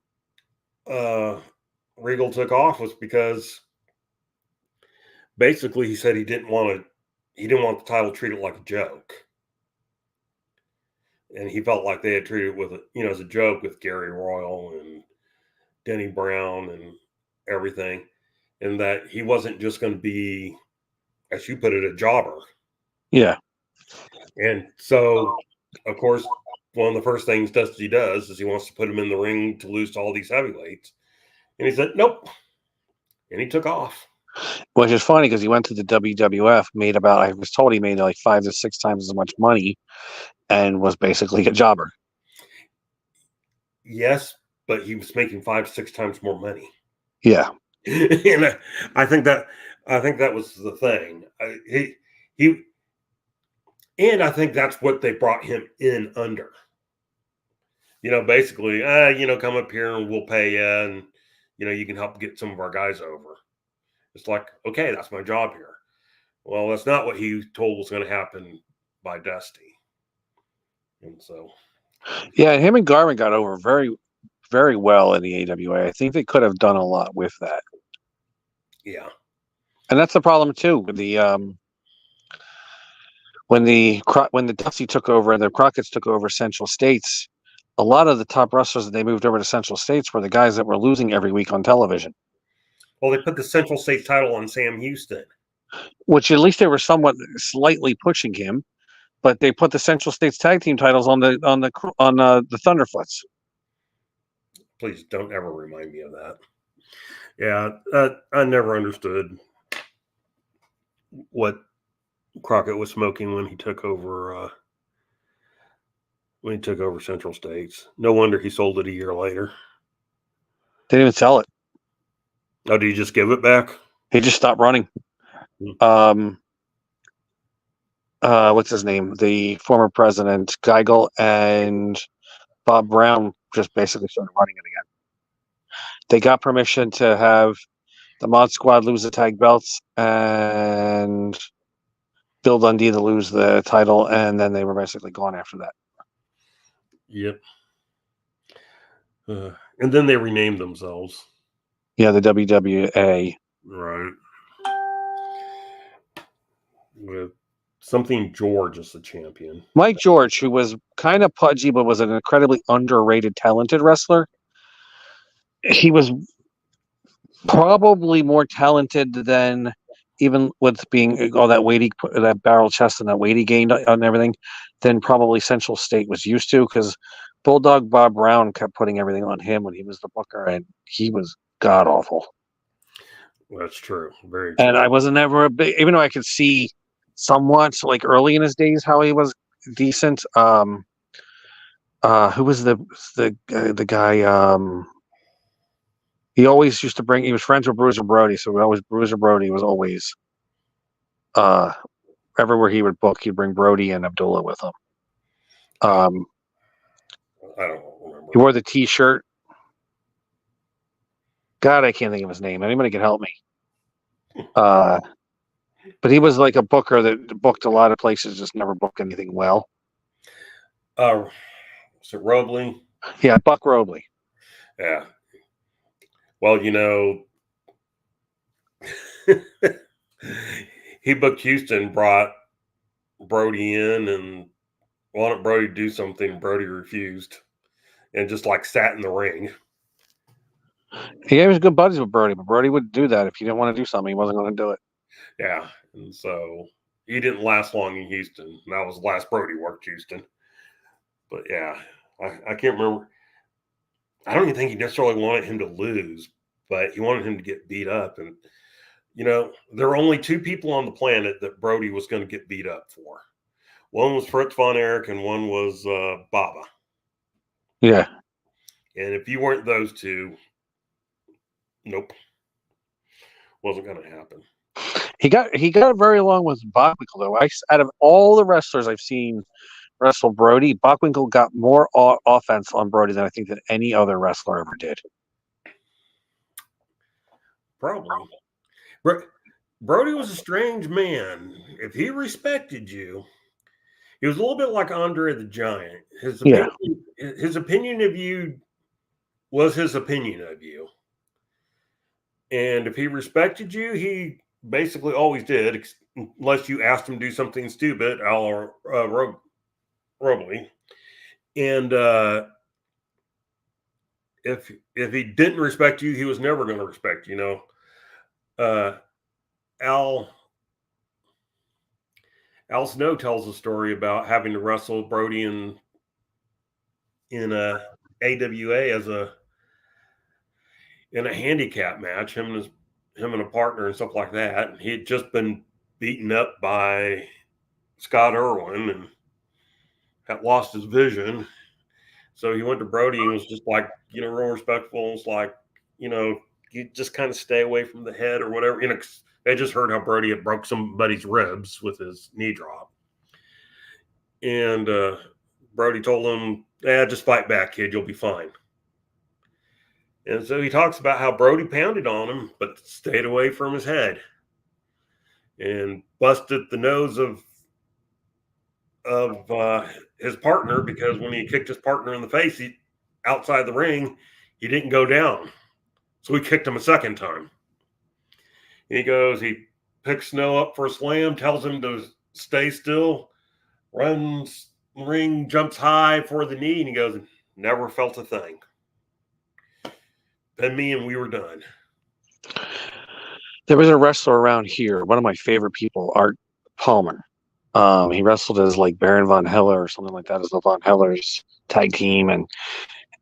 S2: Regal took off was because basically he said he didn't want the title treated like a joke. And he felt like they had treated it as a joke with Gary Royal and Denny Brown and everything. And that he wasn't just going to be, as you put it, a jobber.
S4: Yeah.
S2: And so, of course, one of the first things Dusty does is he wants to put him in the ring to lose to all these heavyweights. And he said, nope. And he took off.
S4: Which is funny because he went to the WWF, I was told he made like 5 to 6 times as much money and was basically a jobber.
S2: Yes, but he was making 5 to 6 times more money.
S4: Yeah.
S2: And I think that was the thing. And I think that's what they brought him in under. Basically, come up here and we'll pay you, and you can help get some of our guys over. It's like, okay, that's my job here. Well, that's not what he told was going to happen by Dusty. And so,
S4: yeah, him and Garvin got over very, very well in the AWA. I think they could have done a lot with that.
S2: Yeah,
S4: and that's the problem too with the when the Dusty took over and the Crockett's took over Central States. A lot of the top wrestlers that they moved over to Central States were the guys that were losing every week on television.
S2: Well, they put the Central States title on Sam Houston,
S4: which at least they were somewhat slightly pushing him. But they put the Central States tag team titles on the Thunderfoots.
S2: Please don't ever remind me of that. Yeah, I never understood what Crockett was smoking when he took over. When he took over Central States. No wonder he sold it a year later.
S3: Didn't even sell it.
S2: Oh, did he just give it back?
S3: He just stopped running. What's his name? The former president, Geigel, and Bob Brown just basically started running it again. They got permission to have the Mod Squad lose the tag belts and Bill Dundee to lose the title, and then they were basically gone after that.
S2: Yep. And then they renamed themselves.
S3: Yeah, the WWA.
S2: Right. With something George as the champion.
S3: Mike George, who was kind of pudgy but was an incredibly underrated, talented wrestler. He was probably more talented than, even with being all that weighty, that barrel chest and that weight he gained on everything, than probably Central State was used to, because Bulldog Bob Brown kept putting everything on him when he was the booker, and he was god awful.
S2: That's true. Very true.
S3: And I wasn't ever a big, even though I could see somewhat, like early in his days, how he was decent. Who was the guy? He always used to bring. He was friends with Bruiser Brody, so Bruiser Brody was always everywhere he would book. He'd bring Brody and Abdullah with him.
S2: I don't remember.
S3: He wore the T-shirt. God, I can't think of his name. Anybody can help me. But he was like a booker that booked a lot of places, just never booked anything well.
S2: Was it Robley?
S3: Yeah, Buck Robley.
S2: Yeah. Well, he booked Houston, brought Brody in, and wanted Brody to do something. Brody refused, and just like sat in the ring.
S3: He was good buddies with Brody, but Brody would do that if he didn't want to do something. He wasn't going to do it.
S2: Yeah, and so he didn't last long in Houston. That was the last Brody worked Houston. But yeah, I can't remember. I don't even think he necessarily wanted him to lose, but he wanted him to get beat up. And, there are only two people on the planet that Brody was going to get beat up for. One was Fritz von Erich and one was Baba.
S3: Yeah.
S2: And if you weren't those two, nope. Wasn't going to happen.
S3: He got very along with Bockwinkel, though. Out of all the wrestlers I've seen wrestle Brody, Bockwinkel got more offense on Brody than I think that any other wrestler ever did.
S2: Probably. Brody was a strange man. If he respected you, he was a little bit like Andre the Giant. His opinion of you was his opinion of you. And if he respected you, he basically always did, unless you asked him to do something stupid, a la Robley. And if he didn't respect you, he was never going to respect you. Al Snow tells a story about having to wrestle Brody in a AWA in a handicap match, him and a partner and stuff like that. And he had just been beaten up by Scott Irwin and had lost his vision. So he went to Brody and was just like, real respectful. And was like, you just kind of stay away from the head or whatever. They just heard how Brody had broke somebody's ribs with his knee drop. And Brody told him, just fight back, kid. You'll be fine. And so he talks about how Brody pounded on him, but stayed away from his head and busted the nose of his partner, because when he kicked his partner in the face, outside the ring, he didn't go down. So he kicked him a second time. He picks Snow up for a slam, tells him to stay still, runs the ring, jumps high for the knee, and he goes, never felt a thing. Pinned me and we were done.
S3: There was a wrestler around here, one of my favorite people, Art Palmer. He wrestled as like Baron Von Heller or something like that, as the Von Hellers tag team, and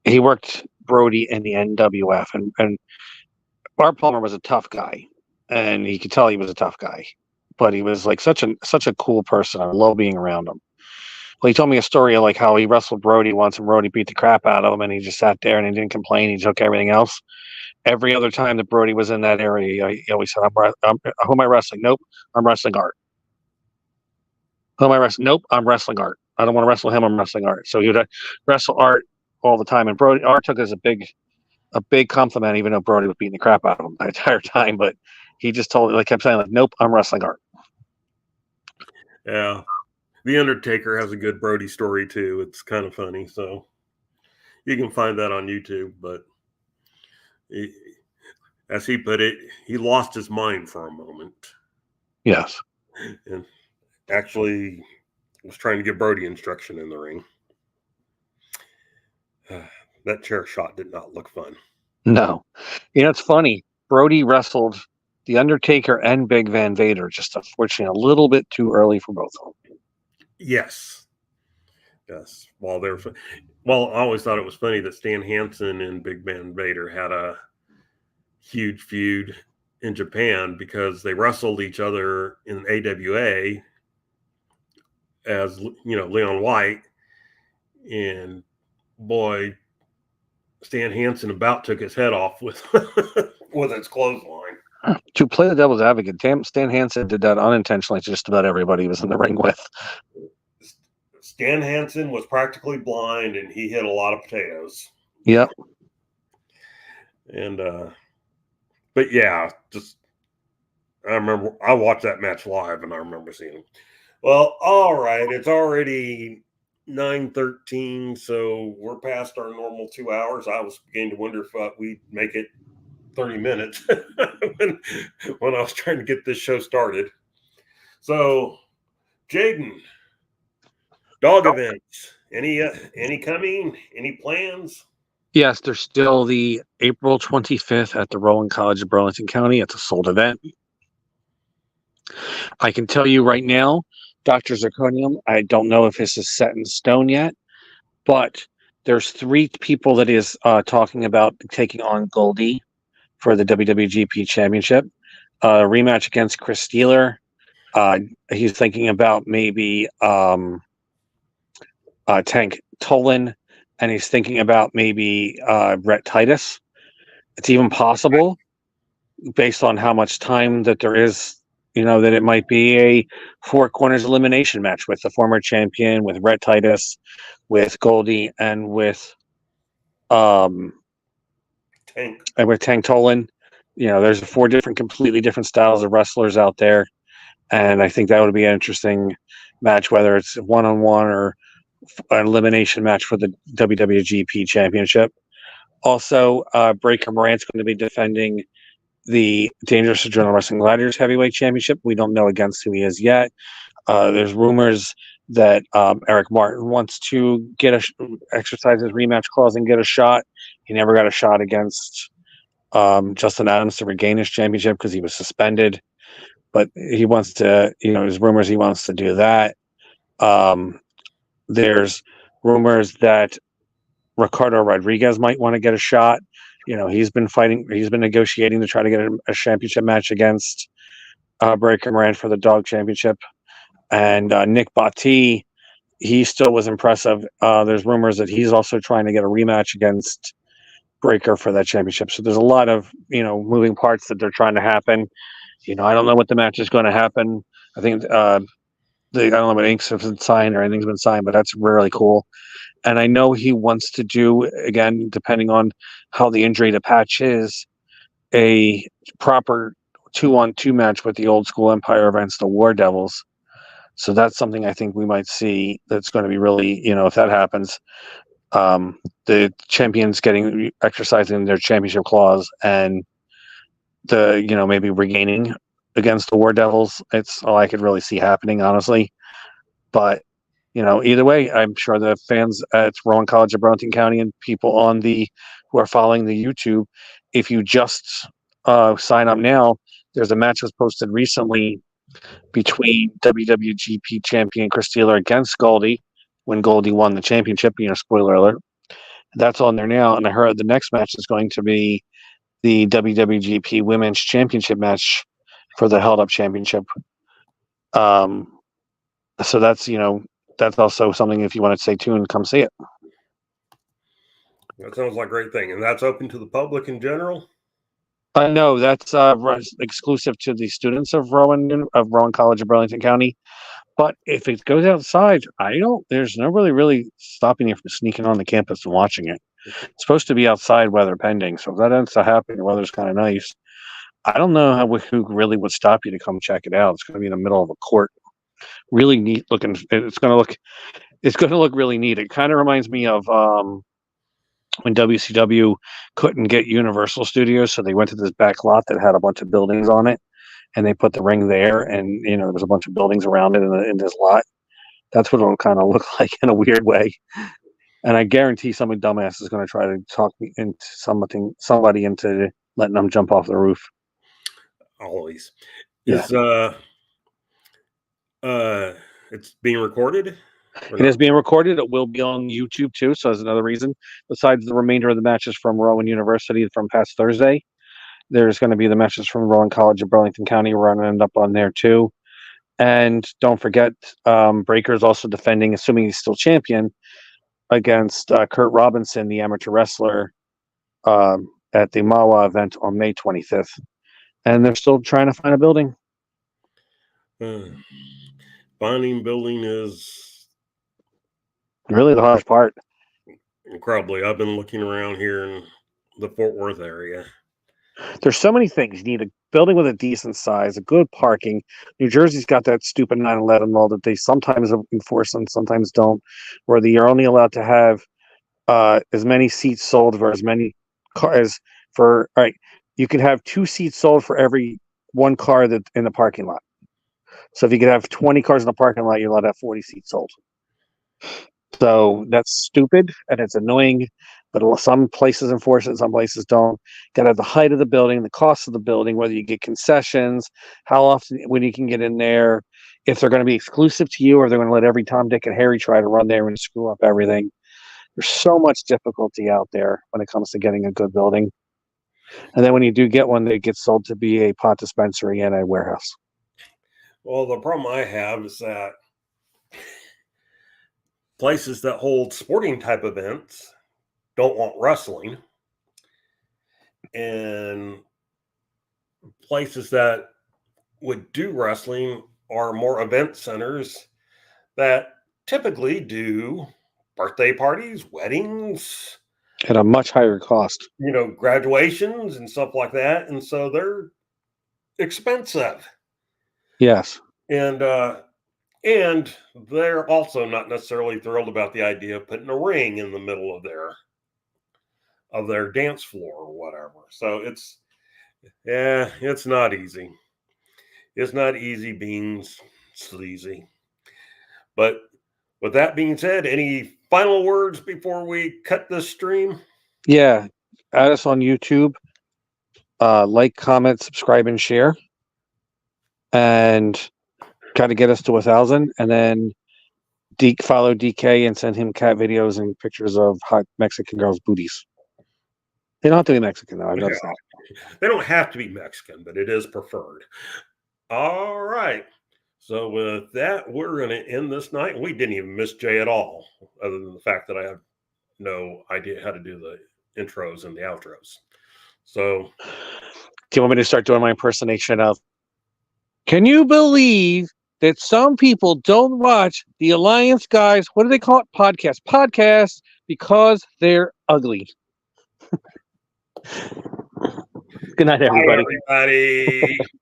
S3: he worked Brody in the NWF. And Art Palmer was a tough guy, and he could tell he was a tough guy.
S4: but he was like such a cool person. I love being around him. Well, he told me a story of like how he wrestled Brody once, and Brody beat the crap out of him, and he just sat there and he didn't complain. He took everything else. Every other time that Brody was in that area, he always said, "Who am I wrestling? Nope, I'm wrestling Art. Who am I wrestling? Nope, I'm wrestling Art. I don't want to wrestle him. I'm wrestling Art." So he would wrestle Art all the time, and Art took it as a big compliment, even though Brody was beating the crap out of him the entire time. But he just kept saying, like, "Nope, I'm wrestling Art."
S2: Yeah. The Undertaker has a good Brody story too. It's kind of funny. So you can find that on YouTube. But as he put it, he lost his mind for a moment.
S4: Yes.
S2: And actually was trying to give Brody instruction in the ring. That chair shot did not look fun.
S4: No. It's funny. Brody wrestled The Undertaker and Big Van Vader, just unfortunately a little bit too early for both of them.
S2: Yes. Well, I always thought it was funny that Stan Hansen and Big Van Vader had a huge feud in Japan because they wrestled each other in AWA as, Leon White. And boy, Stan Hansen about took his head off with with its clothesline.
S4: To play the devil's advocate, Stan Hansen did that unintentionally to just about everybody he was in the ring with.
S2: Stan Hansen was practically blind, and he hit a lot of potatoes.
S4: Yep.
S2: And but yeah, I remember I watched that match live, and I remember seeing him. Well, all right, it's already 9:13, so we're past our normal 2 hours. I was beginning to wonder if we'd make it 30 minutes when I was trying to get this show started. So, Jaden, dog events. Any coming? Any plans?
S4: Yes, there's still the April 25th at the Rowan College of Burlington County. It's a sold event. I can tell you right now, Dr. Zirconium, I don't know if this is set in stone yet, but there's 3 people that is talking about taking on Goldie for the WWGP Championship. Rematch against Chris Steeler. He's thinking about maybe Tank Tolan, and he's thinking about maybe Rhett Titus. It's even possible, based on how much time that there is, that it might be a 4 corners elimination match with the former champion, with Rhett Titus, with Goldie, and with
S2: Tank
S4: Tolan. There's 4 completely different styles of wrestlers out there, and I think that would be an interesting match, whether it's one-on-one or an elimination match for the WWGP Championship. Also, Breaker Morant's going to be defending the Dangerous Adrenaline Wrestling Gladiators Heavyweight Championship. We don't know against who he is yet. There's rumors that Eric Martin wants to exercise his rematch clause and get a shot. He never got a shot against Justin Adams to regain his championship because he was suspended. But he wants to, there's rumors he wants to do that. There's rumors that Ricardo Rodriguez might want to get a shot. He's been negotiating to try to get a championship match against Breaker Morant for the Dog Championship. And Nick Botti, he still was impressive. There's rumors that he's also trying to get a rematch against Breaker for that championship. So there's a lot of, moving parts that they're trying to happen. I don't know what the match is going to happen. I think I don't know what inks have been signed or anything's been signed, but that's really cool. And I know he wants to do, again, depending on how the injury to Patch is, a proper 2-on-2 match with the Old School Empire against the War Devils. So that's something I think we might see that's going to be really, if that happens, the champions exercising their championship clause and maybe regaining against the War Devils. It's all I could really see happening, honestly. But either way, I'm sure the fans at Rowan College of Burlington County and people who are following the YouTube, if you just sign up now, there's a match was posted recently between WWGP champion Chris Steeler against Goldie when Goldie won the championship. Spoiler alert. That's on there now, and I heard the next match is going to be the WWGP Women's Championship match for the Held Up Championship So that's that's also something if you want to stay tuned, come see it.
S2: That sounds like a great thing, and that's open to the public in general.
S4: No, that's exclusive to the students of Rowan College of Burlington County. But if it goes outside, there's nobody really stopping you from sneaking on the campus and watching it. It's supposed to be outside, weather pending. So if that ends up happening, the weather's kind of nice. I don't know who really would stop you to come check it out. It's going to be in the middle of a court. Really neat looking. It's going to look really neat. It kind of reminds me of when WCW couldn't get Universal Studios, so they went to this back lot that had a bunch of buildings on it, and they put the ring there, and there was a bunch of buildings around it in this lot. That's what it'll kind of look like in a weird way. And I guarantee some dumbass is going to try to talk me into somebody into letting them jump off the roof.
S2: Always.
S4: Yeah.
S2: It's being recorded?
S4: It is being recorded. It will be on YouTube too, so that's another reason. Besides the remainder of the matches from Rowan University from past Thursday, there's going to be the matches from Rowan College of Burlington County. We're going to end up on there too. And don't forget, Breaker is also defending, assuming he's still champion, against Kurt Robinson, the amateur wrestler, at the Mawa event on May 25th. And they're still trying to find a building.
S2: Finding building is
S4: really the hardest part.
S2: Incredibly. I've been looking around here in the Fort Worth area.
S4: There's so many things. You need a building with a decent size, a good parking. New Jersey's got that stupid 9/11 law that they sometimes enforce and sometimes don't, where you're only allowed to have as many seats sold for as many cars. All right, you can have 2 seats sold for every 1 car that in the parking lot. So if you could have 20 cars in the parking lot, you're allowed to have 40 seats sold. So that's stupid and it's annoying, but some places enforce it, some places don't. Got to have the height of the building, the cost of the building, whether you get concessions, how often, when you can get in there, if they're going to be exclusive to you or they're going to let every Tom, Dick, and Harry try to run there and screw up everything. There's so much difficulty out there when it comes to getting a good building. And then when you do get one, it gets sold to be a pot dispensary and a warehouse.
S2: Well, the problem I have is that places that hold sporting type events don't want wrestling, and places that would do wrestling are more event centers that typically do birthday parties, weddings,
S4: at a much higher cost.
S2: Graduations and stuff like that, and so they're expensive.
S4: Yes.
S2: And they're also not necessarily thrilled about the idea of putting a ring in the middle of their dance floor or whatever. So it's not easy. It's not easy being sleazy. But with that being said, any final words before we cut this stream?
S4: Yeah. Add us on YouTube. Like, comment, subscribe, and share. And try to get us to 1,000, and then follow DK and send him cat videos and pictures of hot Mexican girls' booties. They don't have to be Mexican, though. I've noticed that.
S2: They don't have to be Mexican, but it is preferred. All right. So with that, we're going to end this night. We didn't even miss Jay at all, other than the fact that I have no idea how to do the intros and the outros. So,
S4: do you want me to start doing my impersonation of? Can you believe that some people don't watch the Alliance guys? What do they call it? Podcasts because they're ugly. Good night, everybody.
S2: Bye, everybody.